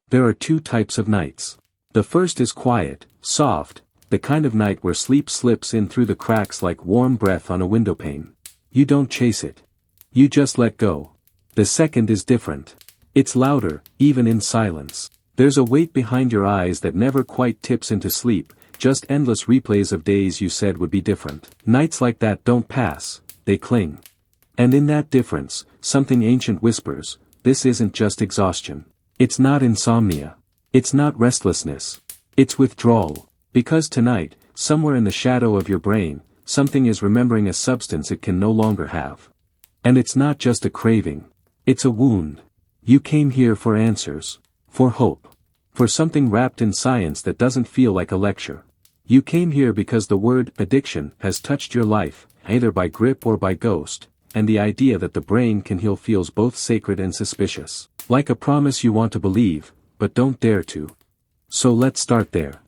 There are two types of nights. The first is quiet, soft, the kind of night where sleep slips in through the cracks like warm breath on a windowpane. You don't chase it. You just let go. The second is different. It's louder, even in silence. There's a weight behind your eyes that never quite tips into sleep, just endless replays of days you said would be different. Nights like that don't pass, they cling. And in that difference, something ancient whispers, this isn't just exhaustion. It's not insomnia. It's not restlessness. It's withdrawal. Because tonight, somewhere in the shadow of your brain, something is remembering a substance it can no longer have. And it's not just a craving. It's a wound. You came here for answers. For hope. For something wrapped in science that doesn't feel like a lecture. You came here because the word addiction has touched your life, either by grip or by ghost, and the idea that the brain can heal feels both sacred and suspicious. Like a promise you want to believe, but don't dare to. So let's start there.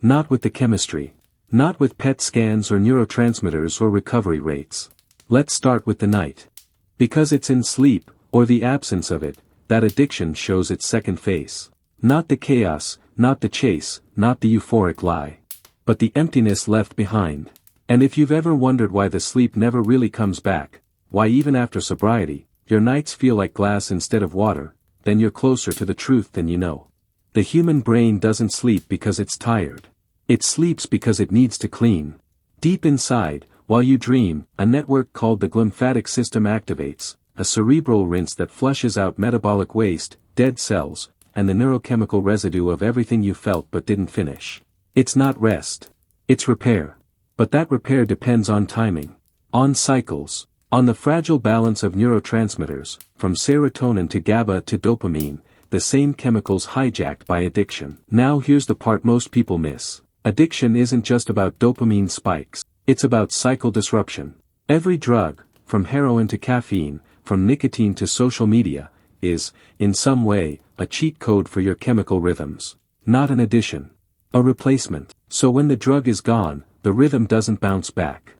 Not with the chemistry. Not with PET scans or neurotransmitters or recovery rates. Let's start with the night. Because it's in sleep, or the absence of it, that addiction shows its second face. Not the chaos, not the chase, not the euphoric lie. But the emptiness left behind. And if you've ever wondered why the sleep never really comes back, why even after sobriety, your nights feel like glass instead of water, then you're closer to the truth than you know. The human brain doesn't sleep because it's tired. It sleeps because it needs to clean. Deep inside, while you dream, a network called the glymphatic system activates, a cerebral rinse that flushes out metabolic waste, dead cells, and the neurochemical residue of everything you felt but didn't finish. It's not rest. It's repair. But that repair depends on timing. On cycles. On the fragile balance of neurotransmitters, from serotonin to GABA to dopamine, the same chemicals hijacked by addiction. Now here's the part most people miss. Addiction isn't just about dopamine spikes. It's about cycle disruption. Every drug, from heroin to caffeine, from nicotine to social media, is, in some way, a cheat code for your chemical rhythms. Not an addition. A replacement. So when the drug is gone, the rhythm doesn't bounce back.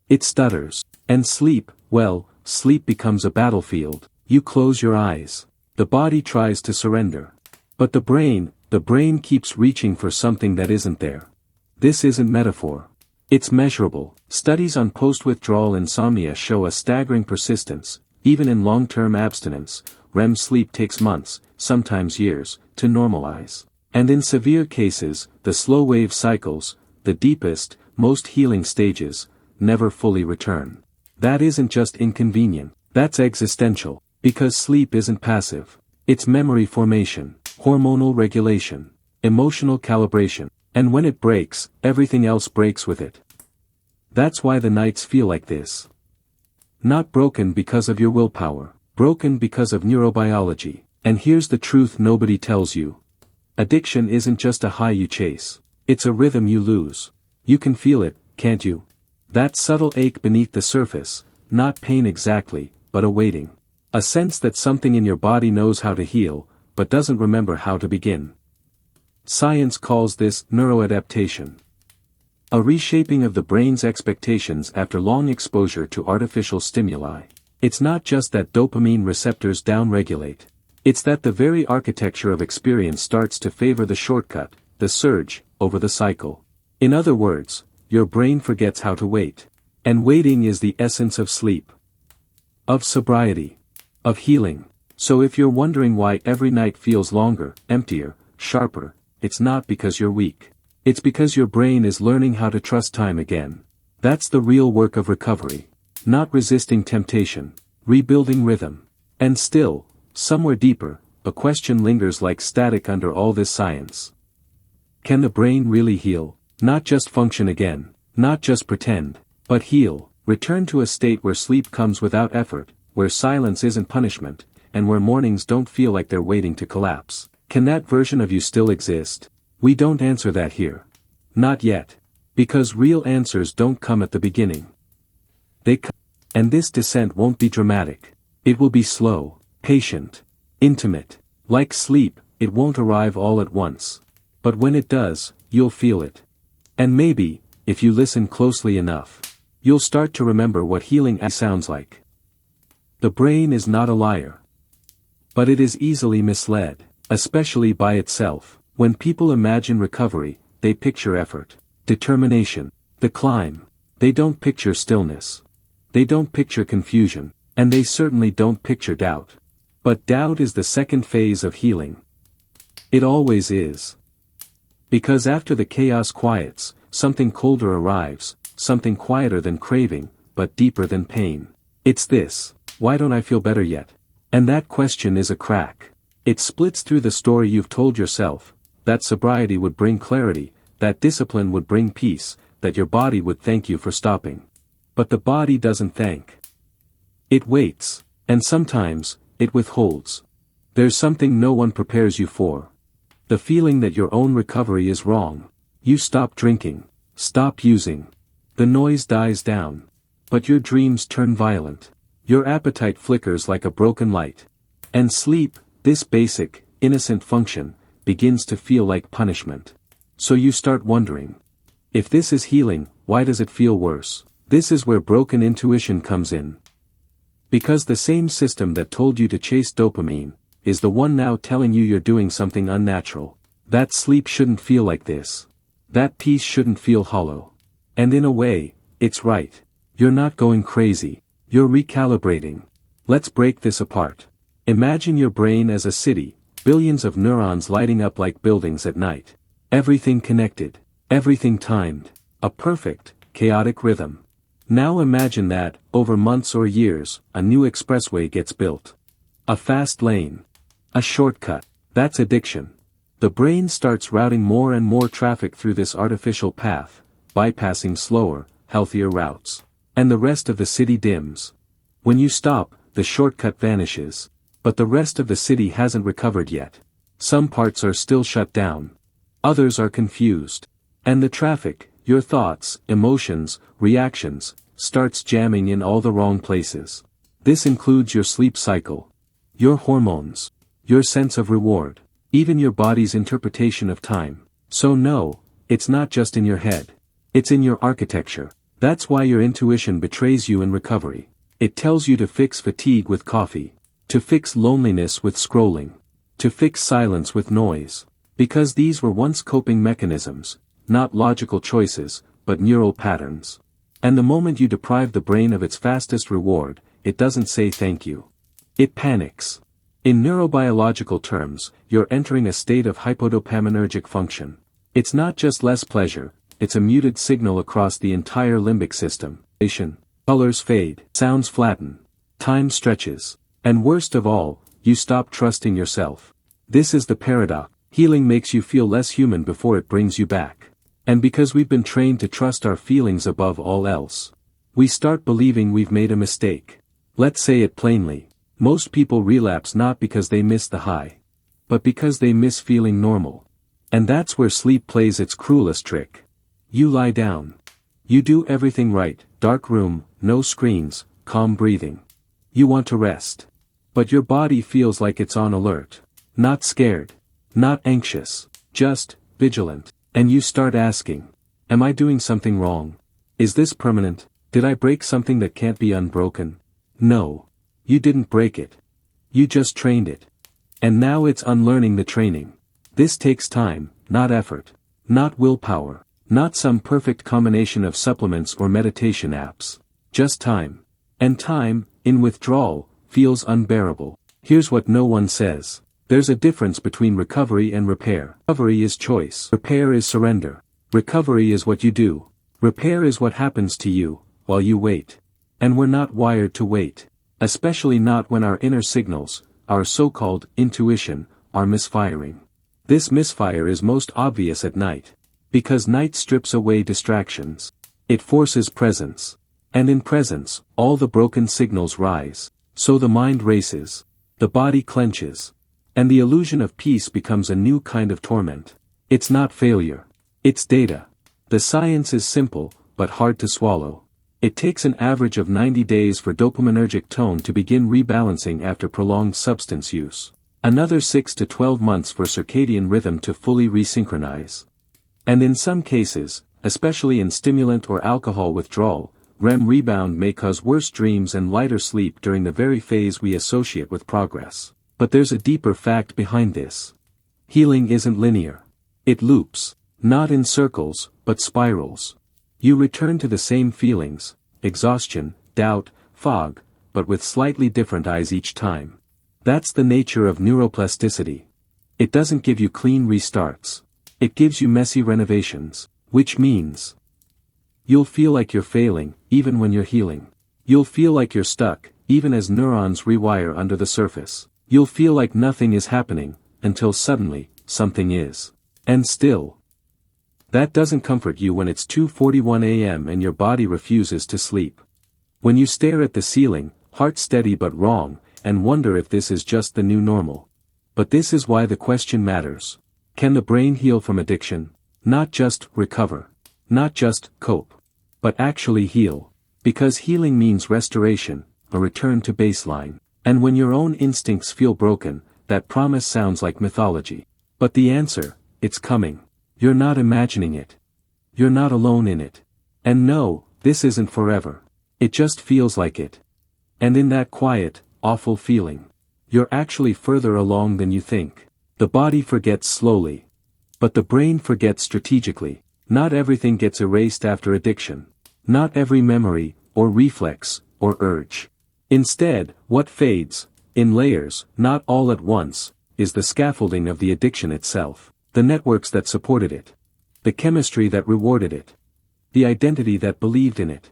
It stutters. And sleep, well, sleep becomes a battlefield. You close your eyes. The body tries to surrender. But the brain keeps reaching for something that isn't there. This isn't metaphor. It's measurable. Studies on post-withdrawal insomnia show a staggering persistence. Even in long-term abstinence, REM sleep takes months, sometimes years, to normalize. And in severe cases, the slow-wave cycles, the deepest, most healing stages, never fully return. That isn't just inconvenient, that's existential. Because sleep isn't passive. It's memory formation, hormonal regulation, emotional calibration. And when it breaks, everything else breaks with it. That's why the nights feel like this. Not broken because of your willpower, broken because of neurobiology. And here's the truth nobody tells you. Addiction isn't just a high you chase. It's a rhythm you lose. You can feel it, can't you? That subtle ache beneath the surface, not pain exactly, but a waiting. A sense that something in your body knows how to heal, but doesn't remember how to begin. Science calls this neuroadaptation. A reshaping of the brain's expectations after long exposure to artificial stimuli. It's not just that dopamine receptors downregulate. It's that the very architecture of experience starts to favor the shortcut, the surge, over the cycle. In other words, your brain forgets how to wait. And waiting is the essence of sleep. Of sobriety. Of healing. So if you're wondering why every night feels longer, emptier, sharper, it's not because you're weak. It's because your brain is learning how to trust time again. That's the real work of recovery. Not resisting temptation. Rebuilding rhythm. And still, somewhere deeper, a question lingers like static under all this science. Can the brain really heal? Not just function again. Not just pretend. But heal. Return to a state where sleep comes without effort, where silence isn't punishment, and where mornings don't feel like they're waiting to collapse. Can that version of you still exist? We don't answer that here. Not yet. Because real answers don't come at the beginning. They come. And this descent won't be dramatic. It will be slow, patient, intimate. Like sleep, it won't arrive all at once. But when it does, you'll feel it. And maybe, if you listen closely enough, you'll start to remember what healing sounds like. The brain is not a liar. But it is easily misled. especially by itself. When people imagine recovery, they picture effort, determination, the climb. They don't picture stillness. They don't picture confusion, and they certainly don't picture doubt. But doubt is the second phase of healing. It always is. Because after the chaos quiets, something colder arrives, something quieter than craving, but deeper than pain. It's this: why don't I feel better yet? And that question is a crack. It splits through the story you've told yourself, that sobriety would bring clarity, that discipline would bring peace, that your body would thank you for stopping. But the body doesn't thank. It waits, and sometimes, it withholds. There's something no one prepares you for. The feeling that your own recovery is wrong. You stop drinking, stop using. The noise dies down. But your dreams turn violent. Your appetite flickers like a broken light. And sleep, this basic, innocent function, begins to feel like punishment. So you start wondering. If this is healing, why does it feel worse? This is where broken intuition comes in. Because the same system that told you to chase dopamine, is the one now telling you you're doing something unnatural. That sleep shouldn't feel like this. That peace shouldn't feel hollow. And in a way, it's right. You're not going crazy. You're recalibrating. Let's break this apart. Imagine your brain as a city, billions of neurons lighting up like buildings at night. Everything connected. Everything timed. A perfect, chaotic rhythm. Now imagine that, over months or years, a new expressway gets built. A fast lane. A shortcut. That's addiction. The brain starts routing more and more traffic through this artificial path, bypassing slower, healthier routes. And the rest of the city dims. When you stop, the shortcut vanishes. But the rest of the city hasn't recovered yet. Some parts are still shut down. Others are confused. And the traffic, your thoughts, emotions, reactions, starts jamming in all the wrong places. This includes your sleep cycle, your hormones, your sense of reward, even your body's interpretation of time. So no, it's not just in your head. It's in your architecture. That's why your intuition betrays you in recovery. It tells you to fix fatigue with coffee, to fix loneliness with scrolling, to fix silence with noise. Because these were once coping mechanisms, not logical choices, but neural patterns. And the moment you deprive the brain of its fastest reward, it doesn't say thank you. It panics. In neurobiological terms, you're entering a state of hypodopaminergic function. It's not just less pleasure, it's a muted signal across the entire limbic system. Colors fade, sounds flatten, time stretches. And worst of all, you stop trusting yourself. This is the paradox. Healing makes you feel less human before it brings you back. And because we've been trained to trust our feelings above all else, we start believing we've made a mistake. Let's say it plainly. Most people relapse not because they miss the high, but because they miss feeling normal. And that's where sleep plays its cruelest trick. You lie down. You do everything right, dark room, no screens, calm breathing. You want to rest. But your body feels like it's on alert. Not scared. Not anxious. Just vigilant. And you start asking, am I doing something wrong? Is this permanent? Did I break something that can't be unbroken? No. You didn't break it. You just trained it. And now it's unlearning the training. This takes time, not effort. Not willpower. Not some perfect combination of supplements or meditation apps. Just time. And time, in withdrawal, feels unbearable. Here's what no one says. There's a difference between recovery and repair. Recovery is choice. Repair is surrender. Recovery is what you do. Repair is what happens to you, while you wait. And we're not wired to wait. Especially not when our inner signals, our so-called intuition, are misfiring. This misfire is most obvious at night. Because night strips away distractions. It forces presence. And in presence, all the broken signals rise. So the mind races. The body clenches. And the illusion of peace becomes a new kind of torment. It's not failure. It's data. The science is simple, but hard to swallow. It takes an average of 90 days for dopaminergic tone to begin rebalancing after prolonged substance use. Another 6 to 12 months for circadian rhythm to fully resynchronize. And in some cases, especially in stimulant or alcohol withdrawal, REM rebound may cause worse dreams and lighter sleep during the very phase we associate with progress. But there's a deeper fact behind this. Healing isn't linear. It loops, not in circles, but spirals. You return to the same feelings, exhaustion, doubt, fog, but with slightly different eyes each time. That's the nature of neuroplasticity. It doesn't give you clean restarts. It gives you messy renovations, which means you'll feel like you're failing, even when you're healing. You'll feel like you're stuck, even as neurons rewire under the surface. You'll feel like nothing is happening, until suddenly, something is. And still. That doesn't comfort you when it's 2:41 a.m. and your body refuses to sleep. When you stare at the ceiling, heart steady but wrong, and wonder if this is just the new normal. But this is why the question matters. Can the brain heal from addiction? Not just recover. Not just cope. But actually heal. Because healing means restoration, a return to baseline. And when your own instincts feel broken, that promise sounds like mythology. But the answer, it's coming. You're not imagining it. You're not alone in it. And no, this isn't forever. It just feels like it. And in that quiet, awful feeling, you're actually further along than you think. The body forgets slowly. But the brain forgets strategically. Not everything gets erased after addiction. Not every memory, or reflex, or urge. Instead, what fades, in layers, not all at once, is the scaffolding of the addiction itself. The networks that supported it. The chemistry that rewarded it. The identity that believed in it.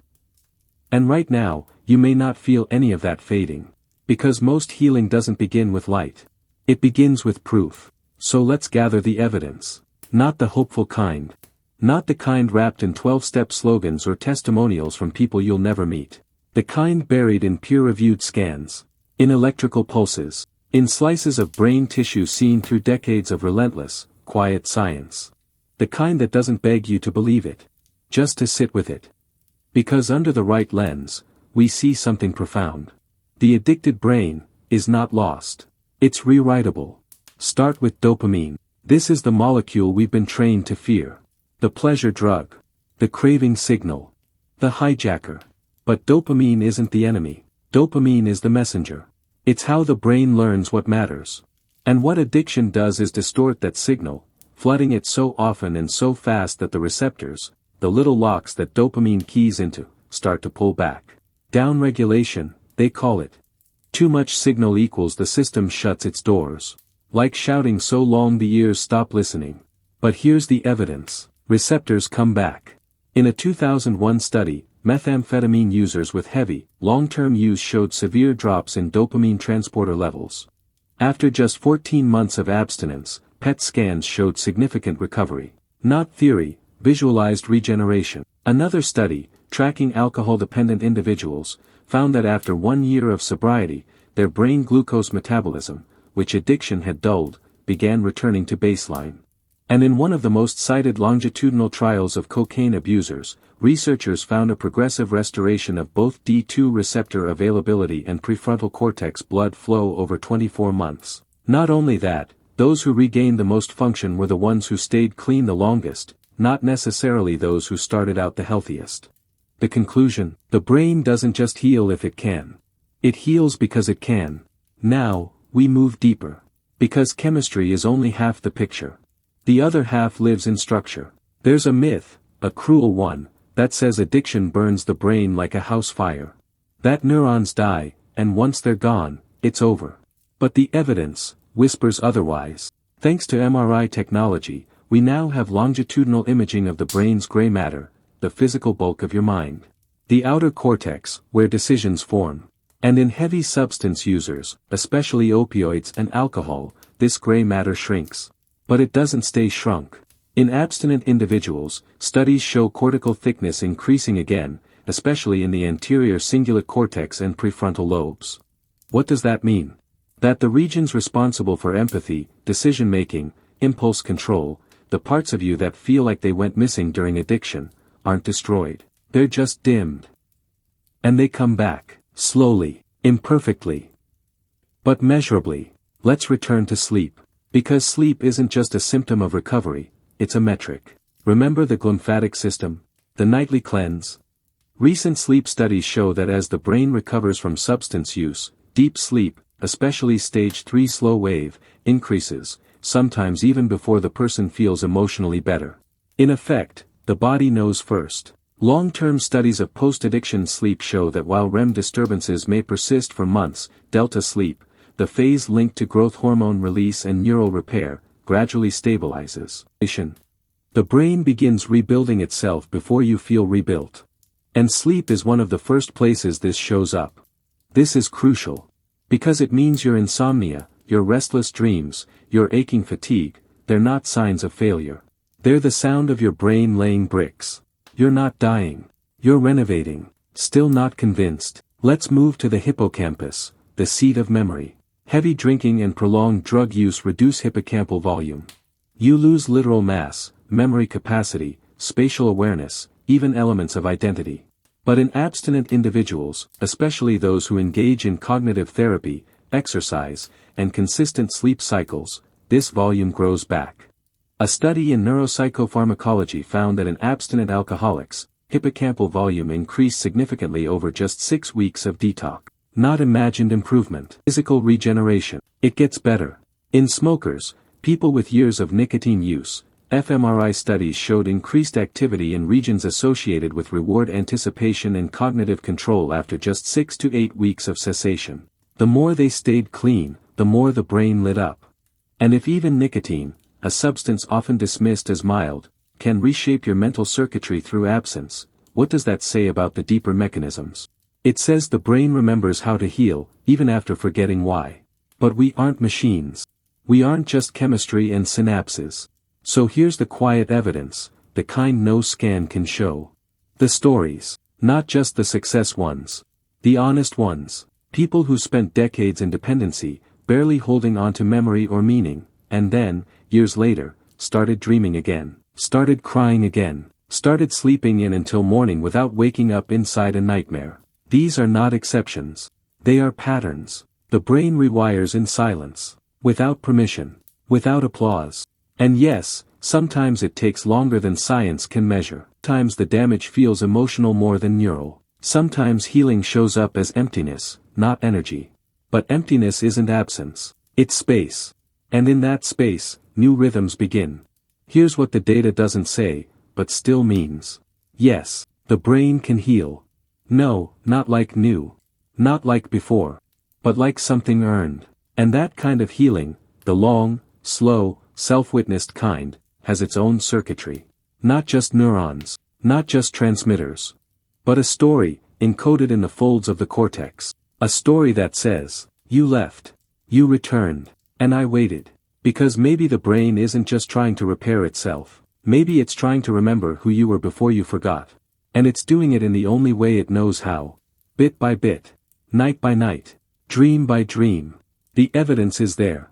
And right now, you may not feel any of that fading. Because most healing doesn't begin with light. It begins with proof. So let's gather the evidence. Not the hopeful kind. Not the kind wrapped in 12-step slogans or testimonials from people you'll never meet. The kind buried in peer-reviewed scans. In electrical pulses. In slices of brain tissue seen through decades of relentless, quiet science. The kind that doesn't beg you to believe it. Just to sit with it. Because under the right lens, we see something profound. The addicted brain is not lost. It's rewritable. Start with dopamine. This is the molecule we've been trained to fear. The pleasure drug. The craving signal. The hijacker. But dopamine isn't the enemy. Dopamine is the messenger. It's how the brain learns what matters. And what addiction does is distort that signal, flooding it so often and so fast that the receptors, the little locks that dopamine keys into, start to pull back. Downregulation, they call it. Too much signal equals the system shuts its doors. Like shouting so long the ears stop listening. But here's the evidence. Receptors come back. In a 2001 study, methamphetamine users with heavy, long-term use showed severe drops in dopamine transporter levels. After just 14 months of abstinence, PET scans showed significant recovery. Not theory, visualized regeneration. Another study, tracking alcohol-dependent individuals, found that after 1 year of sobriety, their brain glucose metabolism, which addiction had dulled, began returning to baseline. And in one of the most cited longitudinal trials of cocaine abusers, researchers found a progressive restoration of both D2 receptor availability and prefrontal cortex blood flow over 24 months. Not only that, those who regained the most function were the ones who stayed clean the longest, not necessarily those who started out the healthiest. The conclusion: the brain doesn't just heal if it can. It heals because it can. Now, we move deeper. Because chemistry is only half the picture. The other half lives in structure. There's a myth, a cruel one, that says addiction burns the brain like a house fire. That neurons die, and once they're gone, it's over. But the evidence whispers otherwise. Thanks to MRI technology, we now have longitudinal imaging of the brain's gray matter, the physical bulk of your mind. The outer cortex, where decisions form. And in heavy substance users, especially opioids and alcohol, this gray matter shrinks. But it doesn't stay shrunk. In abstinent individuals, studies show cortical thickness increasing again, especially in the anterior cingulate cortex and prefrontal lobes. What does that mean? That the regions responsible for empathy, decision-making, impulse control, the parts of you that feel like they went missing during addiction, aren't destroyed. They're just dimmed. And they come back, slowly, imperfectly, but measurably. Let's return to sleep. Because sleep isn't just a symptom of recovery, it's a metric. Remember the glymphatic system? The nightly cleanse? Recent sleep studies show that as the brain recovers from substance use, deep sleep, especially stage 3 slow wave, increases, sometimes even before the person feels emotionally better. In effect, the body knows first. Long-term studies of post-addiction sleep show that while REM disturbances may persist for months, delta sleep, the phase linked to growth hormone release and neural repair, gradually stabilizes. The brain begins rebuilding itself before you feel rebuilt. And sleep is one of the first places this shows up. This is crucial. Because it means your insomnia, your restless dreams, your aching fatigue, they're not signs of failure. They're the sound of your brain laying bricks. You're not dying. You're renovating. Still not convinced. Let's move to the hippocampus, the seat of memory. Heavy drinking and prolonged drug use reduce hippocampal volume. You lose literal mass, memory capacity, spatial awareness, even elements of identity. But in abstinent individuals, especially those who engage in cognitive therapy, exercise, and consistent sleep cycles, this volume grows back. A study in neuropsychopharmacology found that in abstinent alcoholics, hippocampal volume increased significantly over just 6 weeks of detox. Not imagined improvement. Physical regeneration. It gets better. In smokers, people with years of nicotine use, fMRI studies showed increased activity in regions associated with reward anticipation and cognitive control after just 6 to 8 weeks of cessation. The more they stayed clean, the more the brain lit up. And if even nicotine, a substance often dismissed as mild, can reshape your mental circuitry through absence, what does that say about the deeper mechanisms? It says the brain remembers how to heal, even after forgetting why. But we aren't machines. We aren't just chemistry and synapses. So here's the quiet evidence, the kind no scan can show. The stories. Not just the success ones. The honest ones. People who spent decades in dependency, barely holding on to memory or meaning, and then, years later, started dreaming again, started crying again, started sleeping in until morning without waking up inside a nightmare. These are not exceptions. They are patterns. The brain rewires in silence, without permission, without applause. And yes, sometimes it takes longer than science can measure. Sometimes the damage feels emotional more than neural. Sometimes healing shows up as emptiness, not energy. But emptiness isn't absence. It's space. And in that space, new rhythms begin. Here's what the data doesn't say, but still means. Yes, the brain can heal. No, not like new. Not like before. But like something earned. And that kind of healing, the long, slow, self-witnessed kind, has its own circuitry. Not just neurons, not just transmitters. But a story, encoded in the folds of the cortex. A story that says, you left. You returned. And I waited. Because maybe the brain isn't just trying to repair itself. Maybe it's trying to remember who you were before you forgot. And it's doing it in the only way it knows how. Bit by bit. Night by night. Dream by dream. The evidence is there.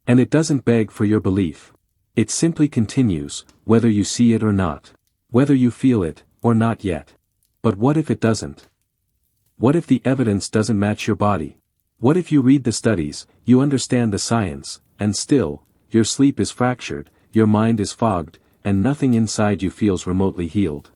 And it doesn't beg for your belief. It simply continues, whether you see it or not. Whether you feel it, or not yet. But what if it doesn't? What if the evidence doesn't match your body? What if you read the studies, you understand the science, and still, your sleep is fractured, your mind is fogged, and nothing inside you feels remotely healed?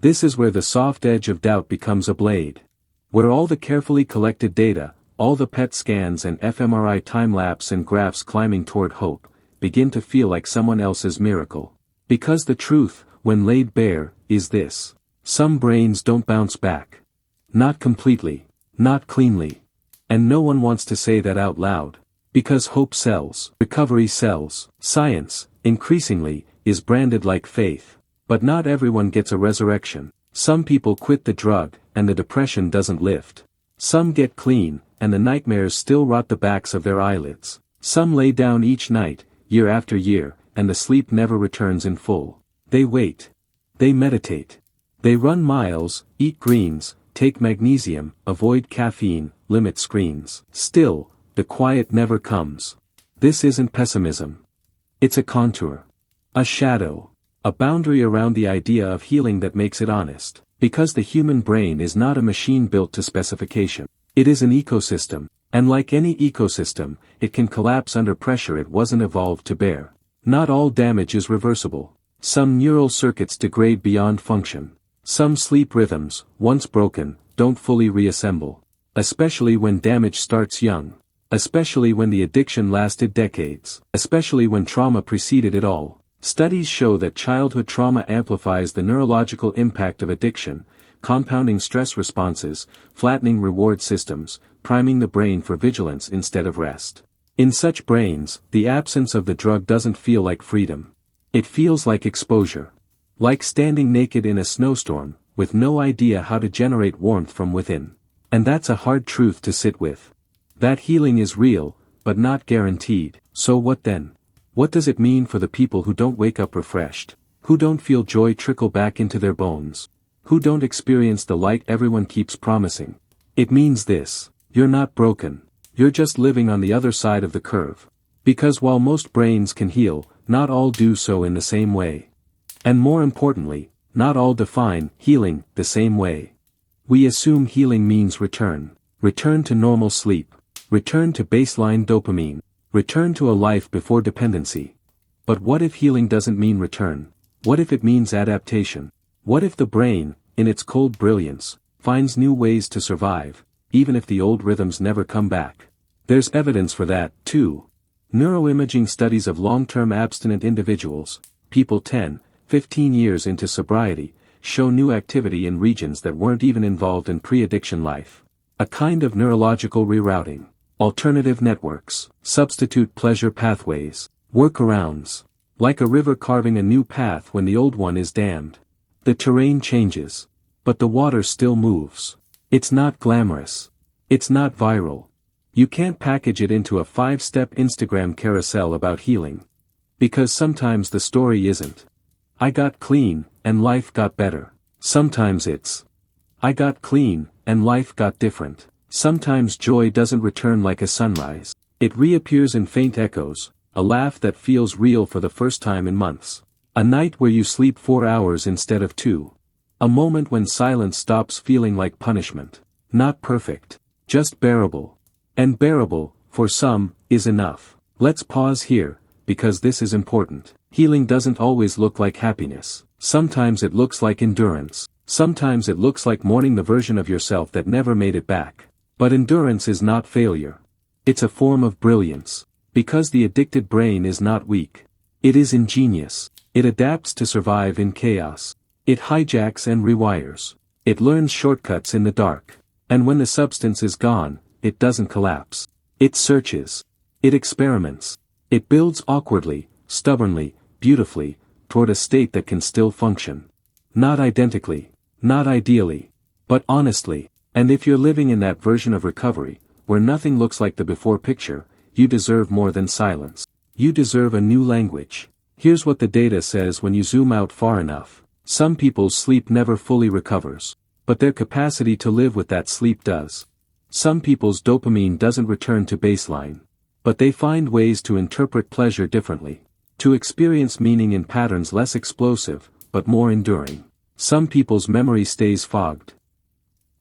This is where the soft edge of doubt becomes a blade. Where all the carefully collected data, all the PET scans and fMRI time-lapse and graphs climbing toward hope, begin to feel like someone else's miracle. Because the truth, when laid bare, is this. Some brains don't bounce back. Not completely. Not cleanly. And no one wants to say that out loud. Because hope sells. Recovery sells. Science, increasingly, is branded like faith. But not everyone gets a resurrection. Some people quit the drug, and the depression doesn't lift. Some get clean, and the nightmares still rot the backs of their eyelids. Some lay down each night, year after year, and the sleep never returns in full. They wait. They meditate. They run miles, eat greens, take magnesium, avoid caffeine, limit screens. Still, the quiet never comes. This isn't pessimism. It's a contour. A shadow. A boundary around the idea of healing that makes it honest. Because the human brain is not a machine built to specification. It is an ecosystem, and like any ecosystem, it can collapse under pressure it wasn't evolved to bear. Not all damage is reversible. Some neural circuits degrade beyond function. Some sleep rhythms, once broken, don't fully reassemble. Especially when damage starts young. Especially when the addiction lasted decades. Especially when trauma preceded it all. Studies show that childhood trauma amplifies the neurological impact of addiction, compounding stress responses, flattening reward systems, priming the brain for vigilance instead of rest. In such brains, the absence of the drug doesn't feel like freedom. It feels like exposure. Like standing naked in a snowstorm, with no idea how to generate warmth from within. And that's a hard truth to sit with. That healing is real, but not guaranteed. So what then? What does it mean for the people who don't wake up refreshed? Who don't feel joy trickle back into their bones? Who don't experience the light everyone keeps promising? It means this: you're not broken. You're just living on the other side of the curve. Because while most brains can heal, not all do so in the same way. And more importantly, not all define healing the same way. We assume healing means return. Return to normal sleep. Return to baseline dopamine. Return to a life before dependency. But what if healing doesn't mean return? What if it means adaptation? What if the brain, in its cold brilliance, finds new ways to survive, even if the old rhythms never come back? There's evidence for that, too. Neuroimaging studies of long-term abstinent individuals, people 10, 15 years into sobriety, show new activity in regions that weren't even involved in pre-addiction life. A kind of neurological rerouting. Alternative networks, substitute pleasure pathways, workarounds. Like a river carving a new path when the old one is dammed. The terrain changes, but the water still moves. It's not glamorous. It's not viral. You can't package it into a 5-step Instagram carousel about healing. Because sometimes the story isn't, I got clean, and life got better. Sometimes it's, I got clean, and life got different. Sometimes joy doesn't return like a sunrise. It reappears in faint echoes, a laugh that feels real for the first time in months. A night where you sleep 4 hours instead of 2. A moment when silence stops feeling like punishment. Not perfect, just bearable. And bearable, for some, is enough. Let's pause here, because this is important. Healing doesn't always look like happiness. Sometimes it looks like endurance. Sometimes it looks like mourning the version of yourself that never made it back. But endurance is not failure. It's a form of brilliance. Because the addicted brain is not weak. It is ingenious. It adapts to survive in chaos. It hijacks and rewires. It learns shortcuts in the dark. And when the substance is gone, it doesn't collapse. It searches. It experiments. It builds awkwardly, stubbornly, beautifully, toward a state that can still function. Not identically, not ideally, but honestly. And if you're living in that version of recovery, where nothing looks like the before picture, you deserve more than silence. You deserve a new language. Here's what the data says when you zoom out far enough. Some people's sleep never fully recovers. But their capacity to live with that sleep does. Some people's dopamine doesn't return to baseline. But they find ways to interpret pleasure differently. To experience meaning in patterns less explosive, but more enduring. Some people's memory stays fogged.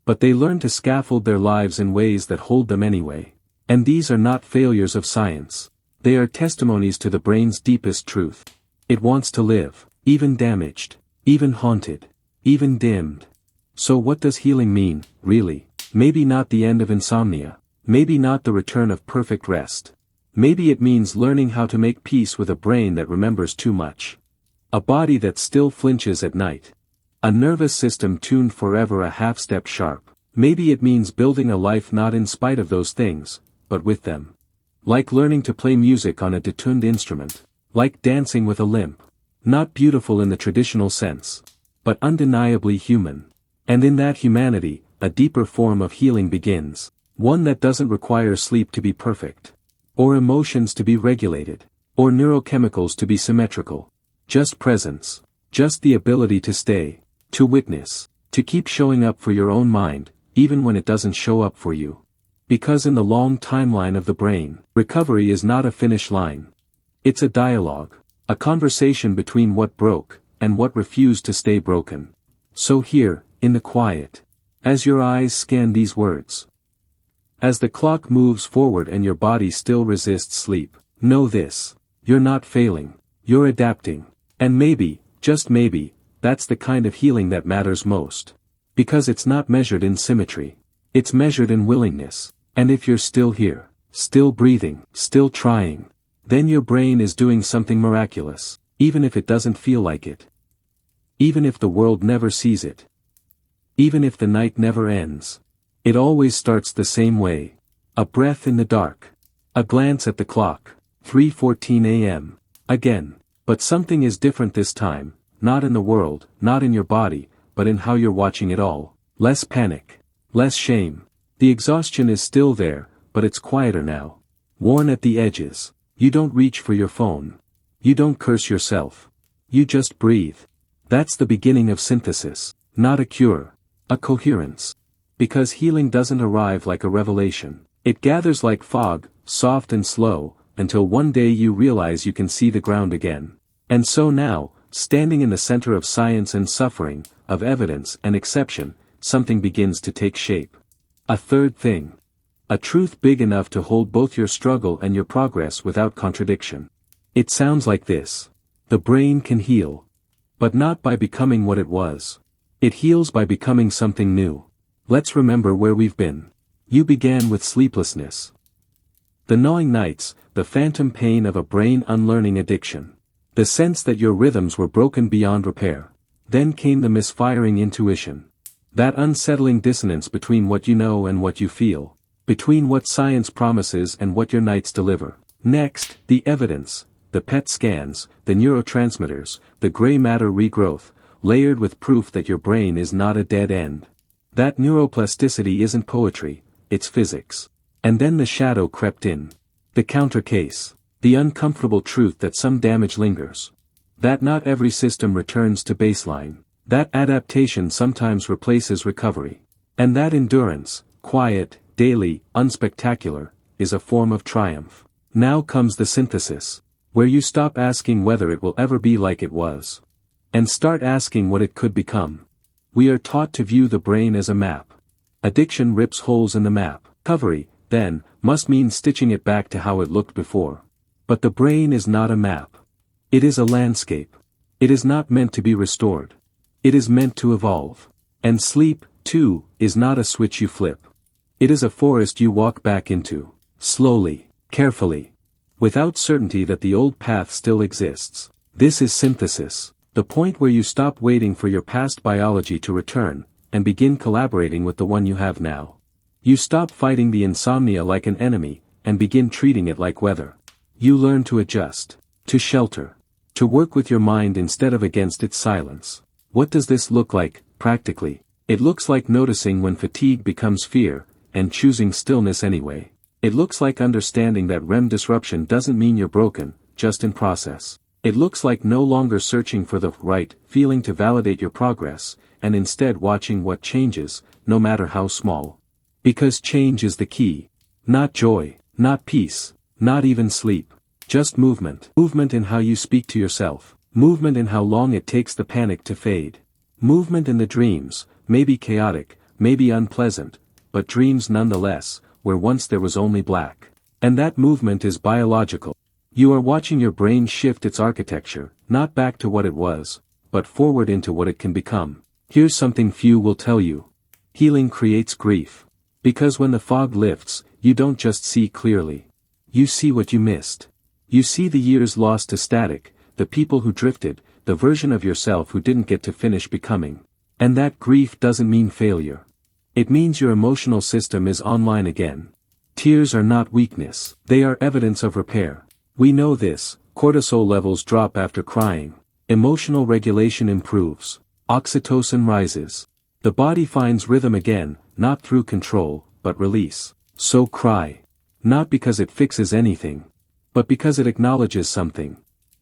But they learn to scaffold their lives in ways that hold them anyway. And these are not failures of science. They are testimonies to the brain's deepest truth. It wants to live, even damaged, even haunted, even dimmed. So what does healing mean, really? Maybe not the end of insomnia. Maybe not the return of perfect rest. Maybe it means learning how to make peace with a brain that remembers too much. A body that still flinches at night. A nervous system tuned forever a half-step sharp. Maybe it means building a life not in spite of those things, but with them. Like learning to play music on a detuned instrument. Like dancing with a limp. Not beautiful in the traditional sense, but undeniably human. And in that humanity, a deeper form of healing begins. One that doesn't require sleep to be perfect. Or emotions to be regulated. Or neurochemicals to be symmetrical. Just presence. Just the ability to stay. To witness. To keep showing up for your own mind, even when it doesn't show up for you. Because in the long timeline of the brain, recovery is not a finish line. It's a dialogue. A conversation between what broke, and what refused to stay broken. So here, in the quiet. As your eyes scan these words. As the clock moves forward and your body still resists sleep, know this. You're not failing. You're adapting. And maybe, just maybe, that's the kind of healing that matters most. Because it's not measured in symmetry. It's measured in willingness. And if you're still here, still breathing, still trying. Then your brain is doing something miraculous, even if it doesn't feel like it. Even if the world never sees it. Even if the night never ends. It always starts the same way. A breath in the dark. A glance at the clock. 3:14 a.m. Again. But something is different this time, not in the world, not in your body, but in how you're watching it all. Less panic. Less shame. The exhaustion is still there, but it's quieter now. Worn at the edges. You don't reach for your phone. You don't curse yourself. You just breathe. That's the beginning of synthesis. Not a cure. A coherence. Because healing doesn't arrive like a revelation. It gathers like fog, soft and slow, until one day you realize you can see the ground again. And so now, standing in the center of science and suffering, of evidence and exception, something begins to take shape. A third thing. A truth big enough to hold both your struggle and your progress without contradiction. It sounds like this. The brain can heal. But not by becoming what it was. It heals by becoming something new. Let's remember where we've been. You began with sleeplessness. The gnawing nights, the phantom pain of a brain unlearning addiction. The sense that your rhythms were broken beyond repair. Then came the misfiring intuition. That unsettling dissonance between what you know and what you feel. Between what science promises and what your nights deliver. Next, the evidence, the PET scans, the neurotransmitters, the gray matter regrowth, layered with proof that your brain is not a dead end. That neuroplasticity isn't poetry, it's physics. And then the shadow crept in. The counter case. The uncomfortable truth that some damage lingers. That not every system returns to baseline. That adaptation sometimes replaces recovery. And that endurance, quiet, daily, unspectacular, is a form of triumph. Now comes the synthesis. Where you stop asking whether it will ever be like it was. And start asking what it could become. We are taught to view the brain as a map. Addiction rips holes in the map. Recovery, then, must mean stitching it back to how it looked before. But the brain is not a map. It is a landscape. It is not meant to be restored. It is meant to evolve. And sleep, too, is not a switch you flip. It is a forest you walk back into. Slowly, carefully. Without certainty that the old path still exists. This is synthesis. The point where you stop waiting for your past biology to return, and begin collaborating with the one you have now. You stop fighting the insomnia like an enemy, and begin treating it like weather. You learn to adjust, to shelter, to work with your mind instead of against its silence. What does this look like, practically? It looks like noticing when fatigue becomes fear, and choosing stillness anyway. It looks like understanding that REM disruption doesn't mean you're broken, just in process. It looks like no longer searching for the right feeling to validate your progress, and instead watching what changes, no matter how small. Because change is the key. Not joy, not peace, not even sleep. Just movement. Movement in how you speak to yourself. Movement in how long it takes the panic to fade. Movement in the dreams, maybe chaotic, maybe unpleasant, but dreams nonetheless, where once there was only black. And that movement is biological. You are watching your brain shift its architecture, not back to what it was, but forward into what it can become. Here's something few will tell you. Healing creates grief. Because when the fog lifts, you don't just see clearly. You see what you missed. You see the years lost to static, the people who drifted, the version of yourself who didn't get to finish becoming. And that grief doesn't mean failure. It means your emotional system is online again. Tears are not weakness, they are evidence of repair. We know this, cortisol levels drop after crying. Emotional regulation improves. Oxytocin rises. The body finds rhythm again, not through control, but release. So cry. Not because it fixes anything. But because it acknowledges something.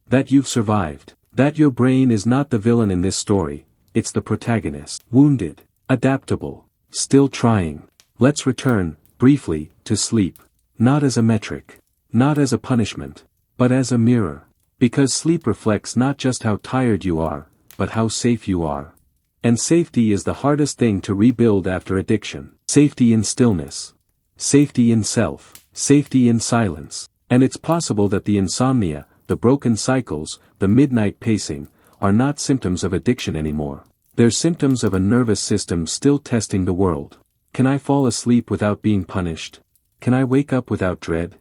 That you've survived. That your brain is not the villain in this story, it's the protagonist. Wounded. Adaptable. Still trying. Let's return, briefly, to sleep. Not as a metric. Not as a punishment. But as a mirror. Because sleep reflects not just how tired you are, but how safe you are. And safety is the hardest thing to rebuild after addiction. Safety in stillness. Safety in self. Safety in silence. And it's possible that the insomnia, the broken cycles, the midnight pacing, are not symptoms of addiction anymore. They're symptoms of a nervous system still testing the world. Can I fall asleep without being punished? Can I wake up without dread?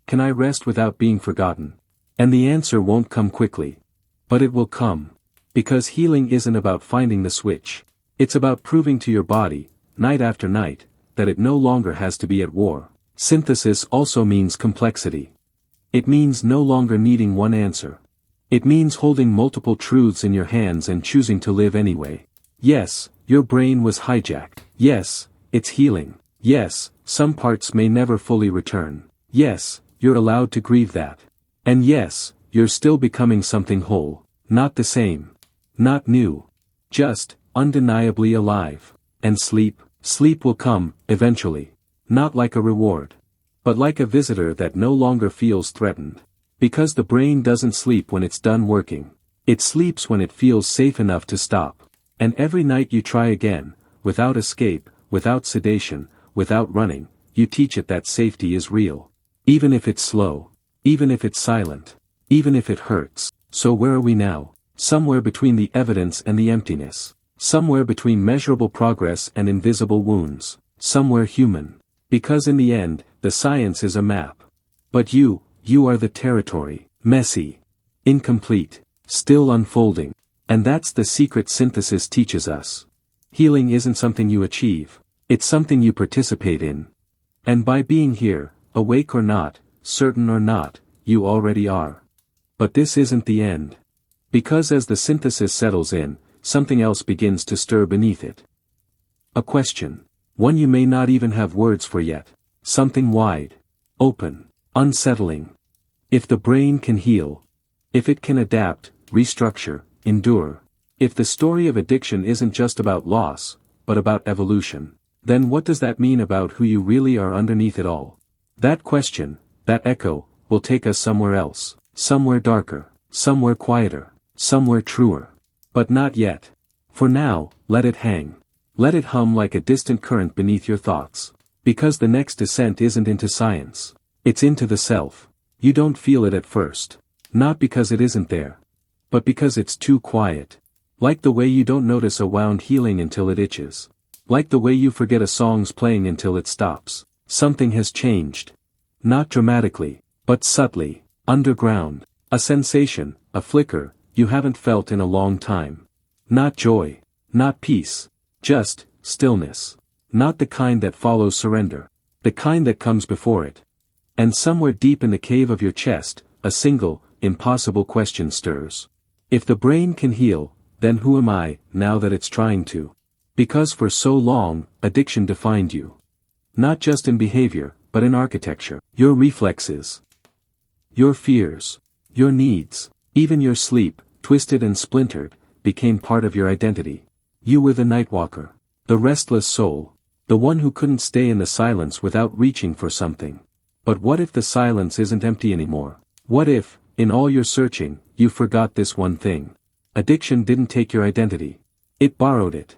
Can I rest without being forgotten? And the answer won't come quickly. But it will come. Because healing isn't about finding the switch. It's about proving to your body, night after night, that it no longer has to be at war. Synthesis also means complexity. It means no longer needing one answer. It means holding multiple truths in your hands and choosing to live anyway. Yes, your brain was hijacked. Yes, it's healing. Yes, some parts may never fully return. Yes, you're allowed to grieve that. And yes, you're still becoming something whole. Not the same. Not new. Just, undeniably alive. And sleep will come, eventually. Not like a reward. But like a visitor that no longer feels threatened. Because the brain doesn't sleep when it's done working. It sleeps when it feels safe enough to stop. And every night you try again, without escape, without sedation, without running, you teach it that safety is real. Even if it's slow. Even if it's silent. Even if it hurts. So where are we now? Somewhere between the evidence and the emptiness. Somewhere between measurable progress and invisible wounds. Somewhere human. Because in the end, the science is a map. But you are the territory. Messy. Incomplete. Still unfolding. And that's the secret synthesis teaches us. Healing isn't something you achieve. It's something you participate in. And by being here, awake or not, certain or not, you already are. But this isn't the end. Because as the synthesis settles in, something else begins to stir beneath it. A question. One you may not even have words for yet. Something wide. Open. Unsettling. If the brain can heal. If it can adapt, restructure, endure. If the story of addiction isn't just about loss, but about evolution, then what does that mean about who you really are underneath it all? That question, that echo, will take us somewhere else. Somewhere darker. Somewhere quieter. Somewhere truer. But not yet. For now, let it hang. Let it hum like a distant current beneath your thoughts. Because the next descent isn't into science. It's into the self. You don't feel it at first. Not because it isn't there. But because it's too quiet. Like the way you don't notice a wound healing until it itches. Like the way you forget a song's playing until it stops. Something has changed. Not dramatically, but subtly, underground. A sensation, a flicker, you haven't felt in a long time. Not joy. Not peace. Just, stillness. Not the kind that follows surrender. The kind that comes before it. And somewhere deep in the cave of your chest, a single, impossible question stirs. If the brain can heal, then who am I, now that it's trying to? Because for so long, addiction defined you. Not just in behavior, but in architecture. Your reflexes. Your fears. Your needs. Even your sleep, twisted and splintered, became part of your identity. You were the nightwalker. The restless soul. The one who couldn't stay in the silence without reaching for something. But what if the silence isn't empty anymore? What if, in all your searching, you forgot this one thing? Addiction didn't take your identity. It borrowed it.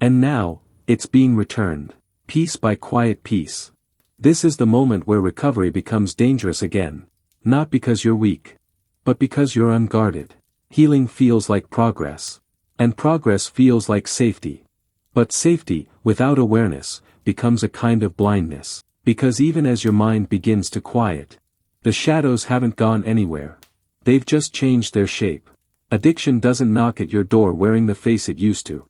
And now, it's being returned. Piece by quiet piece. This is the moment where recovery becomes dangerous again. Not because you're weak. But because you're unguarded. Healing feels like progress. And progress feels like safety. But safety, without awareness, becomes a kind of blindness. Because even as your mind begins to quiet, the shadows haven't gone anywhere. They've just changed their shape. Addiction doesn't knock at your door wearing the face it used to.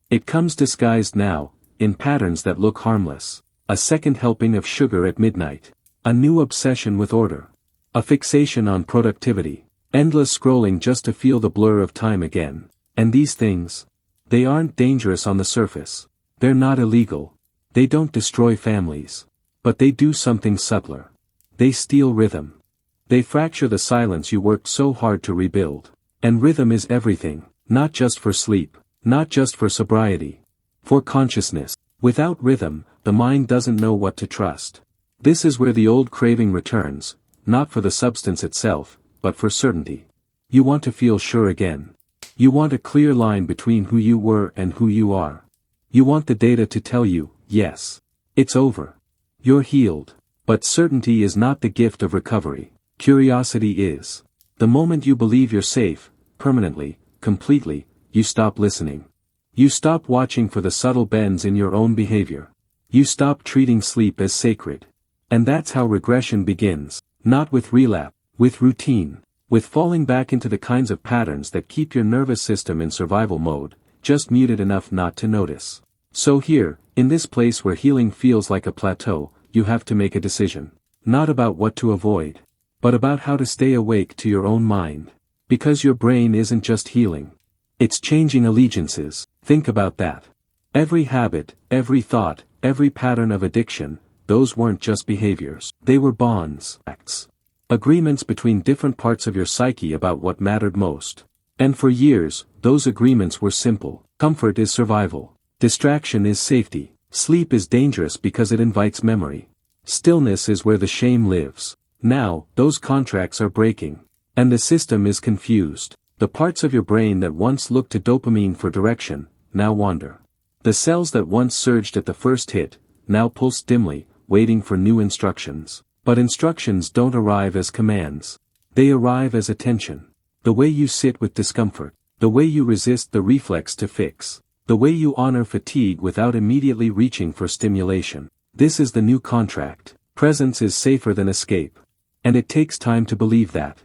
It comes disguised now, in patterns that look harmless. A second helping of sugar at midnight. A new obsession with order. A fixation on productivity. Endless scrolling just to feel the blur of time again. And these things? They aren't dangerous on the surface. They're not illegal. They don't destroy families. But they do something subtler. They steal rhythm. They fracture the silence you worked so hard to rebuild. And rhythm is everything, not just for sleep, not just for sobriety. For consciousness. Without rhythm, the mind doesn't know what to trust. This is where the old craving returns, not for the substance itself, but for certainty. You want to feel sure again. You want a clear line between who you were and who you are. You want the data to tell you, yes, it's over. You're healed. But certainty is not the gift of recovery. Curiosity is. The moment you believe you're safe, permanently, completely, you stop listening. You stop watching for the subtle bends in your own behavior. You stop treating sleep as sacred. And that's how regression begins, not with relapse, with routine, with falling back into the kinds of patterns that keep your nervous system in survival mode, just muted enough not to notice. So here, in this place where healing feels like a plateau, you have to make a decision. Not about what to avoid, but about how to stay awake to your own mind. Because your brain isn't just healing. It's changing allegiances. Think about that. Every habit, every thought, every pattern of addiction, those weren't just behaviors. They were bonds, acts. Agreements between different parts of your psyche about what mattered most. And for years, those agreements were simple. Comfort is survival. Distraction is safety. Sleep is dangerous because it invites memory. Stillness is where the shame lives. Now, those contracts are breaking. And the system is confused. The parts of your brain that once looked to dopamine for direction, now wander. The cells that once surged at the first hit, now pulse dimly, waiting for new instructions. But instructions don't arrive as commands. They arrive as attention. The way you sit with discomfort. The way you resist the reflex to fix. The way you honor fatigue without immediately reaching for stimulation. This is the new contract. Presence is safer than escape. And it takes time to believe that.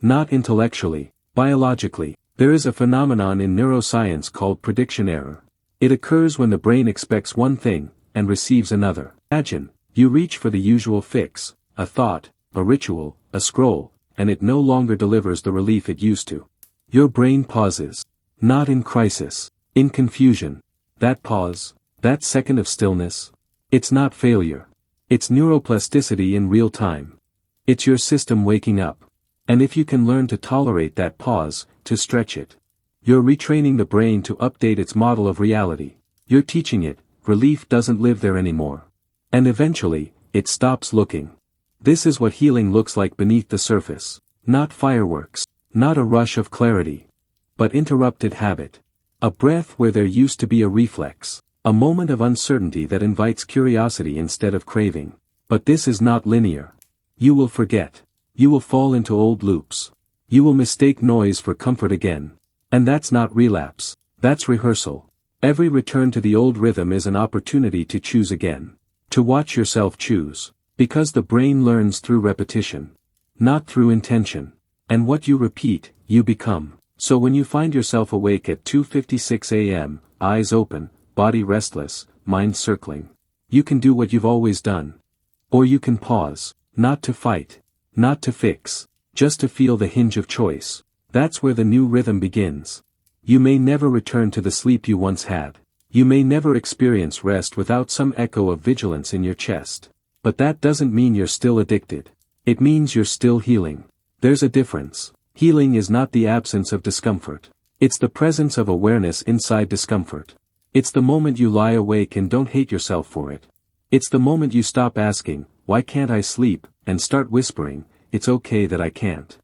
Not intellectually, biologically. There is a phenomenon in neuroscience called prediction error. It occurs when the brain expects one thing, and receives another. Imagine, you reach for the usual fix, a thought, a ritual, a scroll, and it no longer delivers the relief it used to. Your brain pauses. Not in crisis, in confusion. That pause, that second of stillness. It's not failure. It's neuroplasticity in real time. It's your system waking up. And if you can learn to tolerate that pause, to stretch it, you're retraining the brain to update its model of reality. You're teaching it, relief doesn't live there anymore. And eventually, it stops looking. This is what healing looks like beneath the surface. Not fireworks, not a rush of clarity, but interrupted habit. A breath where there used to be a reflex. A moment of uncertainty that invites curiosity instead of craving. But this is not linear. You will forget. You will fall into old loops. You will mistake noise for comfort again. And that's not relapse. That's rehearsal. Every return to the old rhythm is an opportunity to choose again. To watch yourself choose. Because the brain learns through repetition. Not through intention. And what you repeat, you become. So when you find yourself awake at 2:56 a.m., eyes open, body restless, mind circling, you can do what you've always done. Or you can pause, not to fight, not to fix, just to feel the hinge of choice. That's where the new rhythm begins. You may never return to the sleep you once had. You may never experience rest without some echo of vigilance in your chest. But that doesn't mean you're still addicted. It means you're still healing. There's a difference. Healing is not the absence of discomfort. It's the presence of awareness inside discomfort. It's the moment you lie awake and don't hate yourself for it. It's the moment you stop asking, "Why can't I sleep?" and start whispering, "It's okay that I can't."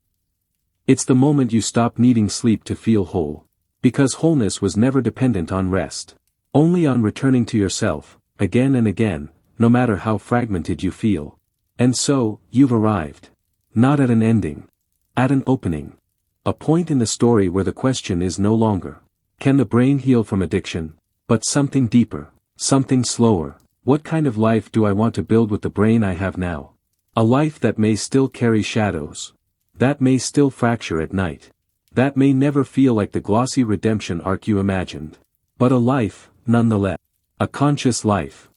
It's the moment you stop needing sleep to feel whole. Because wholeness was never dependent on rest. Only on returning to yourself, again and again, no matter how fragmented you feel. And so, you've arrived. Not at an ending. At an opening. A point in the story where the question is no longer, can the brain heal from addiction? But something deeper, something slower. What kind of life do I want to build with the brain I have now? A life that may still carry shadows. That may still fracture at night. That may never feel like the glossy redemption arc you imagined. But a life, nonetheless. A conscious life.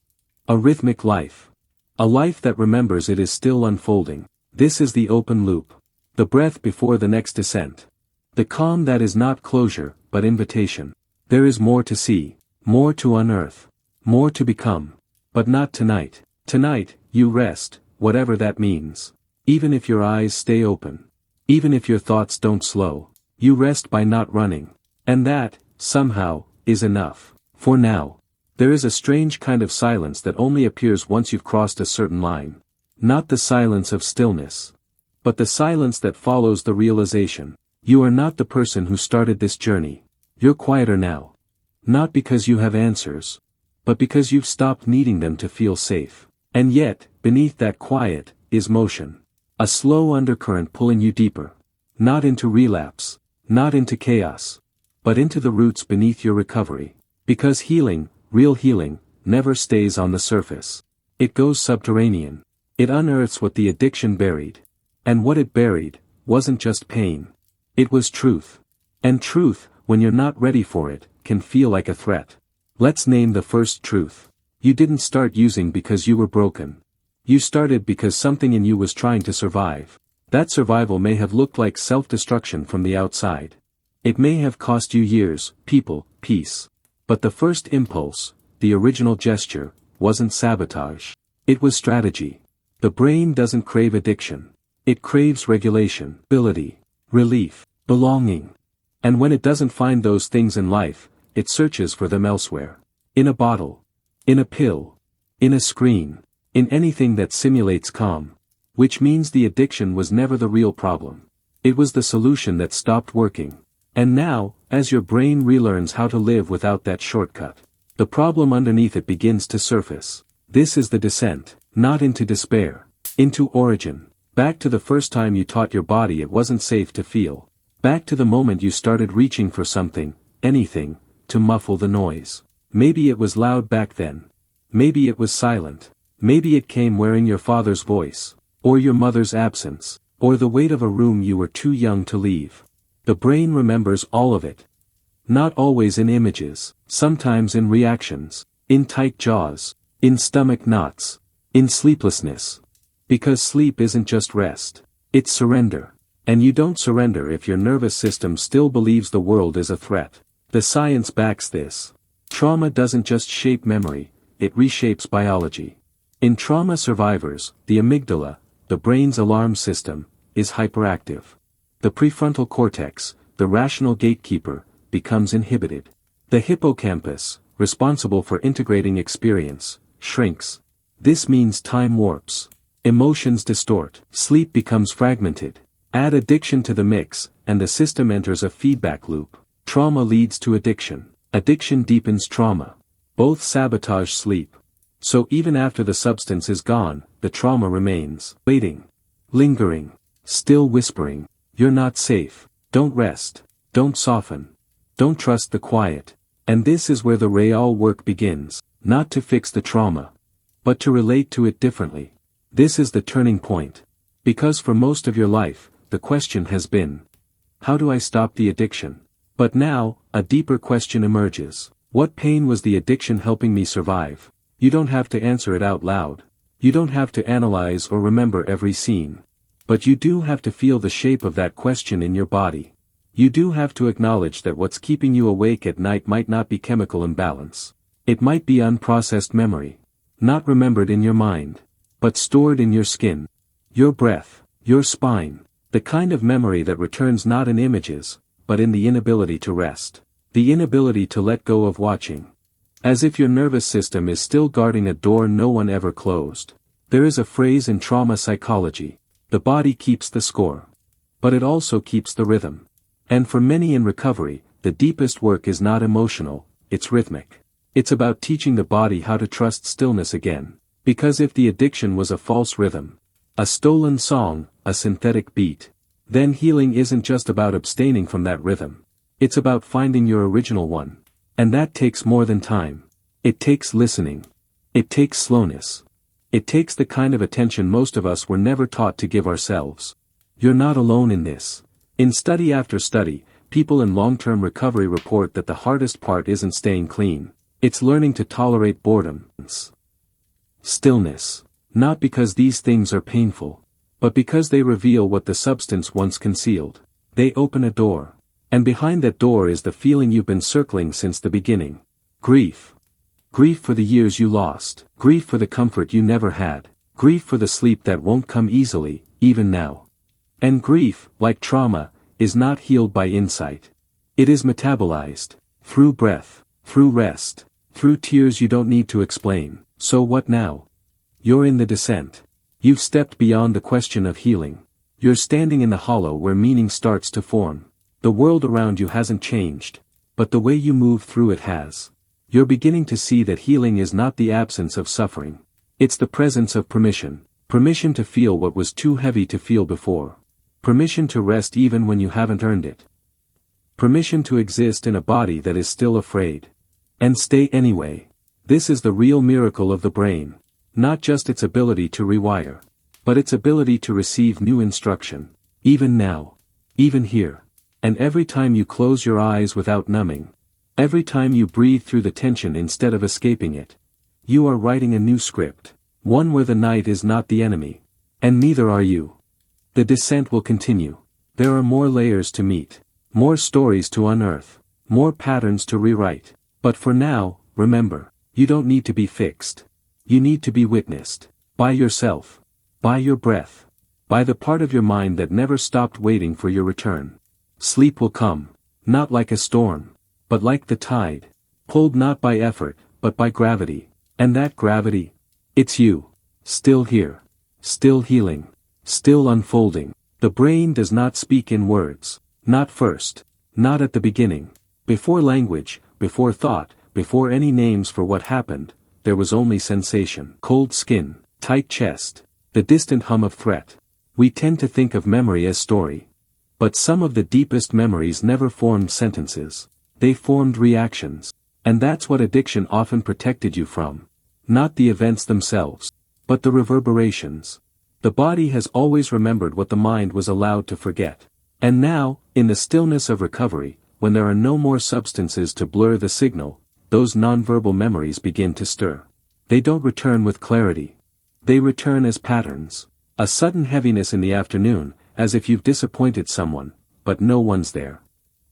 A rhythmic life. A life that remembers it is still unfolding. This is the open loop. The breath before the next descent. The calm that is not closure, but invitation. There is more to see. More to unearth. More to become. But not tonight. Tonight, you rest, whatever that means. Even if your eyes stay open. Even if your thoughts don't slow. You rest by not running. And that, somehow, is enough. For now. There is a strange kind of silence that only appears once you've crossed a certain line. Not the silence of stillness. But the silence that follows the realization. You are not the person who started this journey. You're quieter now. Not because you have answers. But because you've stopped needing them to feel safe. And yet, beneath that quiet, is motion. A slow undercurrent pulling you deeper. Not into relapse. Not into chaos. But into the roots beneath your recovery. Because healing, real healing, never stays on the surface. It goes subterranean. It unearths what the addiction buried. And what it buried wasn't just pain. It was truth. And truth, when you're not ready for it, can feel like a threat. Let's name the first truth. You didn't start using because you were broken. You started because something in you was trying to survive. That survival may have looked like self-destruction from the outside. It may have cost you years, people, peace. But the first impulse, the original gesture, wasn't sabotage. It was strategy. The brain doesn't crave addiction. It craves regulation, ability, relief, belonging. And when it doesn't find those things in life, it searches for them elsewhere. In a bottle. In a pill. In a screen. In anything that simulates calm. Which means the addiction was never the real problem. It was the solution that stopped working. And now, as your brain relearns how to live without that shortcut, the problem underneath it begins to surface. This is the descent, not into despair, into origin. Back to the first time you taught your body it wasn't safe to feel. Back to the moment you started reaching for something, anything, to muffle the noise. Maybe it was loud back then. Maybe it was silent. Maybe it came wearing your father's voice, or your mother's absence, or the weight of a room you were too young to leave. The brain remembers all of it. Not always in images, sometimes in reactions, in tight jaws, in stomach knots, in sleeplessness. Because sleep isn't just rest. It's surrender. And you don't surrender if your nervous system still believes the world is a threat. The science backs this. Trauma doesn't just shape memory, it reshapes biology. In trauma survivors, the amygdala, the brain's alarm system, is hyperactive. The prefrontal cortex, the rational gatekeeper, becomes inhibited. The hippocampus, responsible for integrating experience, shrinks. This means time warps. Emotions distort. Sleep becomes fragmented. Add addiction to the mix, and the system enters a feedback loop. Trauma leads to addiction. Addiction deepens trauma. Both sabotage sleep. So even after the substance is gone, the trauma remains. Waiting. Lingering. Still whispering. You're not safe. Don't rest. Don't soften. Don't trust the quiet. And this is where the real work begins. Not to fix the trauma, but to relate to it differently. This is the turning point. Because for most of your life, the question has been, how do I stop the addiction? But now, a deeper question emerges. What pain was the addiction helping me survive? You don't have to answer it out loud. You don't have to analyze or remember every scene. But you do have to feel the shape of that question in your body. You do have to acknowledge that what's keeping you awake at night might not be chemical imbalance. It might be unprocessed memory. Not remembered in your mind, but stored in your skin, your breath, your spine. The kind of memory that returns not in images, but in the inability to rest. The inability to let go of watching. As if your nervous system is still guarding a door no one ever closed. There is a phrase in trauma psychology. The body keeps the score. But it also keeps the rhythm. And for many in recovery, the deepest work is not emotional, it's rhythmic. It's about teaching the body how to trust stillness again. Because if the addiction was a false rhythm, a stolen song, a synthetic beat, then healing isn't just about abstaining from that rhythm. It's about finding your original one. And that takes more than time. It takes listening. It takes slowness. It takes the kind of attention most of us were never taught to give ourselves. You're not alone in this. In study after study, people in long-term recovery report that the hardest part isn't staying clean. It's learning to tolerate boredom. Stillness. Not because these things are painful, but because they reveal what the substance once concealed. They open a door. And behind that door is the feeling you've been circling since the beginning. Grief. Grief for the years you lost. Grief for the comfort you never had. Grief for the sleep that won't come easily, even now. And grief, like trauma, is not healed by insight. It is metabolized. Through breath. Through rest. Through tears you don't need to explain. So what now? You're in the descent. You've stepped beyond the question of healing. You're standing in the hollow where meaning starts to form. The world around you hasn't changed, but the way you move through it has. You're beginning to see that healing is not the absence of suffering. It's the presence of permission. Permission to feel what was too heavy to feel before. Permission to rest even when you haven't earned it. Permission to exist in a body that is still afraid. And stay anyway. This is the real miracle of the brain. Not just its ability to rewire. but its ability to receive new instruction. Even now. Even here. And every time you close your eyes without numbing. Every time you breathe through the tension instead of escaping it. You are writing a new script. One where the night is not the enemy. And neither are you. The descent will continue. There are more layers to meet. More stories to unearth. More patterns to rewrite. But for now, remember, you don't need to be fixed. You need to be witnessed. By yourself. By your breath. By the part of your mind that never stopped waiting for your return. Sleep will come. Not like a storm. But like the tide. Pulled not by effort, but by gravity. And that gravity? It's you. Still here. Still healing. Still unfolding. The brain does not speak in words. Not first. Not at the beginning. Before language, before thought, before any names for what happened, there was only sensation. Cold skin, tight chest, the distant hum of threat. We tend to think of memory as story. But some of the deepest memories never formed sentences. They formed reactions. And that's what addiction often protected you from. Not the events themselves, but the reverberations. The body has always remembered what the mind was allowed to forget. And now, in the stillness of recovery, when there are no more substances to blur the signal, those nonverbal memories begin to stir. They don't return with clarity. They return as patterns. A sudden heaviness in the afternoon, as if you've disappointed someone, but no one's there.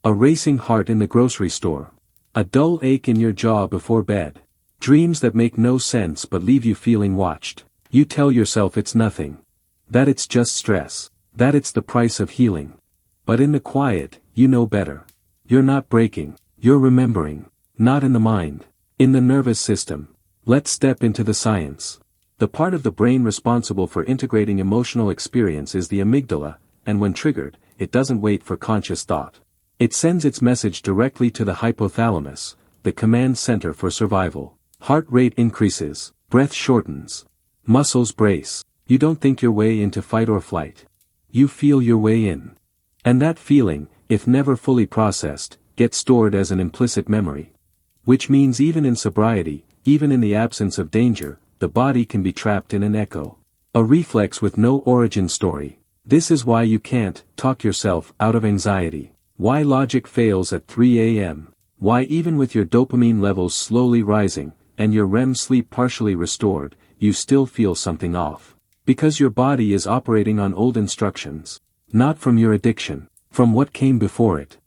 A racing heart in the grocery store. A dull ache in your jaw before bed. Dreams that make no sense but leave you feeling watched. You tell yourself it's nothing. That it's just stress. That it's the price of healing. But in the quiet, you know better. You're not breaking. You're remembering. Not in the mind. In the nervous system. Let's step into the science. The part of the brain responsible for integrating emotional experience is the amygdala, and when triggered, it doesn't wait for conscious thought. It sends its message directly to the hypothalamus, the command center for survival. Heart rate increases, breath shortens, muscles brace. You don't think your way into fight or flight. You feel your way in. And that feeling, if never fully processed, gets stored as an implicit memory. Which means even in sobriety, even in the absence of danger, the body can be trapped in an echo. A reflex with no origin story. This is why you can't talk yourself out of anxiety. Why logic fails at 3 a.m. Why even with your dopamine levels slowly rising, and your REM sleep partially restored, you still feel something off. Because your body is operating on old instructions. Not from your addiction, from what came before it.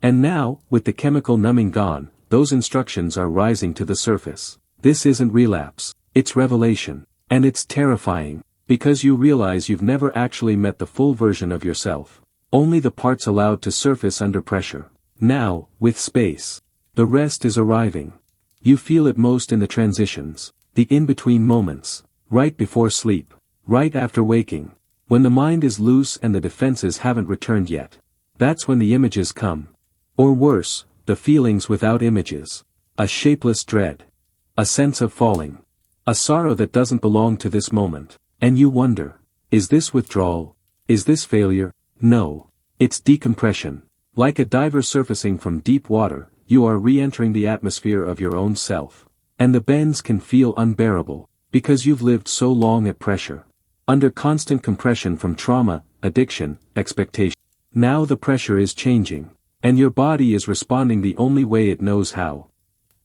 And now, with the chemical numbing gone, those instructions are rising to the surface. This isn't relapse, it's revelation. And it's terrifying, because you realize you've never actually met the full version of yourself. Only the parts allowed to surface under pressure. Now, with space. The rest is arriving. You feel it most in the transitions, the in-between moments, right before sleep, right after waking, when the mind is loose and the defenses haven't returned yet. That's when the images come. Or worse, the feelings without images. A shapeless dread. A sense of falling. A sorrow that doesn't belong to this moment. And you wonder, is this withdrawal? Is this failure? No. It's decompression. Like a diver surfacing from deep water, you are re-entering the atmosphere of your own self. And the bends can feel unbearable, because you've lived so long at pressure. Under constant compression from trauma, addiction, expectation. Now the pressure is changing. And your body is responding the only way it knows how.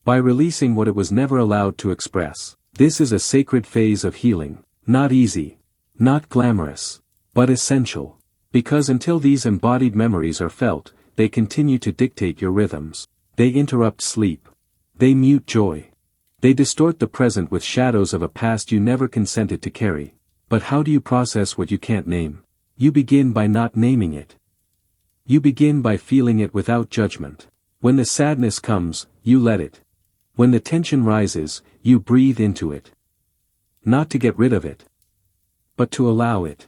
By releasing what it was never allowed to express. This is a sacred phase of healing. Not easy. Not glamorous. But essential. Because until these embodied memories are felt, they continue to dictate your rhythms. They interrupt sleep. They mute joy. They distort the present with shadows of a past you never consented to carry. But how do you process what you can't name? You begin by not naming it. You begin by feeling it without judgment. When the sadness comes, you let it. When the tension rises, you breathe into it. Not to get rid of it, but to allow it.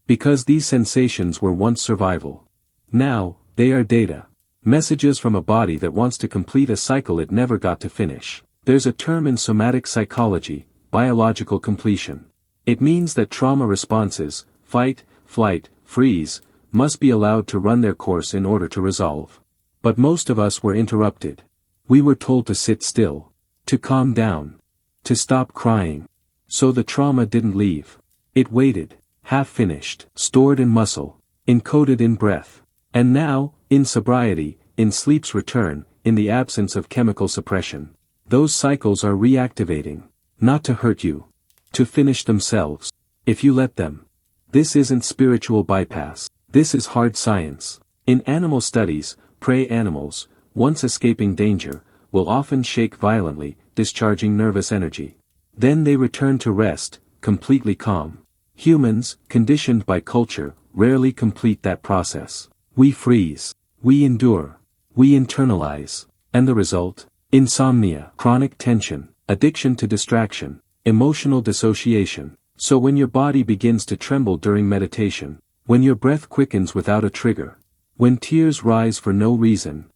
Because these sensations were once survival. Now, they are data. Messages from a body that wants to complete a cycle it never got to finish. There's a term in somatic psychology, biological completion. It means that trauma responses, fight, flight, freeze, must be allowed to run their course in order to resolve. But most of us were interrupted. We were told to sit still, to calm down, to stop crying. So the trauma didn't leave. It waited, half-finished, stored in muscle, encoded in breath. And now, in sobriety, in sleep's return, in the absence of chemical suppression, those cycles are reactivating. Not to hurt you. To finish themselves. If you let them. This isn't spiritual bypass. This is hard science. In animal studies, prey animals, once escaping danger, will often shake violently, discharging nervous energy. Then they return to rest, completely calm. Humans, conditioned by culture, rarely complete that process. We freeze. We endure. We internalize. And the result? Insomnia, chronic tension, addiction to distraction, emotional dissociation. So when your body begins to tremble during meditation, when your breath quickens without a trigger, when tears rise for no reason,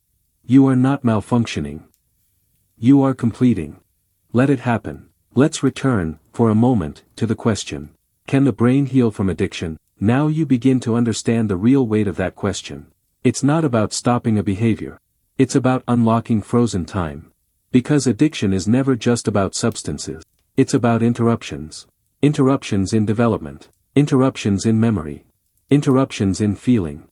you are not malfunctioning. You are completing. Let it happen. Let's return, for a moment, to the question. Can the brain heal from addiction? Now you begin to understand the real weight of that question. It's not about stopping a behavior. It's about unlocking frozen time. Because addiction is never just about substances. It's about interruptions. Interruptions in development. Interruptions in memory. Interruptions in feeling.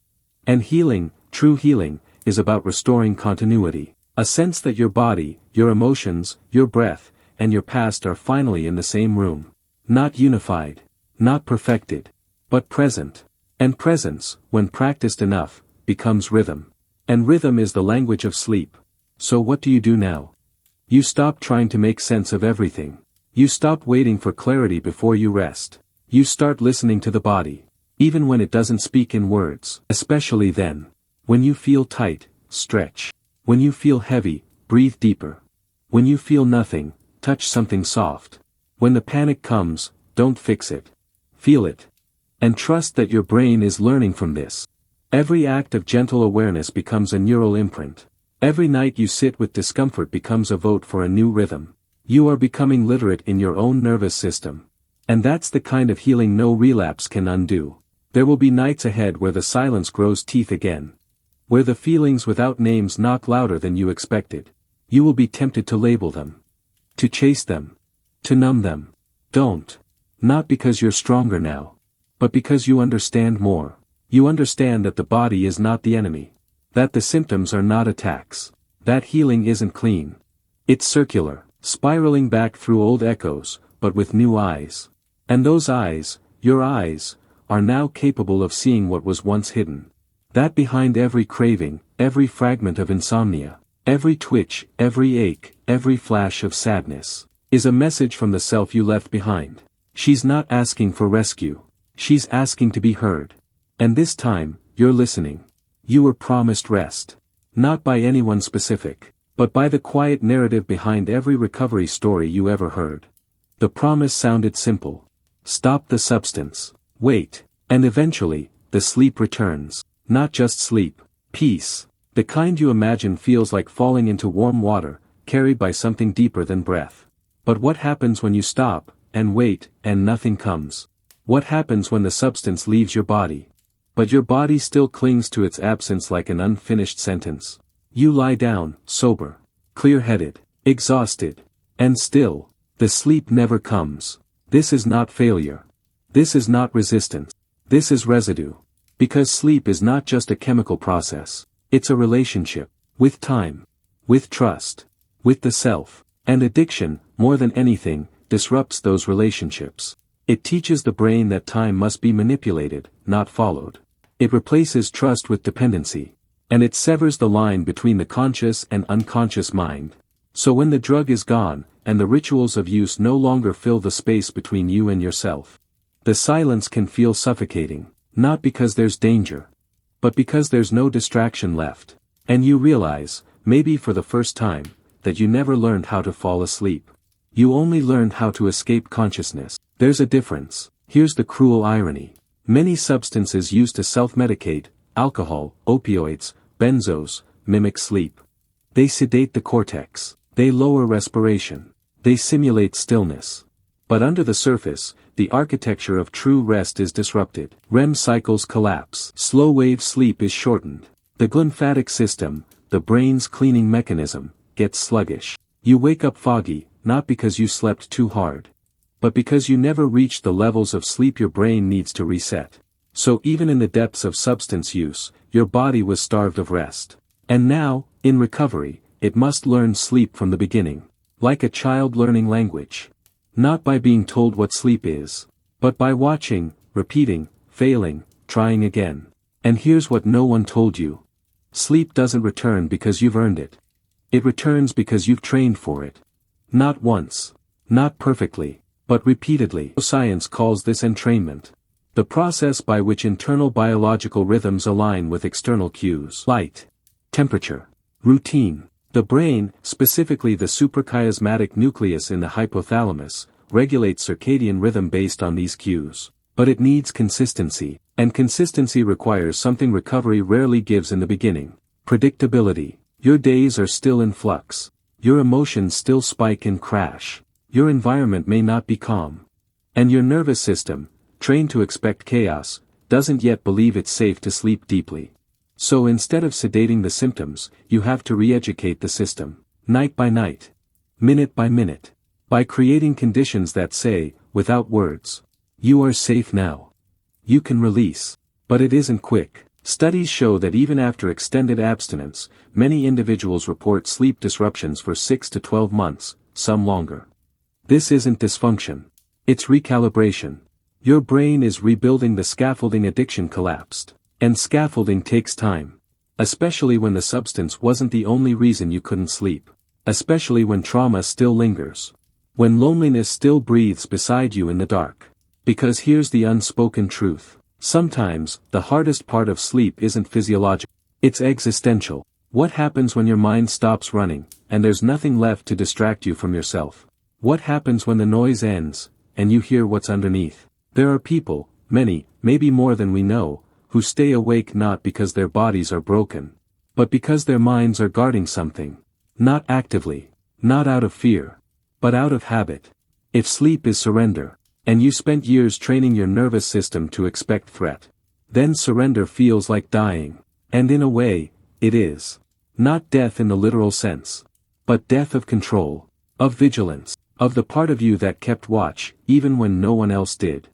And healing, true healing, is about restoring continuity. A sense that your body, your emotions, your breath, and your past are finally in the same room. Not unified. Not perfected. But present. And presence, when practiced enough, becomes rhythm. And rhythm is the language of sleep. So what do you do now? You stop trying to make sense of everything. You stop waiting for clarity before you rest. You start listening to the body. Even when it doesn't speak in words. Especially then. When you feel tight, stretch. When you feel heavy, breathe deeper. When you feel nothing, touch something soft. When the panic comes, don't fix it. Feel it. And trust that your brain is learning from this. Every act of gentle awareness becomes a neural imprint. Every night you sit with discomfort becomes a vote for a new rhythm. You are becoming literate in your own nervous system. And that's the kind of healing no relapse can undo. There will be nights ahead where the silence grows teeth again. Where the feelings without names knock louder than you expected. You will be tempted to label them. To chase them. To numb them. Don't. Not because you're stronger now. But because you understand more. You understand that the body is not the enemy. That the symptoms are not attacks. That healing isn't clean. It's circular, spiraling back through old echoes, but with new eyes. And those eyes, your eyes, are now capable of seeing what was once hidden. That behind every craving, every fragment of insomnia, every twitch, every ache, every flash of sadness, is a message from the self you left behind. She's not asking for rescue. She's asking to be heard. And this time, you're listening. You were promised rest. Not by anyone specific, but by the quiet narrative behind every recovery story you ever heard. The promise sounded simple. Stop the substance. Wait. And eventually, the sleep returns. Not just sleep. Peace. The kind you imagine feels like falling into warm water, carried by something deeper than breath. But what happens when you stop, and wait, and nothing comes? What happens when the substance leaves your body? But your body still clings to its absence like an unfinished sentence. You lie down, sober, clear-headed, exhausted, and still, the sleep never comes. This is not failure. This is not resistance. This is residue. Because sleep is not just a chemical process. It's a relationship. With time. With trust. With the self. And addiction, more than anything, disrupts those relationships. It teaches the brain that time must be manipulated, not followed. It replaces trust with dependency. And it severs the line between the conscious and unconscious mind. So when the drug is gone, and the rituals of use no longer fill the space between you and yourself, the silence can feel suffocating, not because there's danger, but because there's no distraction left. And you realize, maybe for the first time, that you never learned how to fall asleep. You only learned how to escape consciousness. There's a difference. Here's the cruel irony. Many substances used to self-medicate, alcohol, opioids, benzos, mimic sleep. They sedate the cortex. They lower respiration. They simulate stillness. But under the surface, the architecture of true rest is disrupted. REM cycles collapse. Slow-wave sleep is shortened. The glymphatic system, the brain's cleaning mechanism, gets sluggish. You wake up foggy, not because you slept too hard, but because you never reached the levels of sleep your brain needs to reset. So even in the depths of substance use, your body was starved of rest. And now, in recovery, it must learn sleep from the beginning. Like a child learning language. Not by being told what sleep is, but by watching, repeating, failing, trying again. And here's what no one told you. Sleep doesn't return because you've earned it. It returns because you've trained for it. Not once. Not perfectly, but repeatedly. Science calls this entrainment. The process by which internal biological rhythms align with external cues. Light. Temperature. Routine. The brain, specifically the suprachiasmatic nucleus in the hypothalamus, regulates circadian rhythm based on these cues. But it needs consistency, and consistency requires something recovery rarely gives in the beginning. Predictability. Your days are still in flux. Your emotions still spike and crash. Your environment may not be calm. And your nervous system, trained to expect chaos, doesn't yet believe it's safe to sleep deeply. So instead of sedating the symptoms, you have to re-educate the system, night by night, minute by minute, by creating conditions that say, without words, you are safe now. You can release. But it isn't quick. Studies show that even after extended abstinence, many individuals report sleep disruptions for 6 to 12 months, some longer. This isn't dysfunction. It's recalibration. Your brain is rebuilding the scaffolding addiction collapsed. And scaffolding takes time. Especially when the substance wasn't the only reason you couldn't sleep. Especially when trauma still lingers. When loneliness still breathes beside you in the dark. Because here's the unspoken truth. Sometimes, the hardest part of sleep isn't physiological. It's existential. What happens when your mind stops running, and there's nothing left to distract you from yourself? What happens when the noise ends, and you hear what's underneath? There are people, many, maybe more than we know, who stay awake not because their bodies are broken, but because their minds are guarding something. Not actively, not out of fear, but out of habit. If sleep is surrender, and you spent years training your nervous system to expect threat, then surrender feels like dying, and in a way, it is. Not death in the literal sense, but death of control, of vigilance, of the part of you that kept watch, even when no one else did.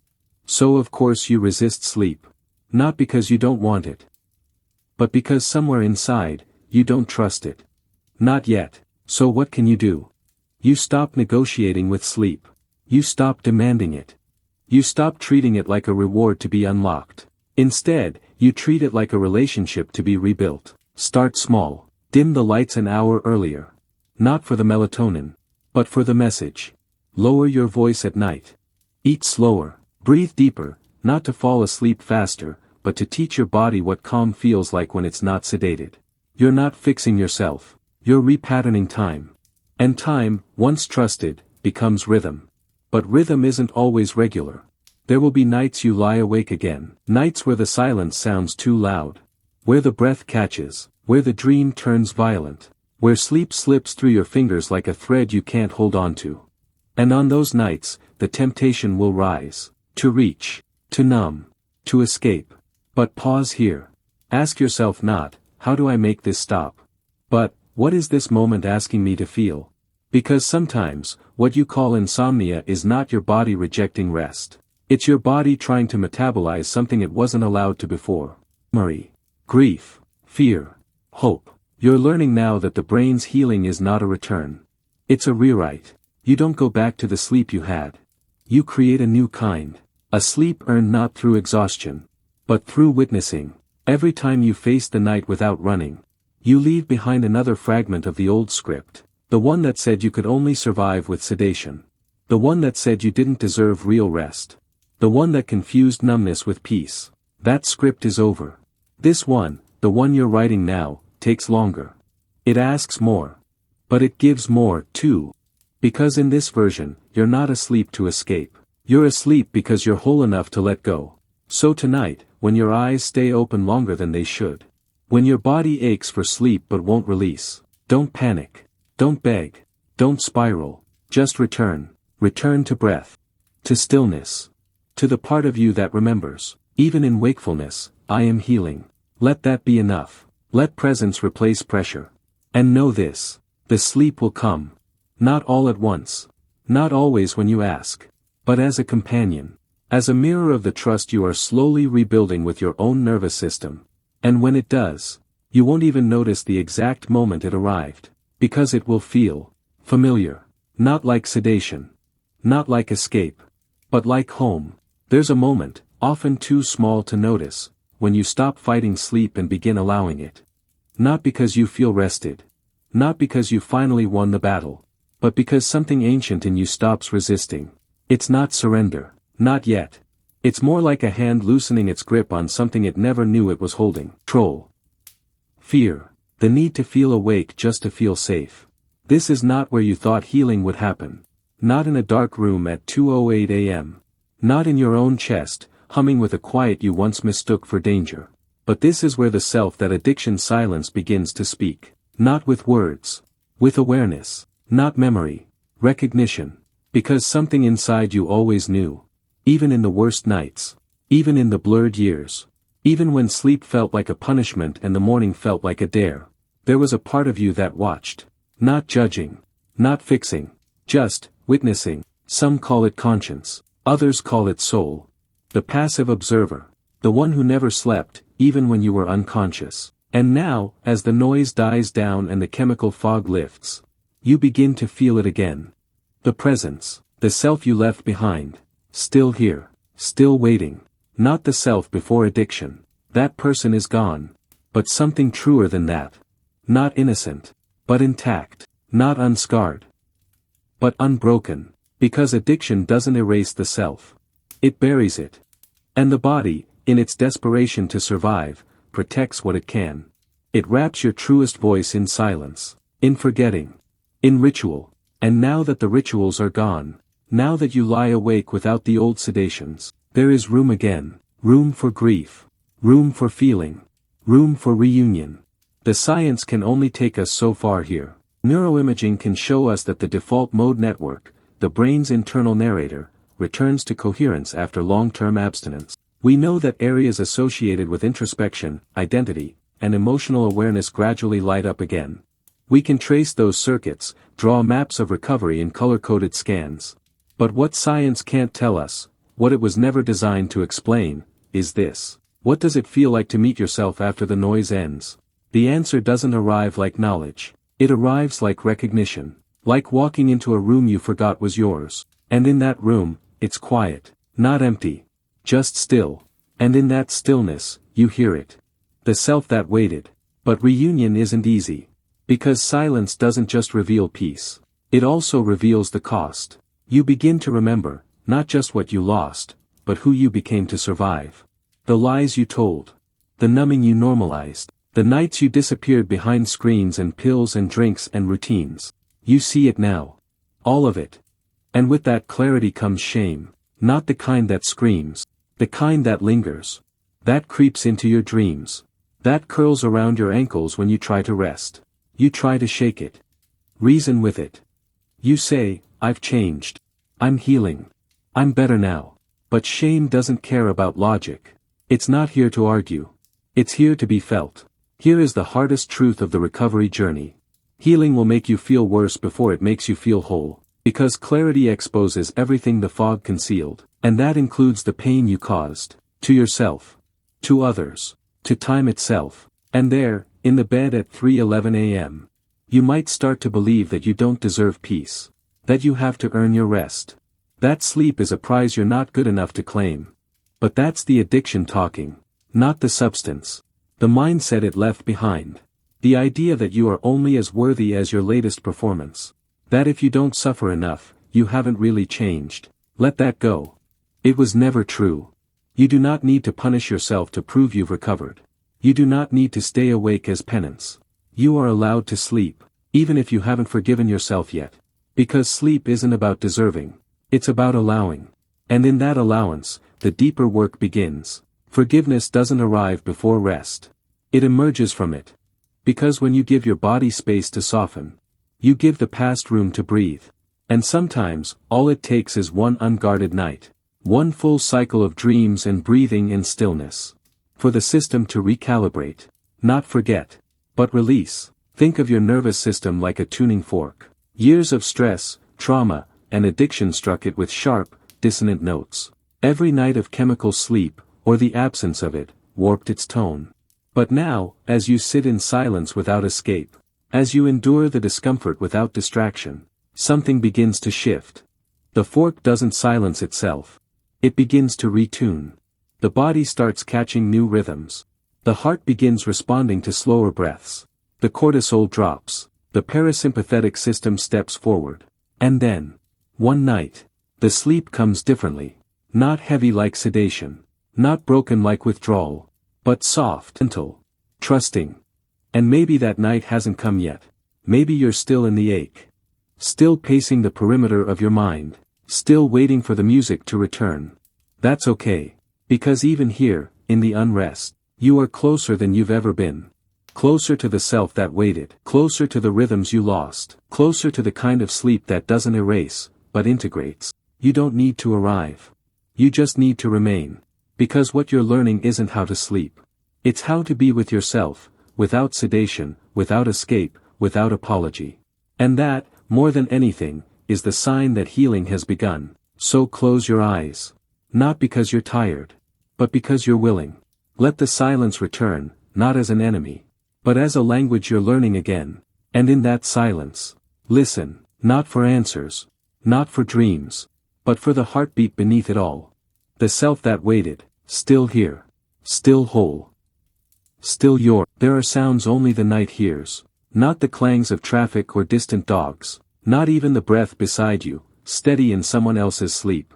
So of course you resist sleep. Not because you don't want it, but because somewhere inside, you don't trust it. Not yet. So what can you do? You stop negotiating with sleep. You stop demanding it. You stop treating it like a reward to be unlocked. Instead, you treat it like a relationship to be rebuilt. Start small. Dim the lights an hour earlier. Not for the melatonin, but for the message. Lower your voice at night. Eat slower. Breathe deeper, not to fall asleep faster, but to teach your body what calm feels like when it's not sedated. You're not fixing yourself. You're repatterning time. And time, once trusted, becomes rhythm. But rhythm isn't always regular. There will be nights you lie awake again. Nights where the silence sounds too loud. Where the breath catches. Where the dream turns violent. Where sleep slips through your fingers like a thread you can't hold on to. And on those nights, the temptation will rise. To reach. To numb. To escape. But pause here. Ask yourself not, how do I make this stop? But, what is this moment asking me to feel? Because sometimes, what you call insomnia is not your body rejecting rest. It's your body trying to metabolize something it wasn't allowed to before. Memory. Grief. Fear. Hope. You're learning now that the brain's healing is not a return. It's a rewrite. You don't go back to the sleep you had. You create a new kind. A sleep earned not through exhaustion, but through witnessing. Every time you face the night without running, you leave behind another fragment of the old script, the one that said you could only survive with sedation, the one that said you didn't deserve real rest, the one that confused numbness with peace. That script is over. This one, the one you're writing now, takes longer. It asks more. But it gives more, too. Because in this version, you're not asleep to escape. You're asleep because you're whole enough to let go. So tonight, when your eyes stay open longer than they should, when your body aches for sleep but won't release, don't panic, don't beg, don't spiral, just return to breath, to stillness, to the part of you that remembers, even in wakefulness, I am healing. Let that be enough. Let presence replace pressure. And know this, the sleep will come. Not all at once. Not always when you ask. but as a companion. As a mirror of the trust you are slowly rebuilding with your own nervous system. And when it does, you won't even notice the exact moment it arrived, because it will feel familiar. Not like sedation. Not like escape. But like home. There's a moment, often too small to notice, when you stop fighting sleep and begin allowing it. Not because you feel rested. Not because you finally won the battle. But because something ancient in you stops resisting. It's not surrender. Not yet. It's more like a hand loosening its grip on something it never knew it was holding. Control. Fear. The need to feel awake just to feel safe. This is not where you thought healing would happen. Not in a dark room at 2:08 a.m. Not in your own chest, humming with a quiet you once mistook for danger. But this is where the self that addiction silenced begins to speak. Not with words. With awareness. Not memory. Recognition. Because something inside you always knew. Even in the worst nights. Even in the blurred years. Even when sleep felt like a punishment and the morning felt like a dare. There was a part of you that watched. Not judging. Not fixing. Just witnessing. Some call it conscience. Others call it soul. The passive observer. The one who never slept, even when you were unconscious. And now, as the noise dies down and the chemical fog lifts, you begin to feel it again. The presence. The self you left behind. Still here. Still waiting. Not the self before addiction. That person is gone. But something truer than that. Not innocent. But intact. Not unscarred. But unbroken. Because addiction doesn't erase the self. It buries it. And the body, in its desperation to survive, protects what it can. It wraps your truest voice in silence. In forgetting. In ritual. And now that the rituals are gone, now that you lie awake without the old sedations, there is room again. Room for grief. Room for feeling. Room for reunion. The science can only take us so far here. Neuroimaging can show us that the default mode network, the brain's internal narrator, returns to coherence after long-term abstinence. We know that areas associated with introspection, identity, and emotional awareness gradually light up again. We can trace those circuits, draw maps of recovery in color-coded scans. But what science can't tell us, what it was never designed to explain, is this. What does it feel like to meet yourself after the noise ends? The answer doesn't arrive like knowledge. It arrives like recognition. Like walking into a room you forgot was yours. And in that room, it's quiet. Not empty. Just still. And in that stillness, you hear it. The self that waited. But reunion isn't easy. Because silence doesn't just reveal peace. It also reveals the cost. You begin to remember, not just what you lost, but who you became to survive. The lies you told. The numbing you normalized. The nights you disappeared behind screens and pills and drinks and routines. You see it now. All of it. And with that clarity comes shame. Not the kind that screams. The kind that lingers. That creeps into your dreams. That curls around your ankles when you try to rest. You try to shake it. Reason with it. You say, I've changed. I'm healing. I'm better now. But shame doesn't care about logic. It's not here to argue. It's here to be felt. Here is the hardest truth of the recovery journey. Healing will make you feel worse before it makes you feel whole. Because clarity exposes everything the fog concealed. And that includes the pain you caused. To yourself. To others. To time itself. And there, in the bed at 3:11 a.m., you might start to believe that you don't deserve peace. That you have to earn your rest. That sleep is a prize you're not good enough to claim. But that's the addiction talking. Not the substance. The mindset it left behind. The idea that you are only as worthy as your latest performance. That if you don't suffer enough, you haven't really changed. Let that go. It was never true. You do not need to punish yourself to prove you've recovered. You do not need to stay awake as penance. You are allowed to sleep, even if you haven't forgiven yourself yet. Because sleep isn't about deserving. It's about allowing. And in that allowance, the deeper work begins. Forgiveness doesn't arrive before rest. It emerges from it. Because when you give your body space to soften, you give the past room to breathe. And sometimes, all it takes is one unguarded night. One full cycle of dreams and breathing and stillness. For the system to recalibrate. Not forget. But release. Think of your nervous system like a tuning fork. Years of stress, trauma, and addiction struck it with sharp, dissonant notes. Every night of chemical sleep, or the absence of it, warped its tone. But now, as you sit in silence without escape, as you endure the discomfort without distraction, something begins to shift. The fork doesn't silence itself. It begins to retune. The body starts catching new rhythms. The heart begins responding to slower breaths. The cortisol drops. The parasympathetic system steps forward. And then, one night, the sleep comes differently. Not heavy like sedation. Not broken like withdrawal. But soft, gentle, trusting. And maybe that night hasn't come yet. Maybe you're still in the ache. Still pacing the perimeter of your mind. Still waiting for the music to return. That's okay. Because even here, in the unrest, you are closer than you've ever been. Closer to the self that waited. Closer to the rhythms you lost. Closer to the kind of sleep that doesn't erase, but integrates. You don't need to arrive. You just need to remain. Because what you're learning isn't how to sleep. It's how to be with yourself, without sedation, without escape, without apology. And that, more than anything, is the sign that healing has begun. So close your eyes. Not because you're tired. But because you're willing. Let the silence return, not as an enemy. But as a language you're learning again. And in that silence, listen, not for answers. Not for dreams. But for the heartbeat beneath it all. The self that waited, still here. Still whole. Still your. There are sounds only the night hears. Not the clangs of traffic or distant dogs. Not even the breath beside you, steady in someone else's sleep.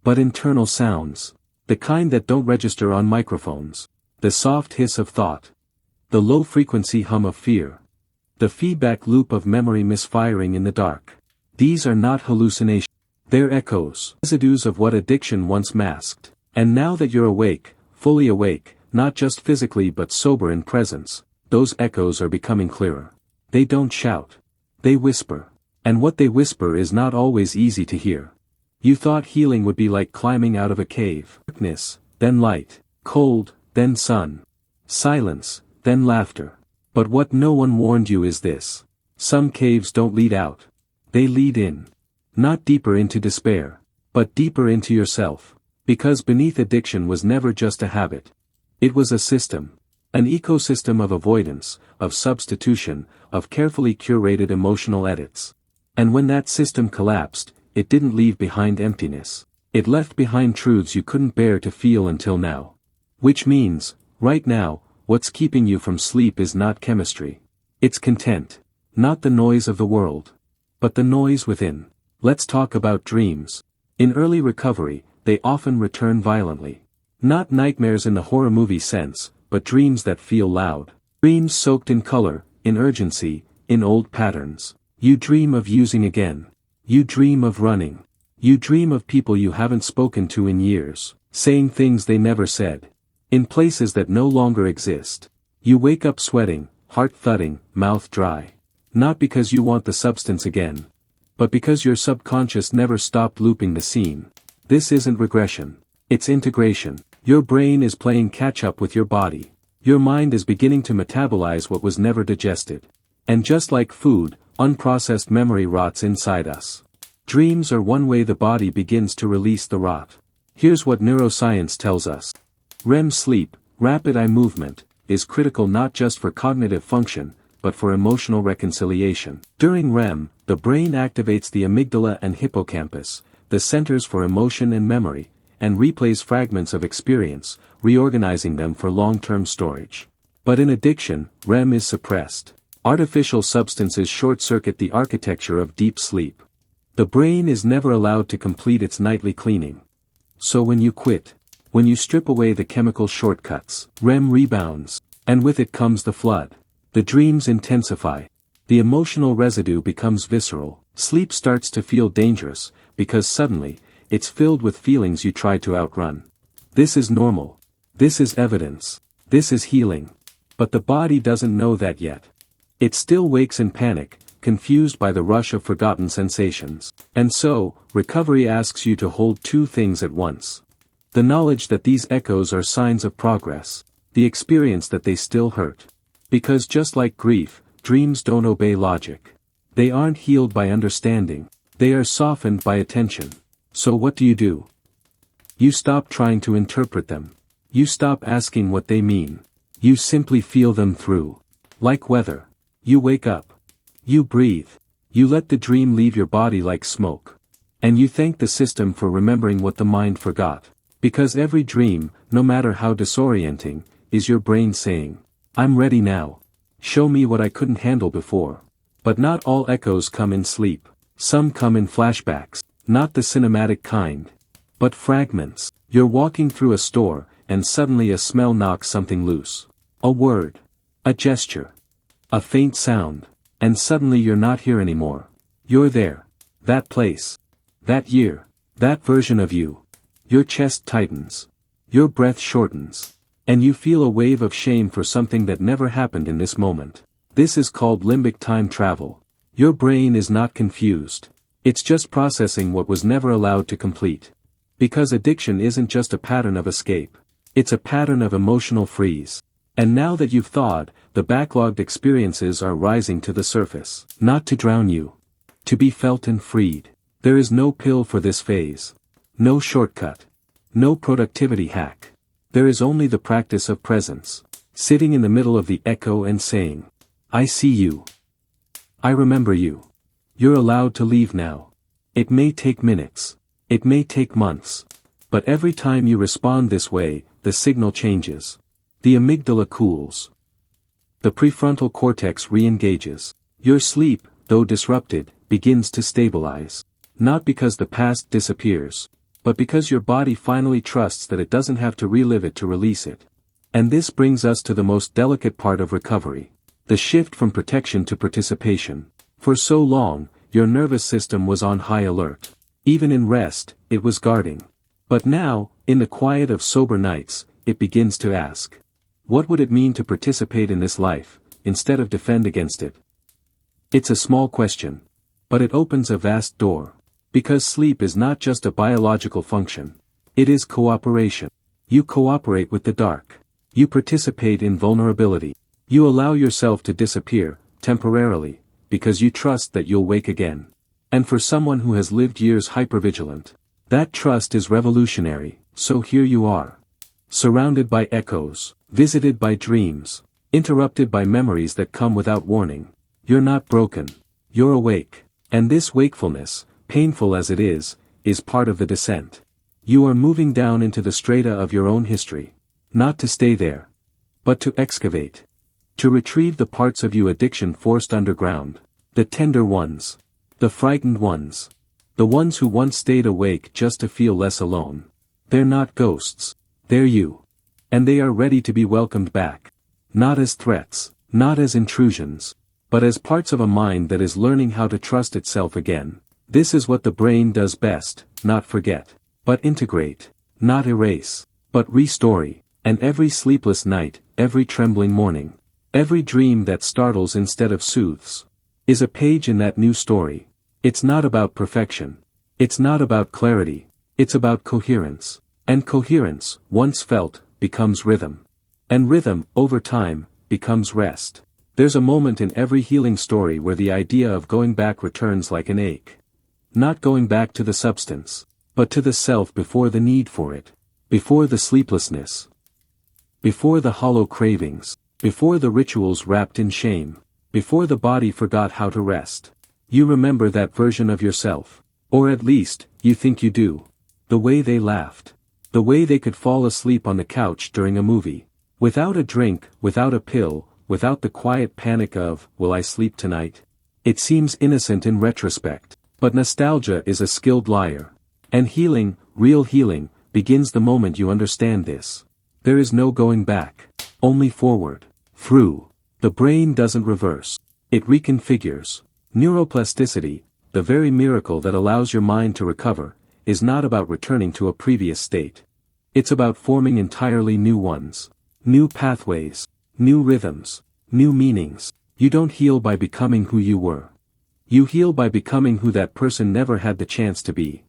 But internal sounds. The kind that don't register on microphones. The soft hiss of thought. The low-frequency hum of fear. The feedback loop of memory misfiring in the dark. These are not hallucinations. They're echoes. Residues of what addiction once masked. And now that you're awake, fully awake, not just physically but sober in presence, those echoes are becoming clearer. They don't shout. They whisper. And what they whisper is not always easy to hear. You thought healing would be like climbing out of a cave. Darkness, then light. Cold, then sun. Silence, then laughter. But what no one warned you is this. Some caves don't lead out. They lead in. Not deeper into despair, but deeper into yourself. Because beneath addiction was never just a habit. It was a system. An ecosystem of avoidance, of substitution, of carefully curated emotional edits. And when that system collapsed, it didn't leave behind emptiness. It left behind truths you couldn't bear to feel until now. Which means, right now, what's keeping you from sleep is not chemistry. It's content. Not the noise of the world. But the noise within. Let's talk about dreams. In early recovery, they often return violently. Not nightmares in the horror movie sense, but dreams that feel loud. Dreams soaked in color, in urgency, in old patterns. You dream of using again. You dream of running. You dream of people you haven't spoken to in years, saying things they never said. In places that no longer exist. You wake up sweating, heart thudding, mouth dry. Not because you want the substance again. But because your subconscious never stopped looping the scene. This isn't regression. It's integration. Your brain is playing catch-up with your body. Your mind is beginning to metabolize what was never digested. And just like food, unprocessed memory rots inside us. Dreams are one way the body begins to release the rot. Here's what neuroscience tells us. REM sleep, rapid eye movement, is critical not just for cognitive function, but for emotional reconciliation. During REM, the brain activates the amygdala and hippocampus, the centers for emotion and memory, and replays fragments of experience, reorganizing them for long-term storage. But in addiction, REM is suppressed. Artificial substances short-circuit the architecture of deep sleep. The brain is never allowed to complete its nightly cleaning. So when you quit, when you strip away the chemical shortcuts, REM rebounds, and with it comes the flood. The dreams intensify. The emotional residue becomes visceral. Sleep starts to feel dangerous, because suddenly, it's filled with feelings you tried to outrun. This is normal. This is evidence. This is healing. But the body doesn't know that yet. It still wakes in panic, confused by the rush of forgotten sensations. And so, recovery asks you to hold two things at once. The knowledge that these echoes are signs of progress. The experience that they still hurt. Because just like grief, dreams don't obey logic. They aren't healed by understanding. They are softened by attention. So what do? You stop trying to interpret them. You stop asking what they mean. You simply feel them through. Like weather. You wake up. You breathe. You let the dream leave your body like smoke. And you thank the system for remembering what the mind forgot. Because every dream, no matter how disorienting, is your brain saying, I'm ready now. Show me what I couldn't handle before. But not all echoes come in sleep. Some come in flashbacks, not the cinematic kind. But fragments. You're walking through a store, and suddenly a smell knocks something loose. A word. A gesture. A faint sound. And suddenly you're not here anymore. You're there. That place. That year. That version of you. Your chest tightens. Your breath shortens. And you feel a wave of shame for something that never happened in this moment. This is called limbic time travel. Your brain is not confused. It's just processing what was never allowed to complete. Because addiction isn't just a pattern of escape. It's a pattern of emotional freeze. And now that you've thawed, the backlogged experiences are rising to the surface. Not to drown you. To be felt and freed. There is no pill for this phase. No shortcut. No productivity hack. There is only the practice of presence. Sitting in the middle of the echo and saying, I see you. I remember you. You're allowed to leave now. It may take minutes. It may take months. But every time you respond this way, the signal changes. The amygdala cools. The prefrontal cortex re-engages. Your sleep, though disrupted, begins to stabilize. Not because the past disappears, but because your body finally trusts that it doesn't have to relive it to release it. And this brings us to the most delicate part of recovery. The shift from protection to participation. For so long, your nervous system was on high alert. Even in rest, it was guarding. But now, in the quiet of sober nights, it begins to ask. What would it mean to participate in this life, instead of defend against it? It's a small question. But it opens a vast door. Because sleep is not just a biological function. It is cooperation. You cooperate with the dark. You participate in vulnerability. You allow yourself to disappear, temporarily, because you trust that you'll wake again. And for someone who has lived years hypervigilant, that trust is revolutionary. So here you are. Surrounded by echoes, visited by dreams, interrupted by memories that come without warning. You're not broken. You're awake. And this wakefulness, painful as it is part of the descent. You are moving down into the strata of your own history. Not to stay there. But to excavate. To retrieve the parts of you addiction forced underground. The tender ones. The frightened ones. The ones who once stayed awake just to feel less alone. They're not ghosts. They're you. And they are ready to be welcomed back. Not as threats. Not as intrusions. But as parts of a mind that is learning how to trust itself again. This is what the brain does best, not forget. But integrate. Not erase. But restory. And every sleepless night, every trembling morning, every dream that startles instead of soothes, is a page in that new story. It's not about perfection. It's not about clarity. It's about coherence. And coherence, once felt, becomes rhythm. And rhythm, over time, becomes rest. There's a moment in every healing story where the idea of going back returns like an ache. Not going back to the substance, but to the self before the need for it. Before the sleeplessness. Before the hollow cravings. Before the rituals wrapped in shame. Before the body forgot how to rest. You remember that version of yourself. Or at least, you think you do. The way they laughed. The way they could fall asleep on the couch during a movie. Without a drink, without a pill, without the quiet panic of, will I sleep tonight? It seems innocent in retrospect. But nostalgia is a skilled liar. And healing, real healing, begins the moment you understand this. There is no going back. Only forward. Through. The brain doesn't reverse. It reconfigures. Neuroplasticity, the very miracle that allows your mind to recover, is not about returning to a previous state. It's about forming entirely new ones. New pathways. New rhythms. New meanings. You don't heal by becoming who you were. You heal by becoming who that person never had the chance to be.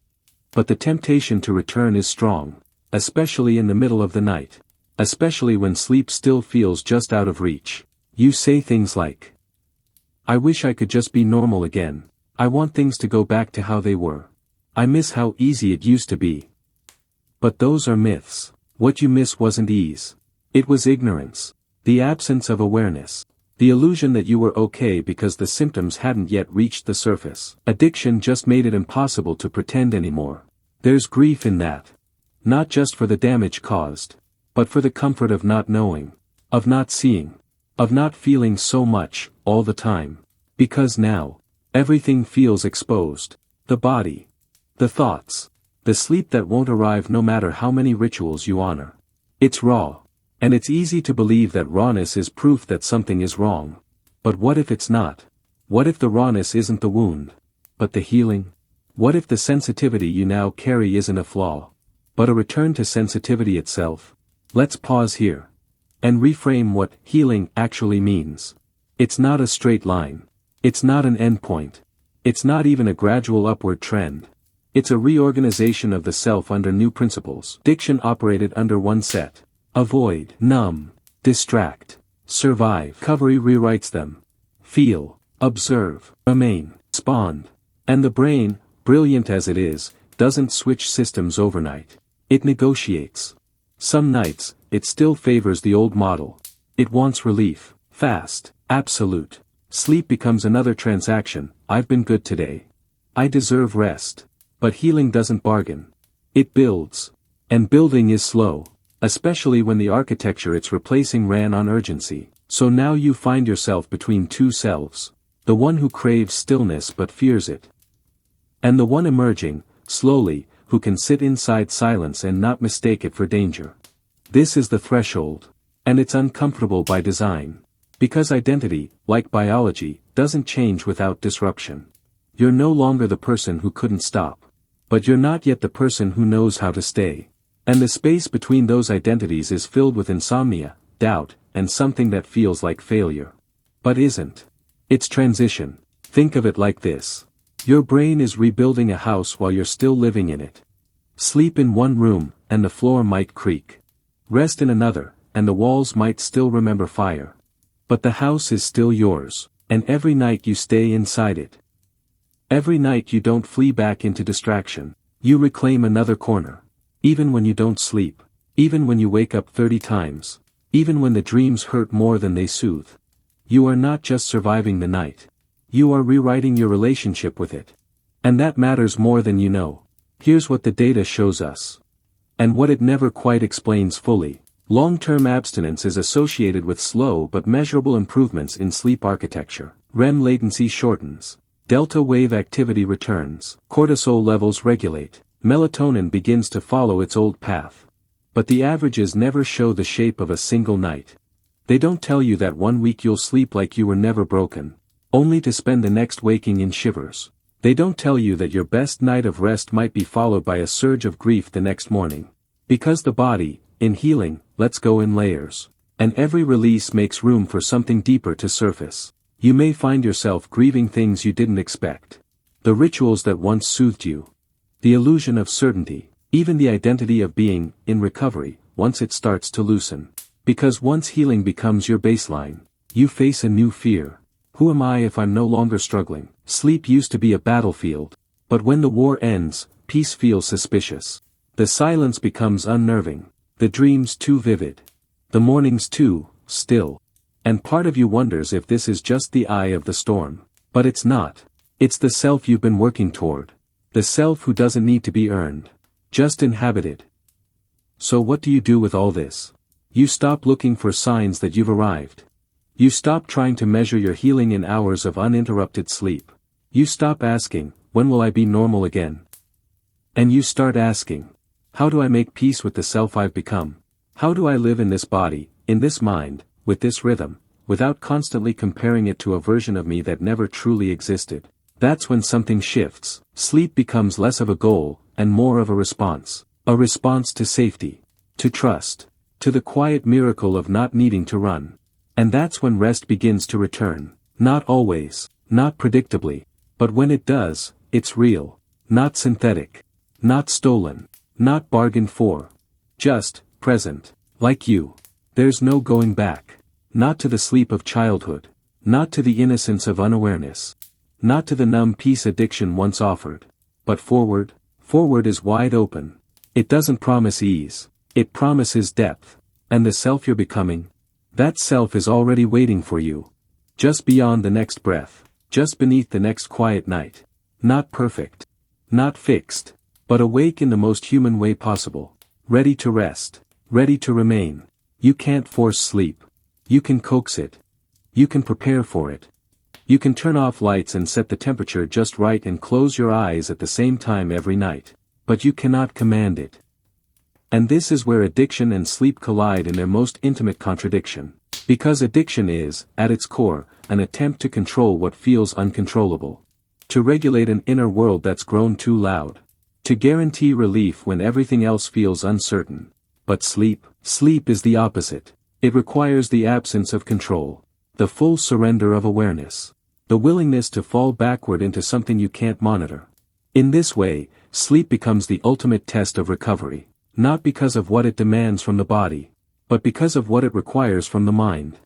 But the temptation to return is strong, especially in the middle of the night. Especially when sleep still feels just out of reach. You say things like, I wish I could just be normal again. I want things to go back to how they were. I miss how easy it used to be. But those are myths. What you miss wasn't ease. It was ignorance. The absence of awareness. The illusion that you were okay because the symptoms hadn't yet reached the surface. Addiction just made it impossible to pretend anymore. There's grief in that. Not just for the damage caused, but for the comfort of not knowing, of not seeing, of not feeling so much, all the time. Because now, everything feels exposed. The body. The thoughts. The sleep that won't arrive no matter how many rituals you honor. It's raw. And it's easy to believe that rawness is proof that something is wrong. But what if it's not? What if the rawness isn't the wound, but the healing? What if the sensitivity you now carry isn't a flaw, but a return to sensitivity itself? Let's pause here and reframe what healing actually means. It's not a straight line. It's not an endpoint. It's not even a gradual upward trend. It's a reorganization of the self under new principles. Addiction operated under one set. Avoid, numb, distract, survive. Recovery rewrites them. Feel, observe, remain, respond. And the brain, brilliant as it is, doesn't switch systems overnight. It negotiates. Some nights, it still favors the old model. It wants relief, fast, absolute. Sleep becomes another transaction. I've been good today. I deserve rest. But healing doesn't bargain. It builds. And building is slow. Especially when the architecture it's replacing ran on urgency. So now you find yourself between two selves. The one who craves stillness but fears it. And the one emerging, slowly, who can sit inside silence and not mistake it for danger. This is the threshold. And it's uncomfortable by design. Because identity, like biology, doesn't change without disruption. You're no longer the person who couldn't stop. But you're not yet the person who knows how to stay. And the space between those identities is filled with insomnia, doubt, and something that feels like failure. But isn't. It's transition. Think of it like this. Your brain is rebuilding a house while you're still living in it. Sleep in one room, and the floor might creak. Rest in another, and the walls might still remember fire. But the house is still yours, and every night you stay inside it. Every night you don't flee back into distraction. You reclaim another corner. Even when you don't sleep. Even when you wake up 30 times. Even when the dreams hurt more than they soothe. You are not just surviving the night. You are rewriting your relationship with it. And that matters more than you know. Here's what the data shows us. And what it never quite explains fully. Long-term abstinence is associated with slow but measurable improvements in sleep architecture. REM latency shortens. Delta wave activity returns. Cortisol levels regulate. Melatonin begins to follow its old path. But the averages never show the shape of a single night. They don't tell you that 1 week you'll sleep like you were never broken, only to spend the next waking in shivers. They don't tell you that your best night of rest might be followed by a surge of grief the next morning. Because the body, in healing, lets go in layers. And every release makes room for something deeper to surface. You may find yourself grieving things you didn't expect. The rituals that once soothed you. The illusion of certainty, even the identity of being, in recovery, once it starts to loosen. Because once healing becomes your baseline, you face a new fear. Who am I if I'm no longer struggling? Sleep used to be a battlefield. But when the war ends, peace feels suspicious. The silence becomes unnerving. The dreams too vivid. The mornings too still. And part of you wonders if this is just the eye of the storm. But it's not. It's the self you've been working toward. The self who doesn't need to be earned. Just inhabited. So what do you do with all this? You stop looking for signs that you've arrived. You stop trying to measure your healing in hours of uninterrupted sleep. You stop asking, when will I be normal again? And you start asking, how do I make peace with the self I've become? How do I live in this body, in this mind, with this rhythm, without constantly comparing it to a version of me that never truly existed? That's when something shifts. Sleep becomes less of a goal, and more of a response. A response to safety. To trust. To the quiet miracle of not needing to run. And that's when rest begins to return. Not always, not predictably. But when it does, it's real. Not synthetic. Not stolen. Not bargained for. Just, present. Like you. There's no going back. Not to the sleep of childhood. Not to the innocence of unawareness. Not to the numb peace addiction once offered. But forward is wide open. It doesn't promise ease, it promises depth. And the self you're becoming, that self is already waiting for you. Just beyond the next breath, just beneath the next quiet night. Not perfect, not fixed, but awake in the most human way possible. Ready to rest, ready to remain. You can't force sleep. You can coax it. You can prepare for it. You can turn off lights and set the temperature just right and close your eyes at the same time every night. But you cannot command it. And this is where addiction and sleep collide in their most intimate contradiction. Because addiction is, at its core, an attempt to control what feels uncontrollable. To regulate an inner world that's grown too loud. To guarantee relief when everything else feels uncertain. But sleep is the opposite. It requires the absence of control. The full surrender of awareness. The willingness to fall backward into something you can't monitor. In this way, sleep becomes the ultimate test of recovery. Not because of what it demands from the body, but because of what it requires from the mind.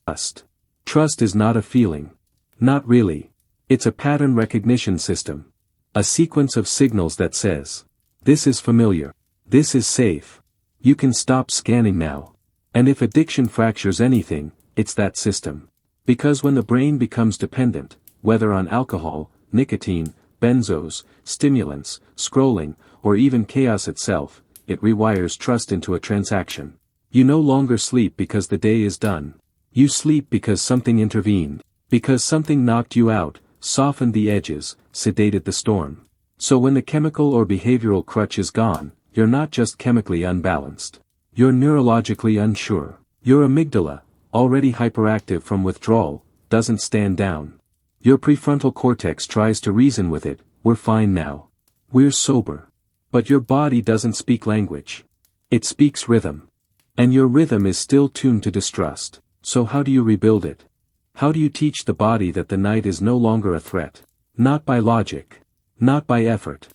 Trust is not a feeling. Not really. It's a pattern recognition system. A sequence of signals that says, this is familiar. This is safe. You can stop scanning now. And if addiction fractures anything, it's that system. Because when the brain becomes dependent, whether on alcohol, nicotine, benzos, stimulants, scrolling, or even chaos itself, it rewires trust into a transaction. You no longer sleep because the day is done. You sleep because something intervened. Because something knocked you out, softened the edges, sedated the storm. So when the chemical or behavioral crutch is gone, you're not just chemically unbalanced. You're neurologically unsure. Your amygdala, already hyperactive from withdrawal, doesn't stand down. Your prefrontal cortex tries to reason with it, we're fine now. We're sober. But your body doesn't speak language. It speaks rhythm. And your rhythm is still tuned to distrust. So how do you rebuild it? How do you teach the body that the night is no longer a threat? Not by logic. Not by effort.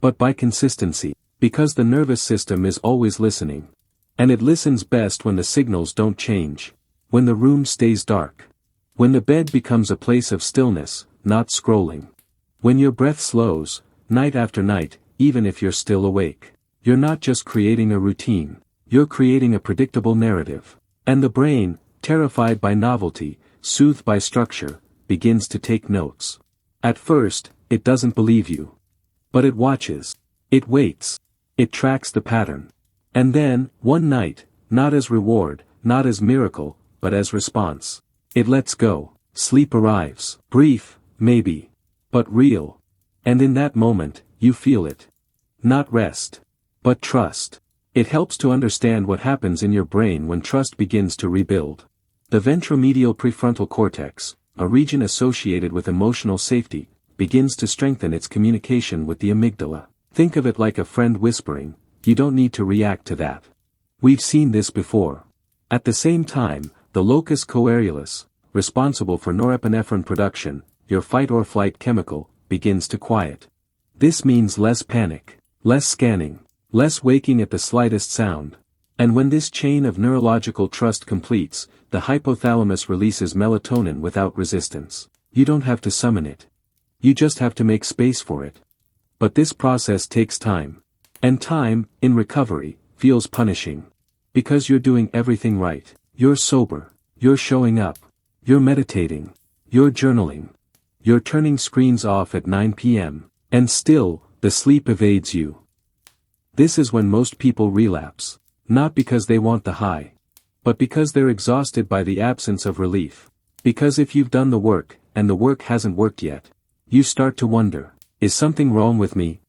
But by consistency. Because the nervous system is always listening. And it listens best when the signals don't change. When the room stays dark. When the bed becomes a place of stillness, not scrolling. When your breath slows, night after night, even if you're still awake. You're not just creating a routine, you're creating a predictable narrative. And the brain, terrified by novelty, soothed by structure, begins to take notes. At first, it doesn't believe you. But it watches. It waits. It tracks the pattern. And then, one night, not as reward, not as miracle, but as response. It lets go. Sleep arrives. Brief, maybe. But real. And in that moment, you feel it. Not rest. But trust. It helps to understand what happens in your brain when trust begins to rebuild. The ventromedial prefrontal cortex, a region associated with emotional safety, begins to strengthen its communication with the amygdala. Think of it like a friend whispering, you don't need to react to that. We've seen this before. At the same time, the locus coeruleus, responsible for norepinephrine production, your fight-or-flight chemical, begins to quiet. This means less panic, less scanning, less waking at the slightest sound. And when this chain of neurological trust completes, the hypothalamus releases melatonin without resistance. You don't have to summon it. You just have to make space for it. But this process takes time. And time, in recovery, feels punishing. Because you're doing everything right. You're sober. You're showing up. You're meditating. You're journaling. You're turning screens off at 9 p.m. And still, the sleep evades you. This is when most people relapse. Not because they want the high. But because they're exhausted by the absence of relief. Because if you've done the work, and the work hasn't worked yet, you start to wonder, is something wrong with me?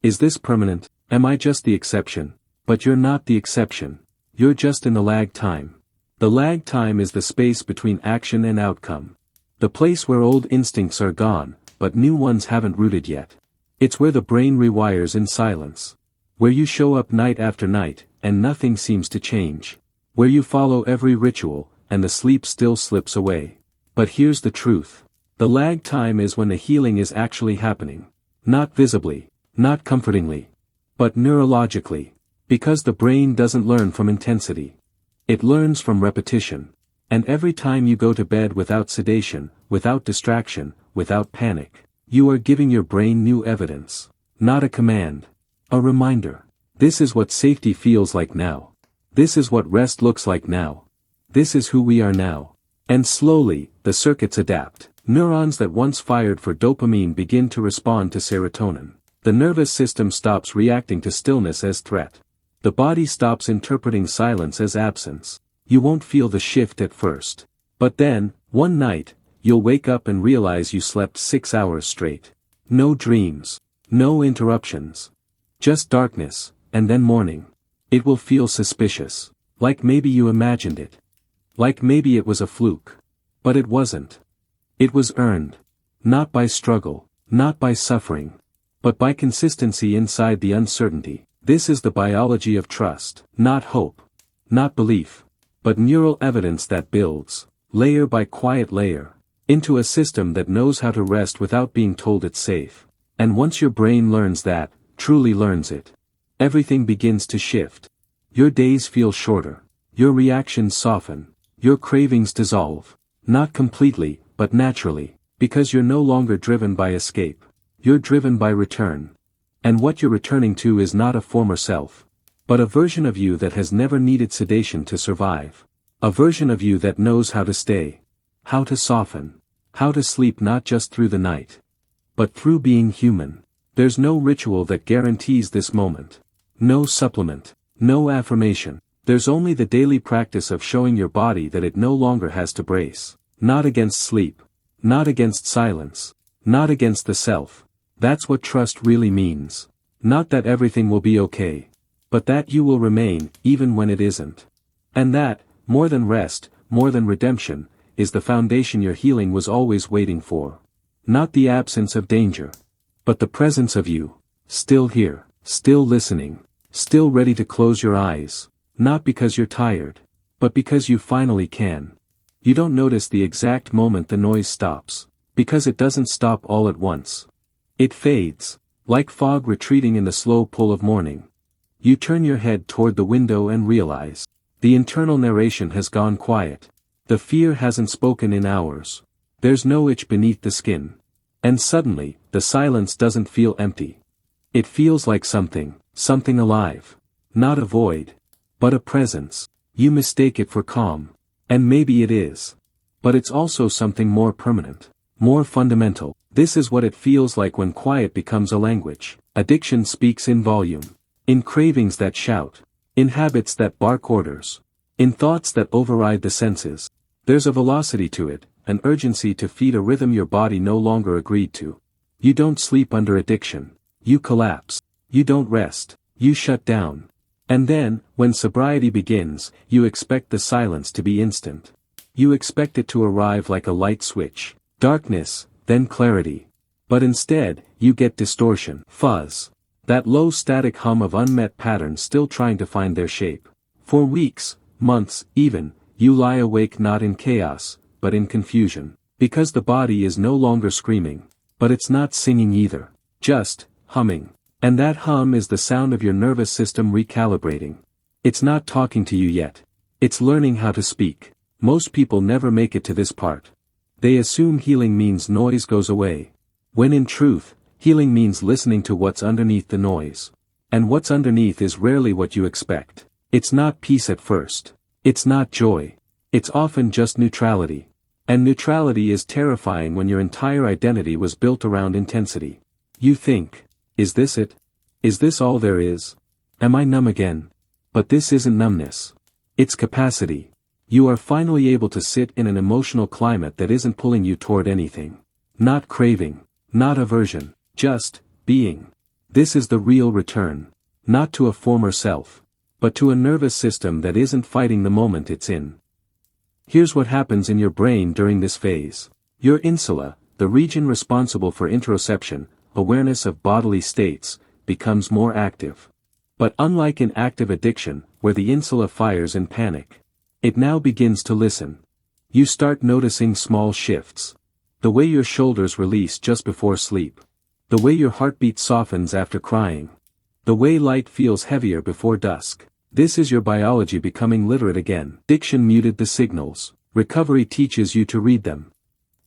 Is this permanent? Am I just the exception? But you're not the exception. You're just in the lag time. The lag time is the space between action and outcome. The place where old instincts are gone, but new ones haven't rooted yet. It's where the brain rewires in silence. Where you show up night after night, and nothing seems to change. Where you follow every ritual, and the sleep still slips away. But here's the truth. The lag time is when the healing is actually happening. Not visibly, not comfortingly, but neurologically. Because the brain doesn't learn from intensity. It learns from repetition. And every time you go to bed without sedation, without distraction, without panic, you are giving your brain new evidence. Not a command. A reminder. This is what safety feels like now. This is what rest looks like now. This is who we are now. And slowly, the circuits adapt. Neurons that once fired for dopamine begin to respond to serotonin. The nervous system stops reacting to stillness as threat. The body stops interpreting silence as absence. You won't feel the shift at first. But then, one night, you'll wake up and realize you slept 6 hours straight. No dreams. No interruptions. Just darkness, and then morning. It will feel suspicious. Like maybe you imagined it. Like maybe it was a fluke. But it wasn't. It was earned. Not by struggle, not by suffering, but by consistency inside the uncertainty. This is the biology of trust, not hope, not belief, but neural evidence that builds, layer by quiet layer, into a system that knows how to rest without being told it's safe. And once your brain learns that, truly learns it, everything begins to shift. Your days feel shorter, your reactions soften, your cravings dissolve, not completely, but naturally, because you're no longer driven by escape. You're driven by return. And what you're returning to is not a former self, but a version of you that has never needed sedation to survive. A version of you that knows how to stay, how to soften, how to sleep not just through the night, but through being human. There's no ritual that guarantees this moment. No supplement, no affirmation. There's only the daily practice of showing your body that it no longer has to brace. Not against sleep. Not against silence. Not against the self. That's what trust really means. Not that everything will be okay, but that you will remain, even when it isn't. And that, more than rest, more than redemption, is the foundation your healing was always waiting for. Not the absence of danger, but the presence of you, still here, still listening, still ready to close your eyes, not because you're tired, but because you finally can. You don't notice the exact moment the noise stops, because it doesn't stop all at once. It fades, like fog retreating in the slow pull of morning. You turn your head toward the window and realize, the internal narration has gone quiet. The fear hasn't spoken in hours. There's no itch beneath the skin. And suddenly, the silence doesn't feel empty. It feels like something alive. Not a void, but a presence. You mistake it for calm. And maybe it is. But it's also something more permanent, more fundamental. This is what it feels like when quiet becomes a language. Addiction speaks in volume. In cravings that shout. In habits that bark orders. In thoughts that override the senses. There's a velocity to it, an urgency to feed a rhythm your body no longer agreed to. You don't sleep under addiction. You collapse. You don't rest. You shut down. And then, when sobriety begins, you expect the silence to be instant. You expect it to arrive like a light switch. Darkness, then clarity. But instead, you get distortion, fuzz. That low static hum of unmet patterns still trying to find their shape. For weeks, months, even, you lie awake not in chaos, but in confusion. Because the body is no longer screaming. But it's not singing either. Just, humming. And that hum is the sound of your nervous system recalibrating. It's not talking to you yet. It's learning how to speak. Most people never make it to this part. They assume healing means noise goes away. When in truth, healing means listening to what's underneath the noise. And what's underneath is rarely what you expect. It's not peace at first. It's not joy. It's often just neutrality. And neutrality is terrifying when your entire identity was built around intensity. You think, is this it? Is this all there is? Am I numb again? But this isn't numbness. It's capacity. You are finally able to sit in an emotional climate that isn't pulling you toward anything. Not craving, not aversion, just being. This is the real return. Not to a former self, but to a nervous system that isn't fighting the moment it's in. Here's what happens in your brain during this phase. Your insula, the region responsible for interoception, awareness of bodily states, becomes more active. But unlike in active addiction, where the insula fires in panic, it now begins to listen. You start noticing small shifts. The way your shoulders release just before sleep. The way your heartbeat softens after crying. The way light feels heavier before dusk. This is your biology becoming literate again. Addiction muted the signals. Recovery teaches you to read them.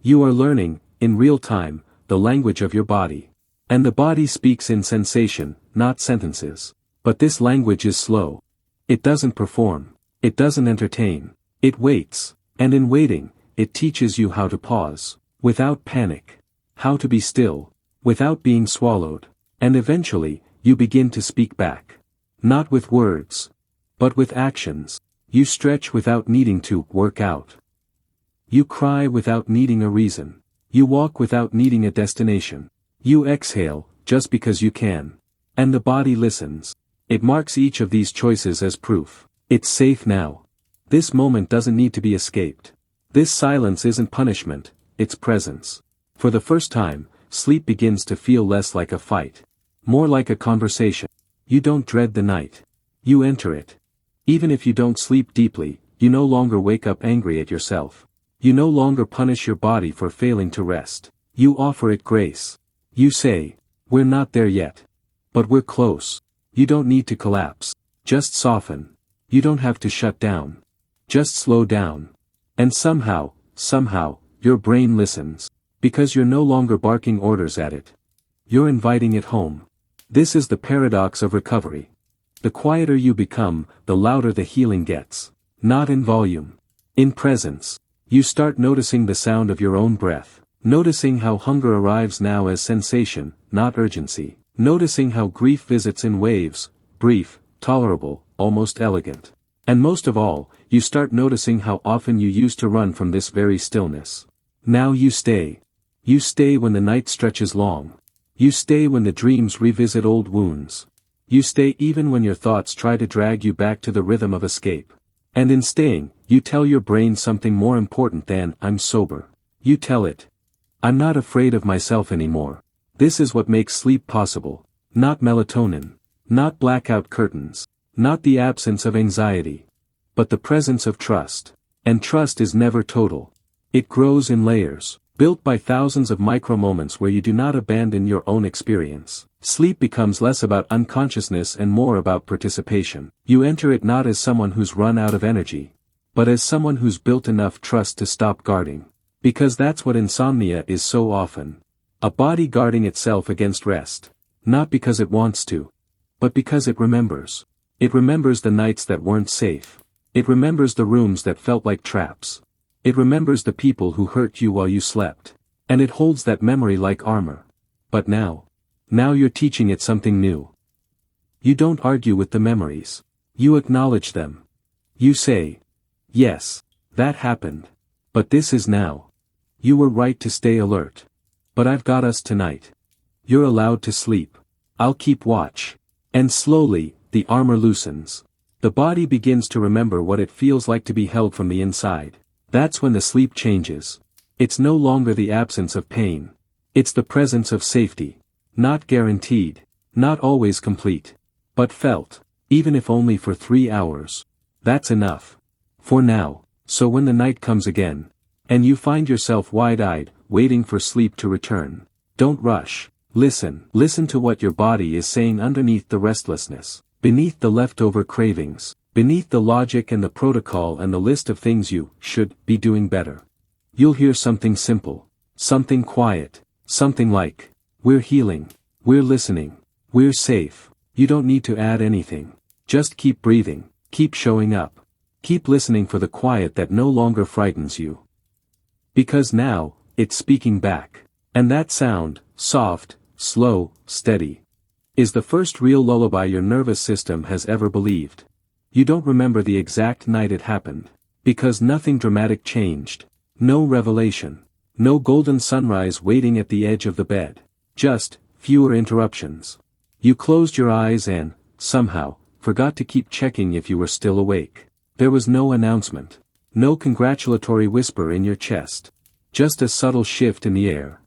You are learning, in real time, the language of your body. And the body speaks in sensation, not sentences. But this language is slow. It doesn't perform. It doesn't entertain. It waits. And in waiting, it teaches you how to pause, without panic. How to be still, without being swallowed. And eventually, you begin to speak back. Not with words, but with actions. You stretch without needing to work out. You cry without needing a reason. You walk without needing a destination. You exhale, just because you can. And the body listens. It marks each of these choices as proof. It's safe now. This moment doesn't need to be escaped. This silence isn't punishment, it's presence. For the first time, sleep begins to feel less like a fight. More like a conversation. You don't dread the night. You enter it. Even if you don't sleep deeply, you no longer wake up angry at yourself. You no longer punish your body for failing to rest. You offer it grace. You say, we're not there yet. But we're close. You don't need to collapse. Just soften. You don't have to shut down. Just slow down. And somehow, your brain listens. Because you're no longer barking orders at it. You're inviting it home. This is the paradox of recovery. The quieter you become, the louder the healing gets. Not in volume. In presence. You start noticing the sound of your own breath. Noticing how hunger arrives now as sensation, not urgency. Noticing how grief visits in waves, brief, tolerable, almost elegant. And most of all, you start noticing how often you used to run from this very stillness. Now you stay. You stay when the night stretches long. You stay when the dreams revisit old wounds. You stay even when your thoughts try to drag you back to the rhythm of escape. And in staying, you tell your brain something more important than, I'm sober. You tell it. I'm not afraid of myself anymore. This is what makes sleep possible. Not melatonin. Not blackout curtains. Not the absence of anxiety. But the presence of trust. And trust is never total. It grows in layers, built by thousands of micro-moments where you do not abandon your own experience. Sleep becomes less about unconsciousness and more about participation. You enter it not as someone who's run out of energy, but as someone who's built enough trust to stop guarding. Because that's what insomnia is so often. A body guarding itself against rest. Not because it wants to, but because it remembers. It remembers the nights that weren't safe. It remembers the rooms that felt like traps. It remembers the people who hurt you while you slept. And it holds that memory like armor. But now you're teaching it something new. You don't argue with the memories. You acknowledge them. You say, yes, that happened. But this is now. You were right to stay alert. But I've got us tonight. You're allowed to sleep. I'll keep watch. And slowly, the armor loosens. The body begins to remember what it feels like to be held from the inside. That's when the sleep changes. It's no longer the absence of pain. It's the presence of safety. Not guaranteed. Not always complete. But felt. Even if only for 3 hours. That's enough. For now. So when the night comes again, and you find yourself wide-eyed, waiting for sleep to return, don't rush. Listen. Listen to what your body is saying underneath the restlessness. Beneath the leftover cravings. Beneath the logic and the protocol and the list of things you should be doing better. You'll hear something simple. Something quiet. Something like, we're healing. We're listening. We're safe. You don't need to add anything. Just keep breathing. Keep showing up. Keep listening for the quiet that no longer frightens you. Because now, it's speaking back. And that sound, soft, slow, steady, is the first real lullaby your nervous system has ever believed. You don't remember the exact night it happened. Because nothing dramatic changed. No revelation. No golden sunrise waiting at the edge of the bed. Just, fewer interruptions. You closed your eyes and, somehow, forgot to keep checking if you were still awake. There was no announcement. No congratulatory whisper in your chest. Just a subtle shift in the air.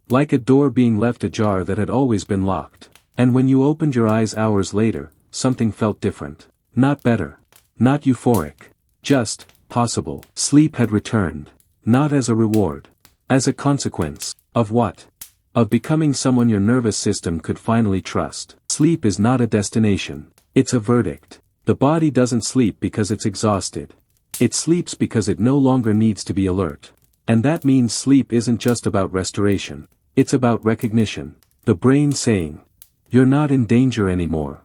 Like a door being left ajar that had always been locked. And when you opened your eyes hours later, something felt different. Not better. Not euphoric. Just, possible. Sleep had returned. Not as a reward. As a consequence. Of what? Of becoming someone your nervous system could finally trust. Sleep is not a destination. It's a verdict. The body doesn't sleep because it's exhausted. It sleeps because it no longer needs to be alert. And that means sleep isn't just about restoration. It's about recognition. The brain saying, "You're not in danger anymore.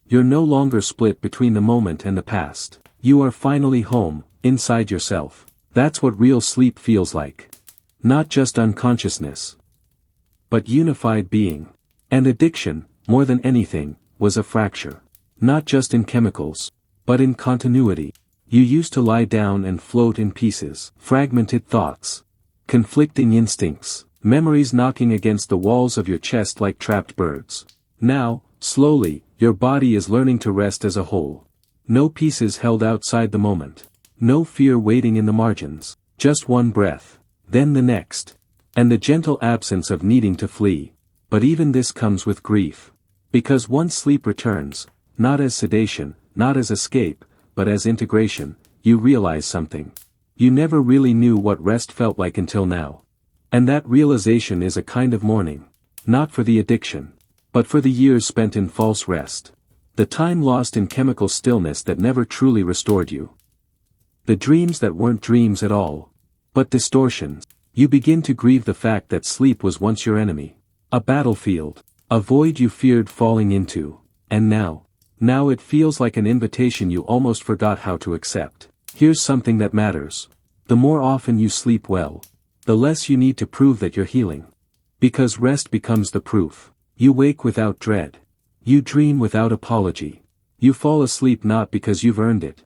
You're no longer split between the moment and the past. You are finally home, inside yourself." That's what real sleep feels like. Not just unconsciousness, but unified being. And addiction, more than anything, was a fracture. Not just in chemicals, but in continuity. You used to lie down and float in pieces. Fragmented thoughts. Conflicting instincts. Memories knocking against the walls of your chest like trapped birds. Now, slowly, your body is learning to rest as a whole. No pieces held outside the moment. No fear waiting in the margins. Just one breath, then the next. And the gentle absence of needing to flee. But even this comes with grief. Because once sleep returns, not as sedation, not as escape, but as integration, you realize something. You never really knew what rest felt like until now. And that realization is a kind of mourning. Not for the addiction, but for the years spent in false rest. The time lost in chemical stillness that never truly restored you. The dreams that weren't dreams at all, but distortions. You begin to grieve the fact that sleep was once your enemy. A battlefield. A void you feared falling into. And now it feels like an invitation you almost forgot how to accept. Here's something that matters. The more often you sleep well, the less you need to prove that you're healing. Because rest becomes the proof. You wake without dread. You dream without apology. You fall asleep not because you've earned it,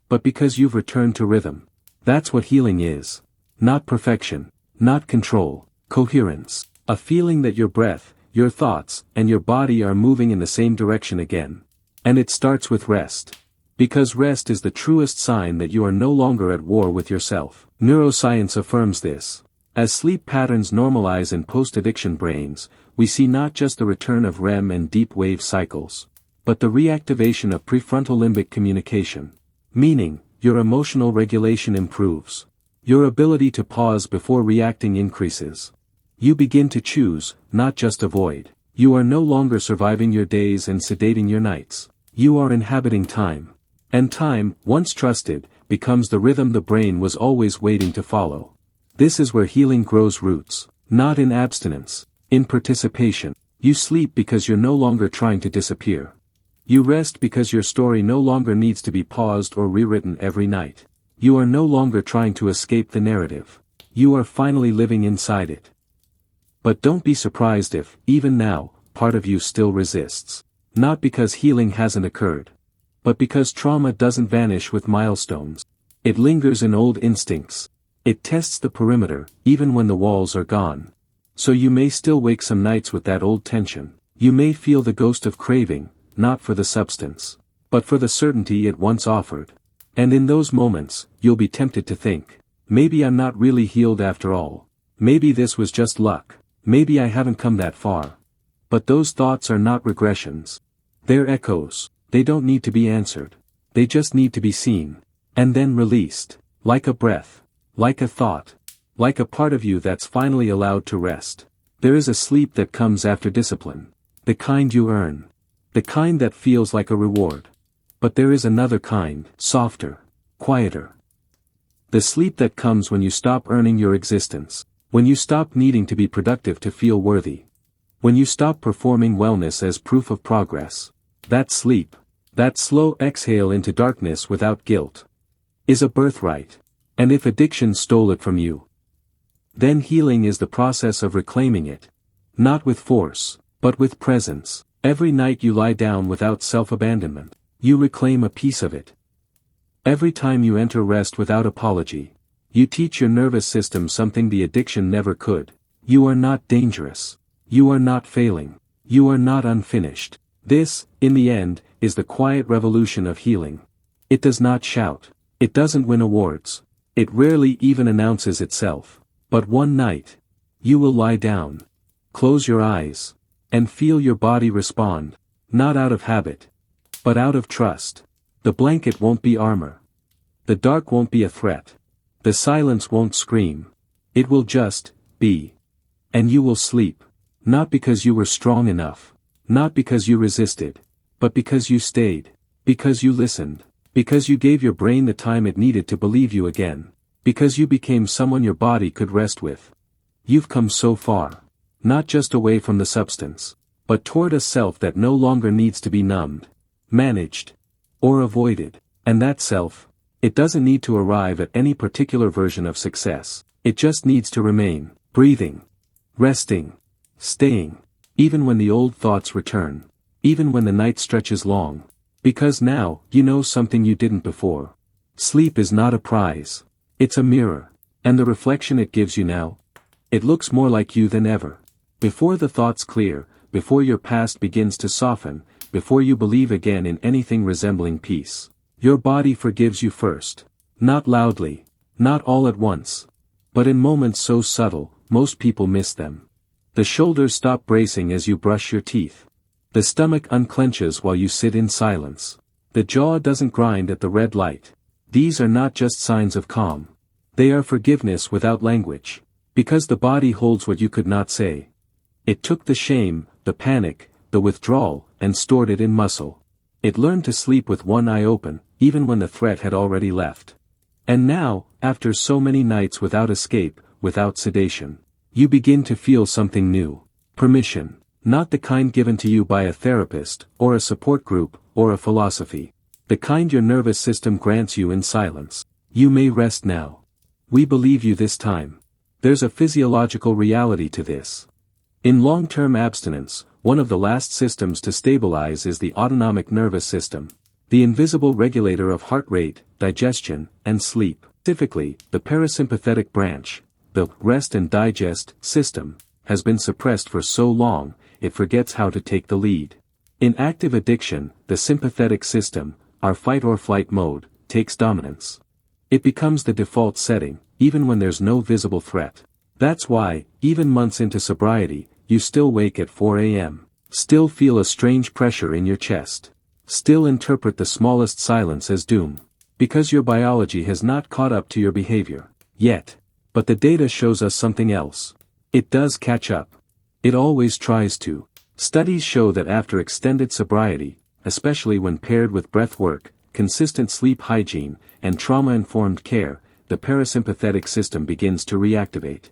but because you've returned to rhythm. That's what healing is. Not perfection, not control, coherence. A feeling that your breath, your thoughts, and your body are moving in the same direction again. And it starts with rest. Because rest is the truest sign that you are no longer at war with yourself. Neuroscience affirms this. As sleep patterns normalize in post-addiction brains, we see not just the return of REM and deep wave cycles, but the reactivation of prefrontal limbic communication. Meaning, your emotional regulation improves. Your ability to pause before reacting increases. You begin to choose, not just avoid. You are no longer surviving your days and sedating your nights. You are inhabiting time. And time, once trusted, becomes the rhythm the brain was always waiting to follow. This is where healing grows roots. Not in abstinence, in participation. You sleep because you're no longer trying to disappear. You rest because your story no longer needs to be paused or rewritten every night. You are no longer trying to escape the narrative. You are finally living inside it. But don't be surprised if, even now, part of you still resists. Not because healing hasn't occurred, but because trauma doesn't vanish with milestones. It lingers in old instincts. It tests the perimeter, even when the walls are gone. So you may still wake some nights with that old tension. You may feel the ghost of craving, not for the substance, but for the certainty it once offered. And in those moments, you'll be tempted to think, maybe I'm not really healed after all. Maybe this was just luck. Maybe I haven't come that far. But those thoughts are not regressions. They're echoes. They don't need to be answered. They just need to be seen. And then released. Like a breath. Like a thought. Like a part of you that's finally allowed to rest. There is a sleep that comes after discipline. The kind you earn. The kind that feels like a reward. But there is another kind, softer, quieter. The sleep that comes when you stop earning your existence. When you stop needing to be productive to feel worthy. When you stop performing wellness as proof of progress. That sleep, that slow exhale into darkness without guilt, is a birthright. And if addiction stole it from you, then healing is the process of reclaiming it. Not with force, but with presence. Every night you lie down without self-abandonment, you reclaim a piece of it. Every time you enter rest without apology, you teach your nervous system something the addiction never could. You are not dangerous. You are not failing. You are not unfinished. This, in the end, is the quiet revolution of healing. It does not shout. It doesn't win awards. It rarely even announces itself. But one night, you will lie down, close your eyes, and feel your body respond, not out of habit, but out of trust. The blanket won't be armor. The dark won't be a threat. The silence won't scream. It will just be. And you will sleep. Not because you were strong enough. Not because you resisted. But because you stayed. Because you listened. Because you gave your brain the time it needed to believe you again. Because you became someone your body could rest with. You've come so far. Not just away from the substance, but toward a self that no longer needs to be numbed, managed, or avoided. And that self, it doesn't need to arrive at any particular version of success. It just needs to remain, breathing, resting, staying, even when the old thoughts return, even when the night stretches long. Because now, you know something you didn't before. Sleep is not a prize. It's a mirror. And the reflection it gives you now? It looks more like you than ever. Before the thoughts clear, before your past begins to soften, before you believe again in anything resembling peace. Your body forgives you first. Not loudly, not all at once. But in moments so subtle, most people miss them. The shoulders stop bracing as you brush your teeth. The stomach unclenches while you sit in silence. The jaw doesn't grind at the red light. These are not just signs of calm. They are forgiveness without language. Because the body holds what you could not say. It took the shame, the panic, the withdrawal, and stored it in muscle. It learned to sleep with one eye open, even when the threat had already left. And now, after so many nights without escape, without sedation, you begin to feel something new. Permission. Not the kind given to you by a therapist, or a support group, or a philosophy. The kind your nervous system grants you in silence. You may rest now. We believe you this time. There's a physiological reality to this. In long-term abstinence, one of the last systems to stabilize is the autonomic nervous system, the invisible regulator of heart rate, digestion, and sleep. Specifically, the parasympathetic branch, the rest and digest system, has been suppressed for so long, it forgets how to take the lead. In active addiction, the sympathetic system, our fight or flight mode, takes dominance. It becomes the default setting, even when there's no visible threat. That's why, even months into sobriety, you still wake at 4 a.m., still feel a strange pressure in your chest, still interpret the smallest silence as doom. Because your biology has not caught up to your behavior, yet. But the data shows us something else. It does catch up. It always tries to. Studies show that after extended sobriety, especially when paired with breath work, consistent sleep hygiene, and trauma-informed care, the parasympathetic system begins to reactivate.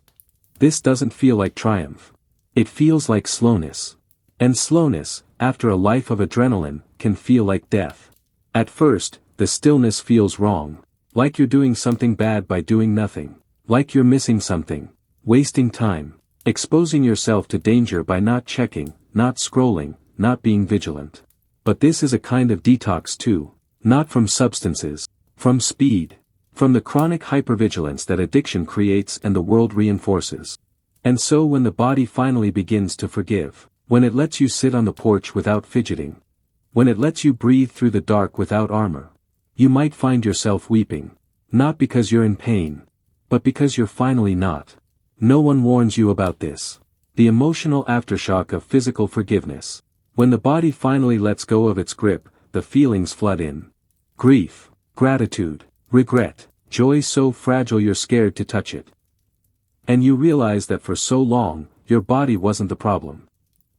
This doesn't feel like triumph. It feels like slowness. And slowness, after a life of adrenaline, can feel like death. At first, the stillness feels wrong. Like you're doing something bad by doing nothing. Like you're missing something. Wasting time. Exposing yourself to danger by not checking, not scrolling, not being vigilant. But this is a kind of detox too. Not from substances. From speed. From the chronic hypervigilance that addiction creates and the world reinforces. And so when the body finally begins to forgive, when it lets you sit on the porch without fidgeting, when it lets you breathe through the dark without armor, you might find yourself weeping. Not because you're in pain, but because you're finally not. No one warns you about this. The emotional aftershock of physical forgiveness. When the body finally lets go of its grip, the feelings flood in. Grief, gratitude, regret, joy so fragile you're scared to touch it. And you realize that for so long, your body wasn't the problem.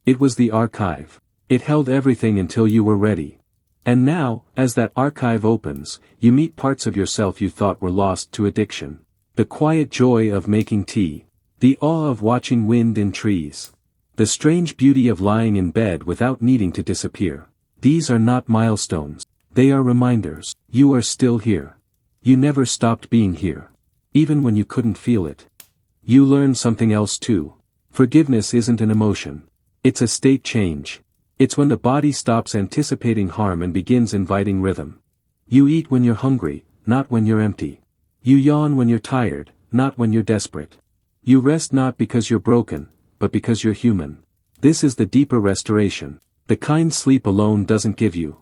It was the archive. It held everything until you were ready. And now, as that archive opens, you meet parts of yourself you thought were lost to addiction. The quiet joy of making tea. The awe of watching wind in trees. The strange beauty of lying in bed without needing to disappear. These are not milestones. They are reminders. You are still here. You never stopped being here. Even when you couldn't feel it. You learn something else too. Forgiveness isn't an emotion. It's a state change. It's when the body stops anticipating harm and begins inviting rhythm. You eat when you're hungry, not when you're empty. You yawn when you're tired, not when you're desperate. You rest not because you're broken, but because you're human. This is the deeper restoration. The kind sleep alone doesn't give you.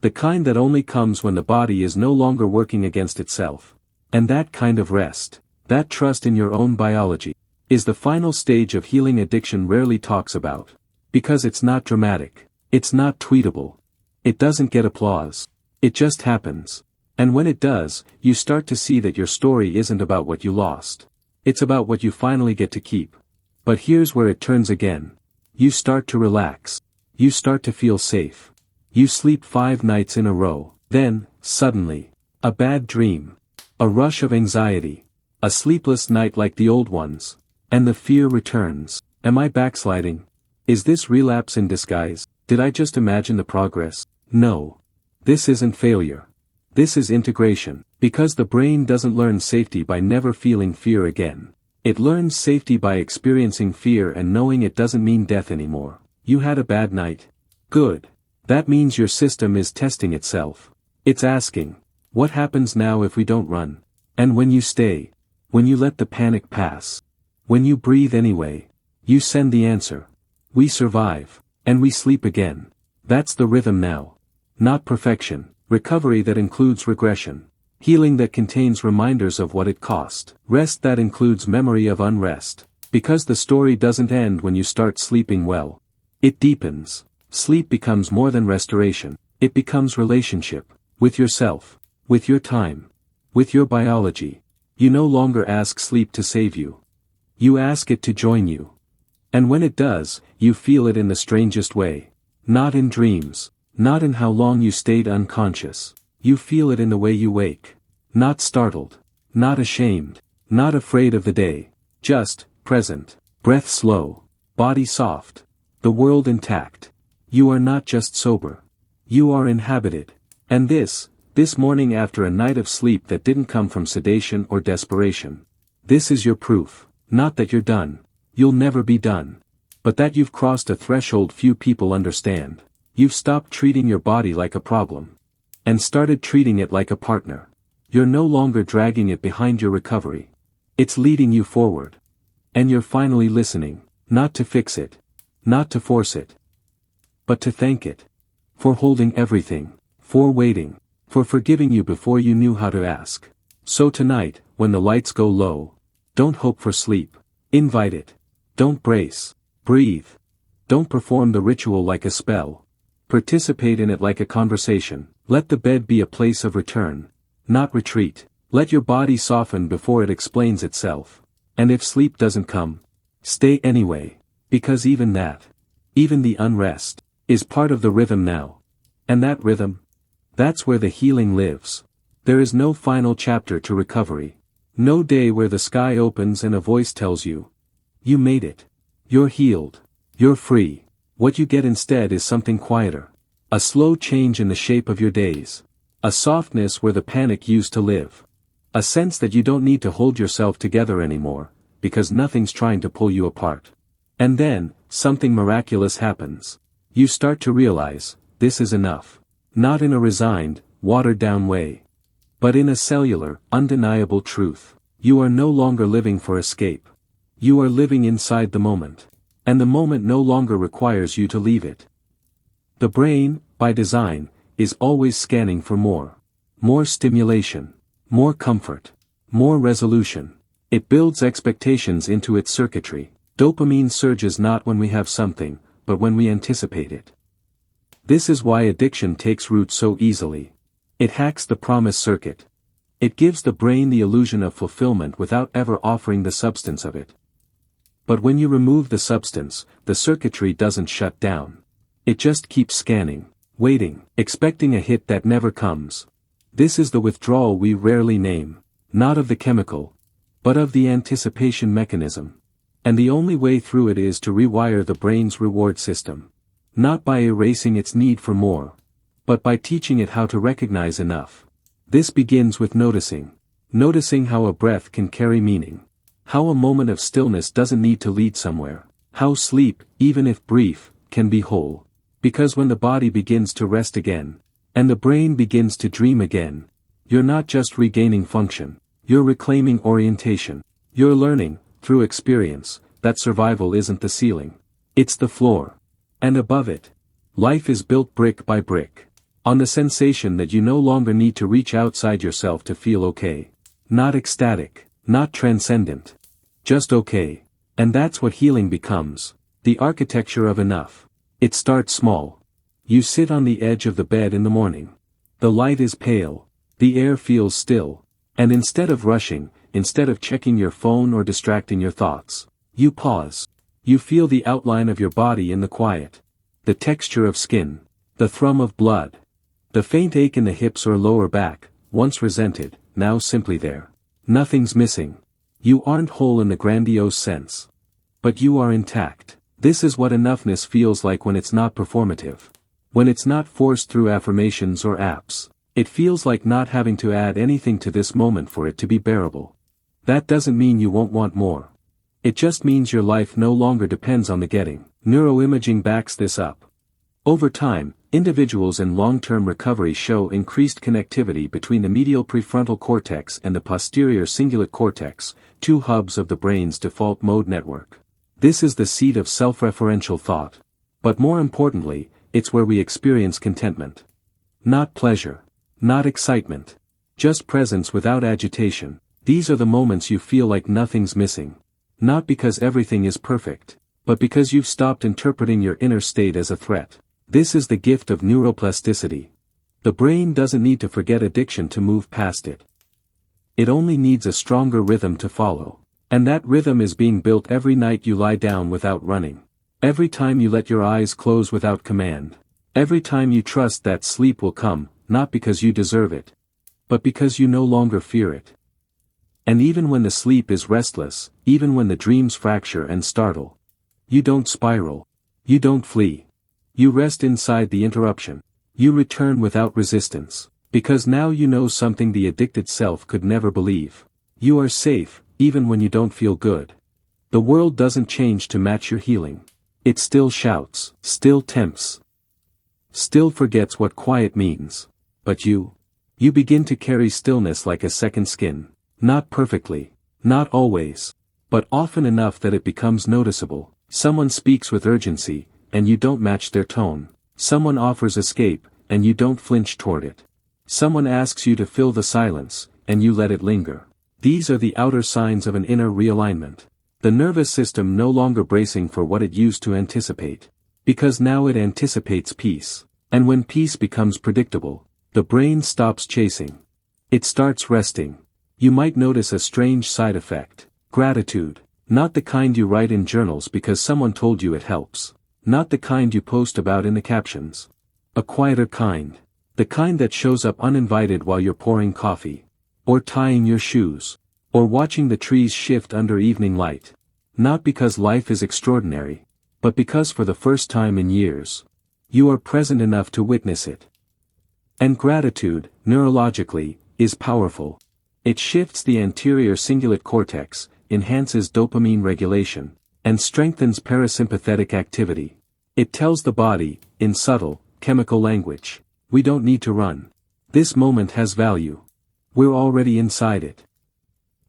The kind that only comes when the body is no longer working against itself. And that kind of rest, that trust in your own biology, is the final stage of healing addiction rarely talks about. Because it's not dramatic. It's not tweetable. It doesn't get applause. It just happens. And when it does, you start to see that your story isn't about what you lost. It's about what you finally get to keep. But here's where it turns again. You start to relax. You start to feel safe. You sleep 5 nights in a row. Then, suddenly, a bad dream. A rush of anxiety. A sleepless night like the old ones. And the fear returns. Am I backsliding? Is this relapse in disguise? Did I just imagine the progress? No. This isn't failure. This is integration, because the brain doesn't learn safety by never feeling fear again. It learns safety by experiencing fear and knowing it doesn't mean death anymore. You had a bad night? Good. That means your system is testing itself. It's asking, what happens now if we don't run? And when you stay, when you let the panic pass, when you breathe anyway, you send the answer. We survive, and we sleep again. That's the rhythm now. Not perfection, recovery that includes regression. Healing that contains reminders of what it cost. Rest that includes memory of unrest. Because the story doesn't end when you start sleeping well. It deepens. Sleep becomes more than restoration. It becomes relationship. With yourself. With your time. With your biology. You no longer ask sleep to save you. You ask it to join you. And when it does, you feel it in the strangest way. Not in dreams. Not in how long you stayed unconscious. You feel it in the way you wake. Not startled. Not ashamed. Not afraid of the day. Just, present. Breath slow. Body soft. The world intact. You are not just sober. You are inhabited. And this morning after a night of sleep that didn't come from sedation or desperation. This is your proof. Not that you're done. You'll never be done. But that you've crossed a threshold few people understand. You've stopped treating your body like a problem. And started treating it like a partner. You're no longer dragging it behind your recovery. It's leading you forward. And you're finally listening, not to fix it. Not to force it. But to thank it. For holding everything. For waiting. For forgiving you before you knew how to ask. So tonight, when the lights go low, don't hope for sleep. Invite it. Don't brace. Breathe. Don't perform the ritual like a spell. Participate in it like a conversation. Let the bed be a place of return, not retreat. Let your body soften before it explains itself. And if sleep doesn't come, stay anyway, because even that, even the unrest, is part of the rhythm now. And that rhythm, that's where the healing lives. There is no final chapter to recovery. No day where the sky opens and a voice tells you, you made it. You're healed. You're free. What you get instead is something quieter. A slow change in the shape of your days. A softness where the panic used to live. A sense that you don't need to hold yourself together anymore, because nothing's trying to pull you apart. And then, something miraculous happens. You start to realize, this is enough. Not in a resigned, watered-down way. But in a cellular, undeniable truth. You are no longer living for escape. You are living inside the moment. And the moment no longer requires you to leave it. The brain, by design, is always scanning for more. More stimulation. More comfort. More resolution. It builds expectations into its circuitry. Dopamine surges not when we have something, but when we anticipate it. This is why addiction takes root so easily. It hacks the promise circuit. It gives the brain the illusion of fulfillment without ever offering the substance of it. But when you remove the substance, the circuitry doesn't shut down. It just keeps scanning, waiting, expecting a hit that never comes. This is the withdrawal we rarely name, not of the chemical, but of the anticipation mechanism. And the only way through it is to rewire the brain's reward system. Not by erasing its need for more, but by teaching it how to recognize enough. This begins with noticing. Noticing how a breath can carry meaning. How a moment of stillness doesn't need to lead somewhere. How sleep, even if brief, can be whole. Because when the body begins to rest again, and the brain begins to dream again, you're not just regaining function, you're reclaiming orientation. You're learning, through experience, that survival isn't the ceiling. It's the floor. And above it, life is built brick by brick. On the sensation that you no longer need to reach outside yourself to feel okay. Not ecstatic, not transcendent. Just okay. And that's what healing becomes. The architecture of enough. It starts small. You sit on the edge of the bed in the morning. The light is pale. The air feels still. And instead of rushing, instead of checking your phone or distracting your thoughts, you pause. You feel the outline of your body in the quiet. The texture of skin. The thrum of blood. The faint ache in the hips or lower back, once resented, now simply there. Nothing's missing. You aren't whole in the grandiose sense. but you are intact. This is what enoughness feels like when it's not performative. When it's not forced through affirmations or apps. It feels like not having to add anything to this moment for it to be bearable. That doesn't mean you won't want more. It just means your life no longer depends on the getting. Neuroimaging backs this up. Over time, individuals in long-term recovery show increased connectivity between the medial prefrontal cortex and the posterior cingulate cortex, two hubs of the brain's default mode network. This is the seat of self-referential thought. But more importantly, it's where we experience contentment. Not pleasure. Not excitement. Just presence without agitation. These are the moments you feel like nothing's missing. Not because everything is perfect, but because you've stopped interpreting your inner state as a threat. This is the gift of neuroplasticity. The brain doesn't need to forget addiction to move past it. It only needs a stronger rhythm to follow. And that rhythm is being built every night you lie down without running. Every time you let your eyes close without command. Every time you trust that sleep will come, not because you deserve it, but because you no longer fear it. And even when the sleep is restless, even when the dreams fracture and startle, you don't spiral. You don't flee. You rest inside the interruption. You return without resistance, because now you know something the addicted self could never believe. You are safe, even when you don't feel good. The world doesn't change to match your healing. It still shouts, still tempts, still forgets what quiet means. But you begin to carry stillness like a second skin. Not perfectly, not always, but often enough that it becomes noticeable. Someone speaks with urgency, and you don't match their tone. Someone offers escape, and you don't flinch toward it. Someone asks you to fill the silence, and you let it linger. These are the outer signs of an inner realignment. The nervous system no longer bracing for what it used to anticipate. Because now it anticipates peace. And when peace becomes predictable, the brain stops chasing. It starts resting. You might notice a strange side effect. Gratitude. Not the kind you write in journals because someone told you it helps. Not the kind you post about in the captions. A quieter kind. The kind that shows up uninvited while you're pouring coffee. Or tying your shoes. Or watching the trees shift under evening light. Not because life is extraordinary, but because for the first time in years, you are present enough to witness it. And gratitude, neurologically, is powerful. It shifts the anterior cingulate cortex, enhances dopamine regulation, and strengthens parasympathetic activity. It tells the body, in subtle, chemical language, we don't need to run. This moment has value. We're already inside it.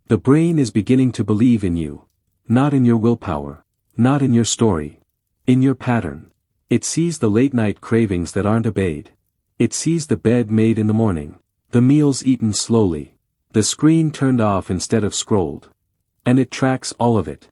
The brain is beginning to believe in you. Not in your willpower. Not in your story. In your pattern. It sees the late-night cravings that aren't obeyed. It sees the bed made in the morning. The meals eaten slowly. The screen turned off instead of scrolled. And it tracks all of it.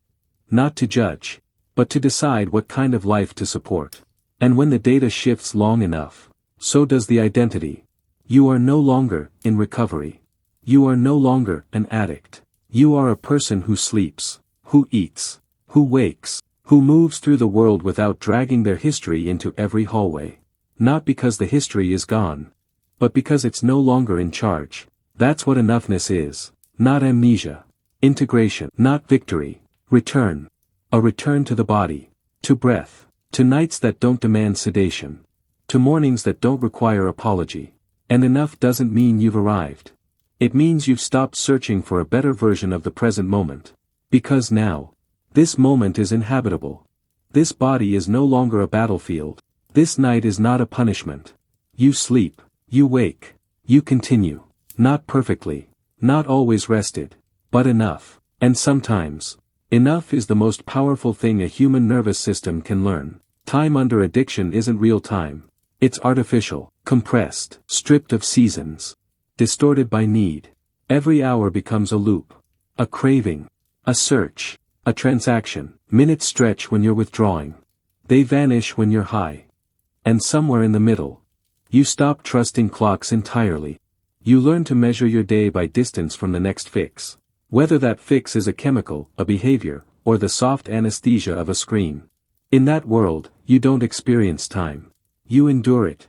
Not to judge, but to decide what kind of life to support. And when the data shifts long enough, so does the identity. You are no longer in recovery. You are no longer an addict. You are a person who sleeps, who eats, who wakes, who moves through the world without dragging their history into every hallway. Not because the history is gone, but because it's no longer in charge. That's what enoughness is. Not amnesia. Integration. Not victory. Return. A return to the body. To breath. To nights that don't demand sedation. To mornings that don't require apology. And enough doesn't mean you've arrived. It means you've stopped searching for a better version of the present moment. Because now, this moment is inhabitable. This body is no longer a battlefield. This night is not a punishment. You sleep. You wake. You continue. Not perfectly. Not always rested. But enough. And sometimes, enough is the most powerful thing a human nervous system can learn. Time under addiction isn't real time. It's artificial, compressed, stripped of seasons. Distorted by need. Every hour becomes a loop. A craving. A search. A transaction. Minutes stretch when you're withdrawing. They vanish when you're high. And somewhere in the middle, you stop trusting clocks entirely. You learn to measure your day by distance from the next fix. Whether that fix is a chemical, a behavior, or the soft anesthesia of a screen. In that world, you don't experience time. You endure it.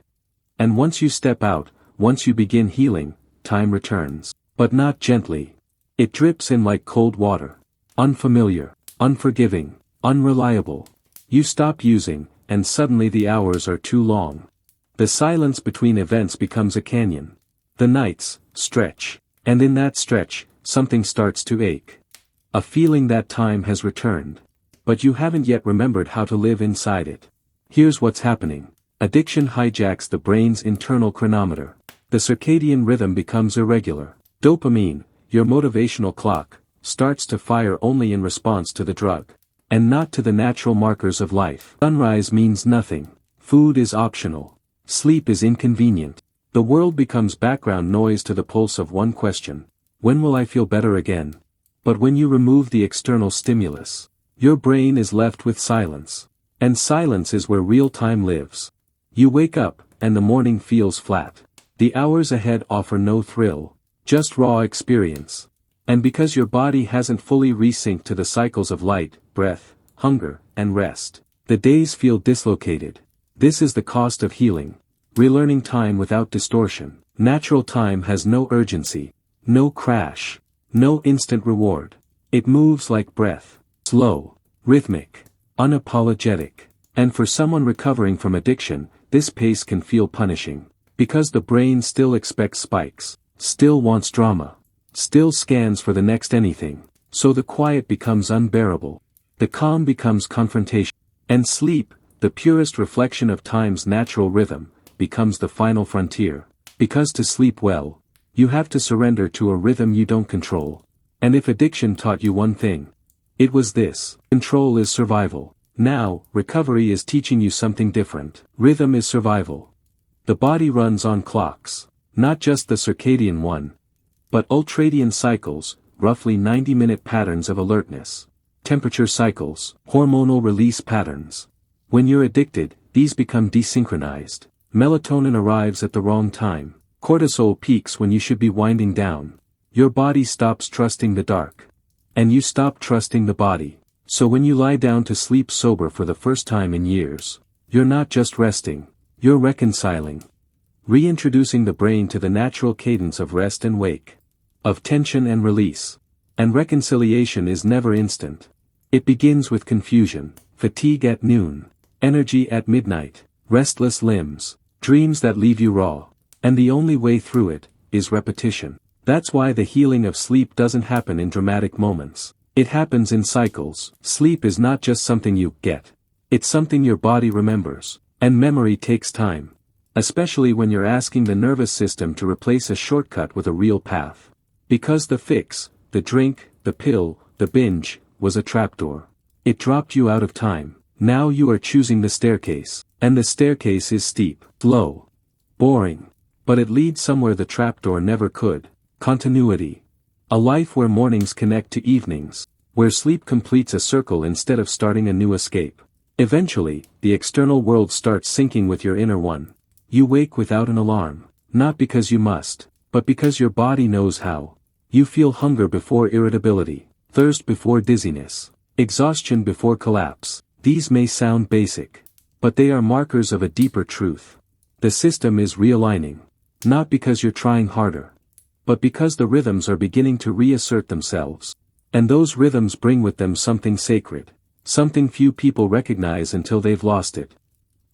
And once you step out, once you begin healing, time returns. But not gently. It drips in like cold water. Unfamiliar, unforgiving, unreliable. You stop using, and suddenly the hours are too long. The silence between events becomes a canyon. The nights stretch, and in that stretch, something starts to ache. A feeling that time has returned. But you haven't yet remembered how to live inside it. Here's what's happening. Addiction hijacks the brain's internal chronometer. The circadian rhythm becomes irregular. Dopamine, your motivational clock, starts to fire only in response to the drug, and not to the natural markers of life. Sunrise means nothing. Food is optional. Sleep is inconvenient. The world becomes background noise to the pulse of one question: when will I feel better again? But when you remove the external stimulus, your brain is left with silence. And silence is where real time lives. You wake up, and the morning feels flat. The hours ahead offer no thrill, just raw experience. And because your body hasn't fully resynced to the cycles of light, breath, hunger, and rest, the days feel dislocated. This is the cost of healing. Relearning time without distortion. Natural time has no urgency, no crash, no instant reward. It moves like breath, slow, rhythmic, unapologetic. And for someone recovering from addiction, this pace can feel punishing. Because the brain still expects spikes, still wants drama, still scans for the next anything. So the quiet becomes unbearable. The calm becomes confrontation. And sleep, the purest reflection of time's natural rhythm, becomes the final frontier. Because to sleep well, you have to surrender to a rhythm you don't control. And if addiction taught you one thing, it was this: control is survival. Now, recovery is teaching you something different. Rhythm is survival. The body runs on clocks, not just the circadian one, but ultradian cycles, roughly 90-minute patterns of alertness. Temperature cycles, hormonal release patterns. When you're addicted, these become desynchronized. Melatonin arrives at the wrong time. Cortisol peaks when you should be winding down. Your body stops trusting the dark. And you stop trusting the body. So when you lie down to sleep sober for the first time in years, you're not just resting, you're reconciling. Reintroducing the brain to the natural cadence of rest and wake, of tension and release. And reconciliation is never instant. It begins with confusion, fatigue at noon, energy at midnight, restless limbs, dreams that leave you raw. And the only way through it is repetition. That's why the healing of sleep doesn't happen in dramatic moments. It happens in cycles. Sleep is not just something you get. It's something your body remembers. And memory takes time. Especially when you're asking the nervous system to replace a shortcut with a real path. Because the fix, the drink, the pill, the binge, was a trapdoor. It dropped you out of time. Now you are choosing the staircase. And the staircase is steep, slow, boring. But it leads somewhere the trapdoor never could. Continuity. A life where mornings connect to evenings, where sleep completes a circle instead of starting a new escape. Eventually, the external world starts syncing with your inner one. You wake without an alarm, not because you must, but because your body knows how. You feel hunger before irritability, thirst before dizziness, exhaustion before collapse. These may sound basic, but they are markers of a deeper truth. The system is realigning, not because you're trying harder, but because the rhythms are beginning to reassert themselves. And those rhythms bring with them something sacred, something few people recognize until they've lost it.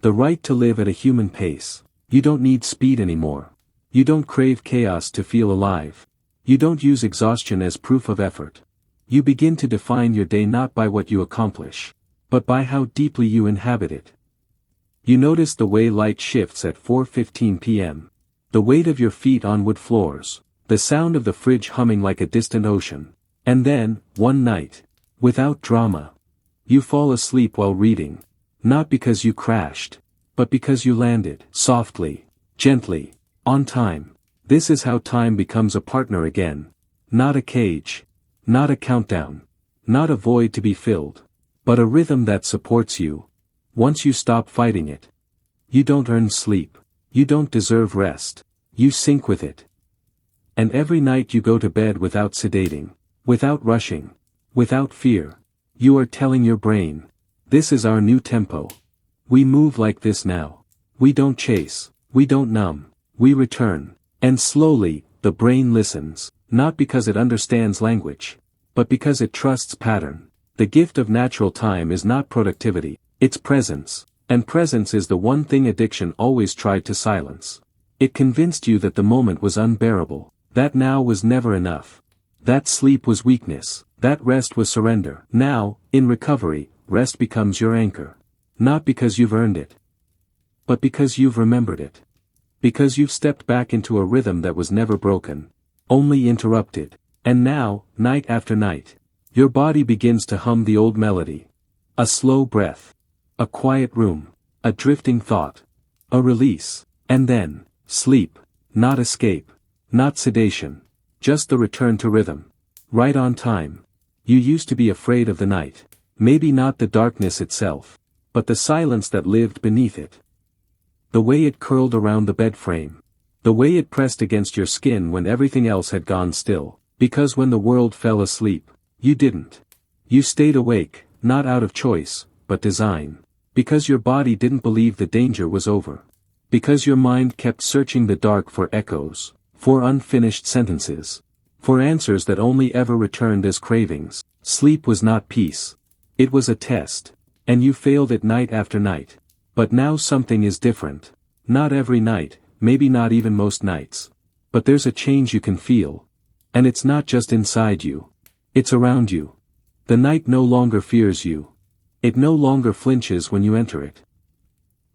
The right to live at a human pace. You don't need speed anymore. You don't crave chaos to feel alive. You don't use exhaustion as proof of effort. You begin to define your day not by what you accomplish, but by how deeply you inhabit it. You notice the way light shifts at 4:15 p.m. The weight of your feet on wood floors. The sound of the fridge humming like a distant ocean. And then, one night, without drama, you fall asleep while reading. Not because you crashed, but because you landed, softly, gently, on time. This is how time becomes a partner again. Not a cage. Not a countdown. Not a void to be filled. But a rhythm that supports you. Once you stop fighting it. You don't earn sleep. You don't deserve rest. You sync with it. And every night you go to bed without sedating, without rushing, without fear. You are telling your brain, this is our new tempo. We move like this now. We don't chase, we don't numb, we return. And slowly, the brain listens, not because it understands language, but because it trusts pattern. The gift of natural time is not productivity, it's presence. And presence is the one thing addiction always tried to silence. It convinced you that the moment was unbearable, that now was never enough. That sleep was weakness, that rest was surrender. Now, in recovery, rest becomes your anchor. Not because you've earned it, but because you've remembered it. Because you've stepped back into a rhythm that was never broken, only interrupted. And now, night after night, your body begins to hum the old melody. A slow breath. A quiet room. A drifting thought. A release. And then, sleep. Not escape. Not sedation. Just the return to rhythm. Right on time. You used to be afraid of the night. Maybe not the darkness itself, but the silence that lived beneath it. The way it curled around the bed frame. The way it pressed against your skin when everything else had gone still. Because when the world fell asleep, you didn't. You stayed awake, not out of choice, but design. Because your body didn't believe the danger was over. Because your mind kept searching the dark for echoes, for unfinished sentences, for answers that only ever returned as cravings. Sleep was not peace. It was a test. And you failed it night after night. But now something is different. Not every night, maybe not even most nights. But there's a change you can feel. And it's not just inside you. It's around you. The night no longer fears you. It no longer flinches when you enter it.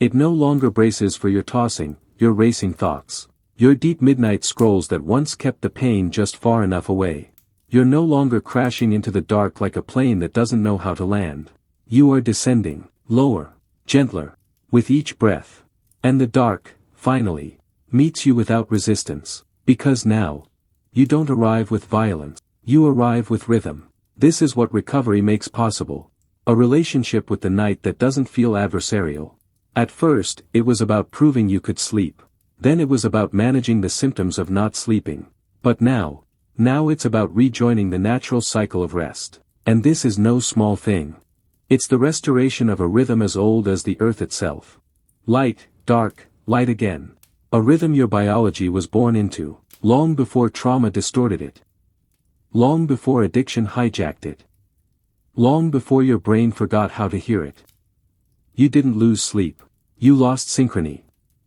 It no longer braces for your tossing, your racing thoughts. Your deep midnight scrolls that once kept the pain just far enough away. You're no longer crashing into the dark like a plane that doesn't know how to land. You are descending, lower, gentler, with each breath. And the dark, finally, meets you without resistance. Because now, you don't arrive with violence, you arrive with rhythm. This is what recovery makes possible. A relationship with the night that doesn't feel adversarial. At first, it was about proving you could sleep. Then it was about managing the symptoms of not sleeping. But now it's about rejoining the natural cycle of rest. And this is no small thing. It's the restoration of a rhythm as old as the earth itself. Light, dark, light again. A rhythm your biology was born into, long before trauma distorted it. Long before addiction hijacked it. Long before your brain forgot how to hear it. You didn't lose sleep. You lost synchrony.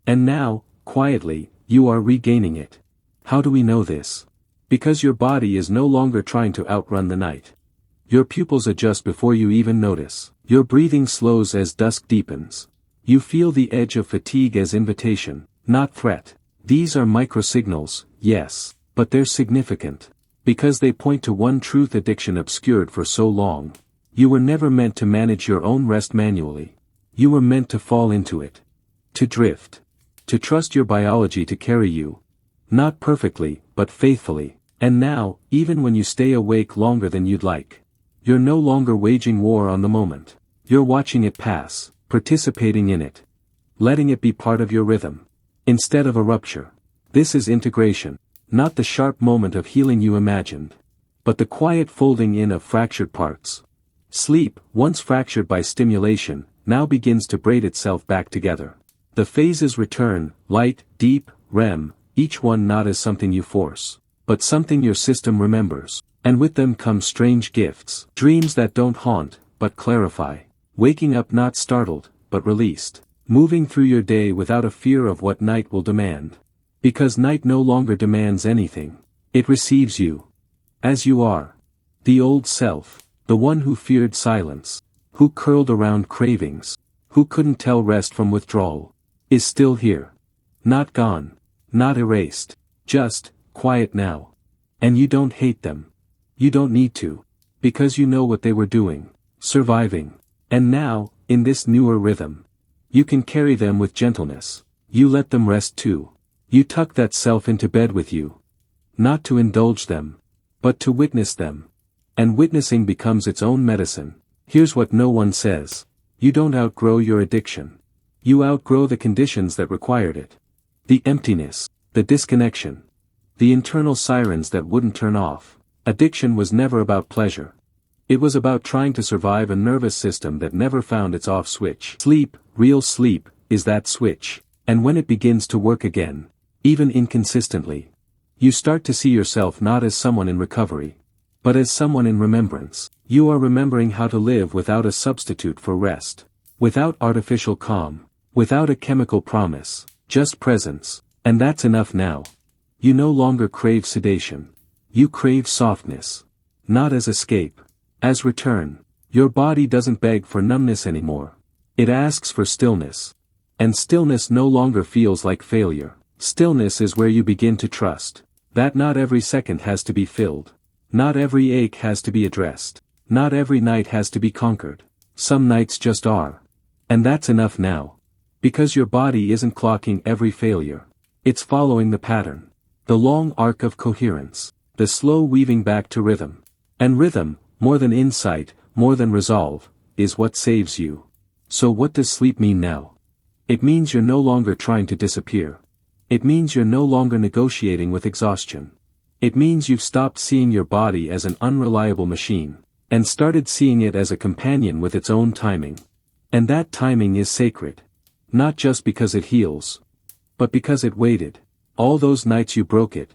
And now, quietly, you are regaining it. How do we know this? Because your body is no longer trying to outrun the night. Your pupils adjust before you even notice. Your breathing slows as dusk deepens. You feel the edge of fatigue as invitation, not threat. These are microsignals, yes, but they're significant. Because they point to one truth addiction obscured for so long. You were never meant to manage your own rest manually. You were meant to fall into it. To drift. To trust your biology to carry you. Not perfectly, but faithfully. And now, even when you stay awake longer than you'd like, you're no longer waging war on the moment. You're watching it pass, participating in it. Letting it be part of your rhythm. Instead of a rupture. This is integration. Not the sharp moment of healing you imagined. But the quiet folding in of fractured parts. Sleep, once fractured by stimulation, now begins to braid itself back together. The phases return, light, deep, REM, each one not as something you force, but something your system remembers. And with them come strange gifts. Dreams that don't haunt, but clarify. Waking up not startled, but released. Moving through your day without a fear of what night will demand. Because night no longer demands anything. It receives you. As you are. The old self. The one who feared silence. Who curled around cravings. Who couldn't tell rest from withdrawal. Is still here. Not gone. Not erased. Just, quiet now. And you don't hate them. You don't need to. Because you know what they were doing. Surviving. And now, in this newer rhythm. You can carry them with gentleness. You let them rest too. You tuck that self into bed with you. Not to indulge them. But to witness them. And witnessing becomes its own medicine. Here's what no one says. You don't outgrow your addiction. You outgrow the conditions that required it. The emptiness. The disconnection. The internal sirens that wouldn't turn off. Addiction was never about pleasure. It was about trying to survive a nervous system that never found its off switch. Sleep, real sleep, is that switch. And when it begins to work again, even inconsistently, you start to see yourself not as someone in recovery, but as someone in remembrance. You are remembering how to live without a substitute for rest. Without artificial calm. Without a chemical promise. Just presence. And that's enough now. You no longer crave sedation. You crave softness. Not as escape. As return. Your body doesn't beg for numbness anymore. It asks for stillness. And stillness no longer feels like failure. Stillness is where you begin to trust that not every second has to be filled. Not every ache has to be addressed. Not every night has to be conquered. Some nights just are. And that's enough now. Because your body isn't clocking every failure. It's following the pattern. The long arc of coherence. The slow weaving back to rhythm. And rhythm, more than insight, more than resolve, is what saves you. So what does sleep mean now? It means you're no longer trying to disappear. It means you're no longer negotiating with exhaustion. It means you've stopped seeing your body as an unreliable machine, and started seeing it as a companion with its own timing. And that timing is sacred. Not just because it heals, but because it waited. All those nights you broke it.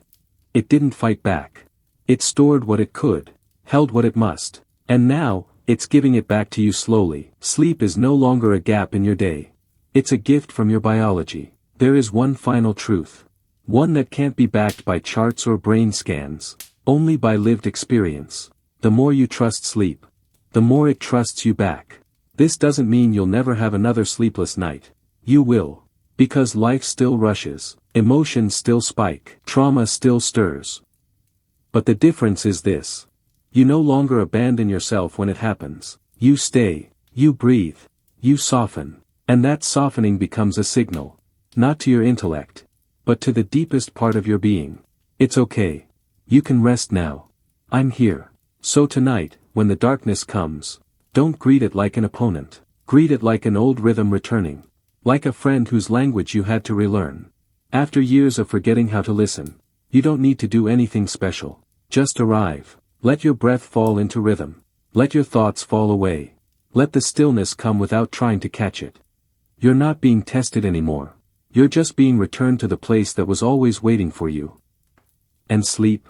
It didn't fight back. It stored what it could, held what it must, and now, it's giving it back to you slowly. Sleep is no longer a gap in your day. It's a gift from your biology. There is one final truth. One that can't be backed by charts or brain scans, only by lived experience. The more you trust sleep, the more it trusts you back. This doesn't mean you'll never have another sleepless night. You will. Because life still rushes, emotions still spike, trauma still stirs. But the difference is this. You no longer abandon yourself when it happens. You stay, you breathe, you soften, and that softening becomes a signal, not to your intellect, but to the deepest part of your being. It's okay. You can rest now. I'm here. So tonight, when the darkness comes, don't greet it like an opponent. Greet it like an old rhythm returning. Like a friend whose language you had to relearn. After years of forgetting how to listen, you don't need to do anything special. Just arrive. Let your breath fall into rhythm. Let your thoughts fall away. Let the stillness come without trying to catch it. You're not being tested anymore. You're just being returned to the place that was always waiting for you. And sleep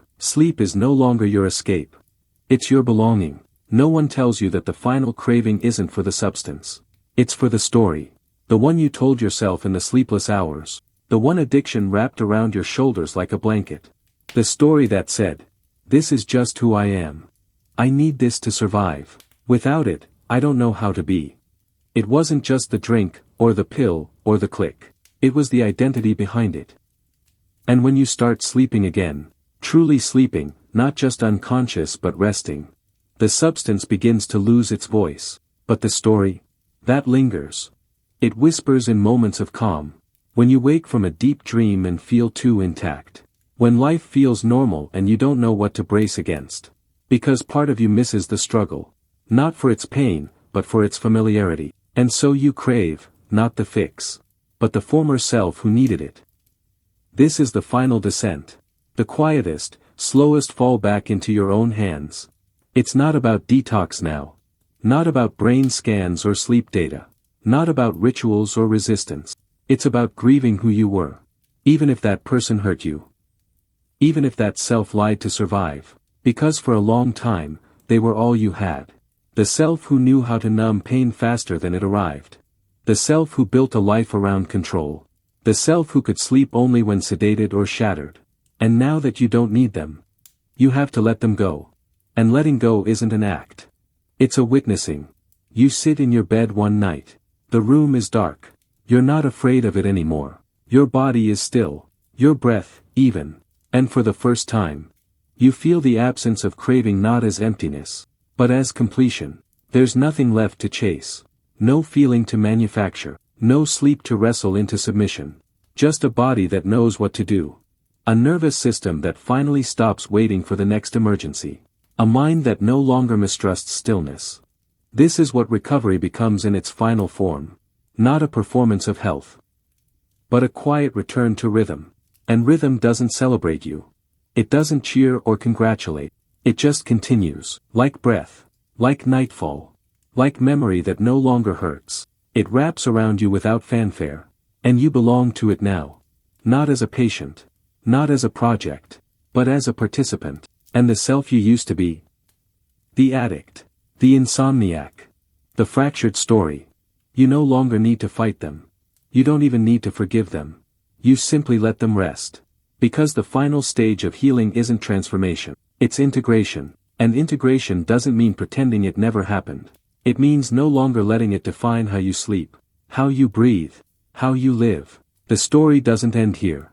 is no longer your escape. It's your belonging. No one tells you that the final craving isn't for the substance. It's for the story. The one you told yourself in the sleepless hours. The one addiction wrapped around your shoulders like a blanket. The story that said, "This is just who I am. I need this to survive. Without it, I don't know how to be." It wasn't just the drink, or the pill, or the click. It was the identity behind it. And when you start sleeping again, truly sleeping, not just unconscious but resting, the substance begins to lose its voice. But the story? That lingers. It whispers in moments of calm. When you wake from a deep dream and feel too intact. When life feels normal and you don't know what to brace against. Because part of you misses the struggle. Not for its pain, but for its familiarity. And so you crave, not the fix, but the former self who needed it. This is the final descent. The quietest, slowest fall back into your own hands. It's not about detox now. Not about brain scans or sleep data. Not about rituals or resistance. It's about grieving who you were. Even if that person hurt you. Even if that self lied to survive, because for a long time, they were all you had. The self who knew how to numb pain faster than it arrived. The self who built a life around control. The self who could sleep only when sedated or shattered. And now that you don't need them, you have to let them go. And letting go isn't an act. It's a witnessing. You sit in your bed one night. The room is dark. You're not afraid of it anymore. Your body is still. Your breath, even. And for the first time, you feel the absence of craving not as emptiness, but as completion. There's nothing left to chase. No feeling to manufacture. No sleep to wrestle into submission. Just a body that knows what to do. A nervous system that finally stops waiting for the next emergency. A mind that no longer mistrusts stillness. This is what recovery becomes in its final form. Not a performance of health, but a quiet return to rhythm. And rhythm doesn't celebrate you. It doesn't cheer or congratulate. It just continues, like breath, like nightfall, like memory that no longer hurts. It wraps around you without fanfare, and you belong to it now. Not as a patient, not as a project, but as a participant. And the self you used to be, The addict. The insomniac. The fractured story. You no longer need to fight them. You don't even need to forgive them. You simply let them rest. Because the final stage of healing isn't transformation, it's integration. And integration doesn't mean pretending it never happened. It means no longer letting it define how you sleep, how you breathe, how you live. The story doesn't end here.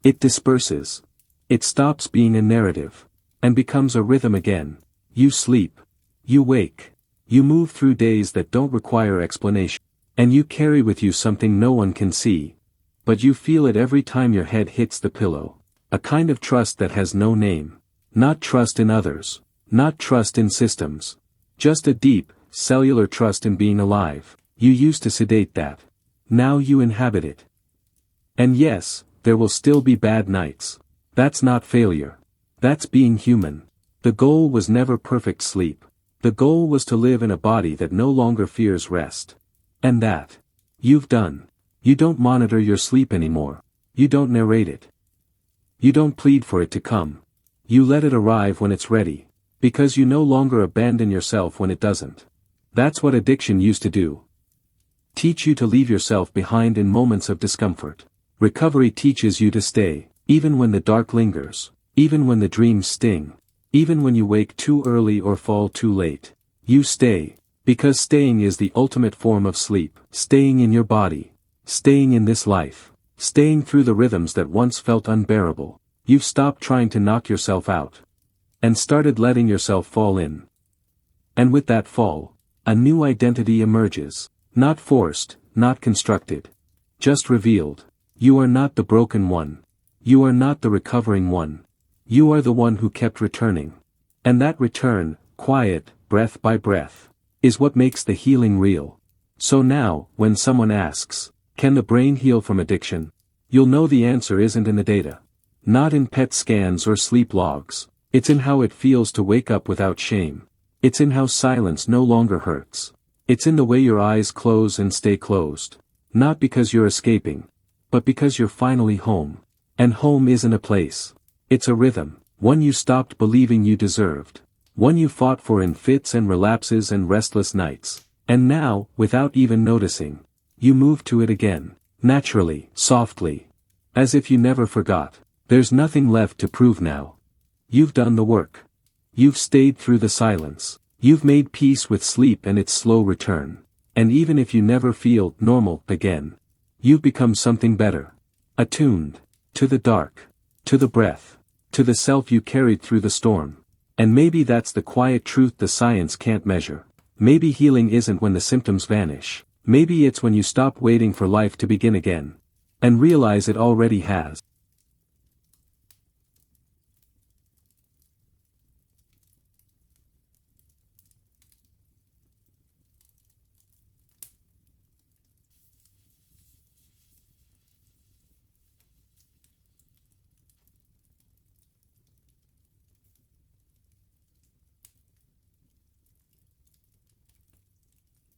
It disperses. It stops being a narrative, and becomes a rhythm again. You sleep. You wake. You move through days that don't require explanation. And you carry with you something no one can see. But you feel it every time your head hits the pillow. A kind of trust that has no name. Not trust in others. Not trust in systems. Just a deep, cellular trust in being alive. You used to sedate that. Now you inhabit it. And yes, there will still be bad nights. That's not failure. That's being human. The goal was never perfect sleep. The goal was to live in a body that no longer fears rest. And that you've done. You don't monitor your sleep anymore. You don't narrate it. You don't plead for it to come. You let it arrive when it's ready. Because you no longer abandon yourself when it doesn't. That's what addiction used to do. Teach you to leave yourself behind in moments of discomfort. Recovery teaches you to stay, even when the dark lingers, even when the dreams sting, even when you wake too early or fall too late. You stay, because staying is the ultimate form of sleep. Staying in your body. Staying in this life. Staying through the rhythms that once felt unbearable. You've stopped trying to knock yourself out. And started letting yourself fall in. And with that fall, a new identity emerges. Not forced, not constructed. Just revealed. You are not the broken one. You are not the recovering one. You are the one who kept returning. And that return, quiet, breath by breath, is what makes the healing real. So now, when someone asks, can the brain heal from addiction? You'll know the answer isn't in the data. Not in PET scans or sleep logs. It's in how it feels to wake up without shame. It's in how silence no longer hurts. It's in the way your eyes close and stay closed. Not because you're escaping, but because you're finally home. And home isn't a place. It's a rhythm, one you stopped believing you deserved. One you fought for in fits and relapses and restless nights. And now, without even noticing, you move to it again. Naturally, softly. As if you never forgot. There's nothing left to prove now. You've done the work. You've stayed through the silence. You've made peace with sleep and its slow return. And even if you never feel normal again, you've become something better. Attuned. To the dark. To the breath. To the self you carried through the storm. And maybe that's the quiet truth the science can't measure. Maybe healing isn't when the symptoms vanish. Maybe it's when you stop waiting for life to begin again. And realize it already has.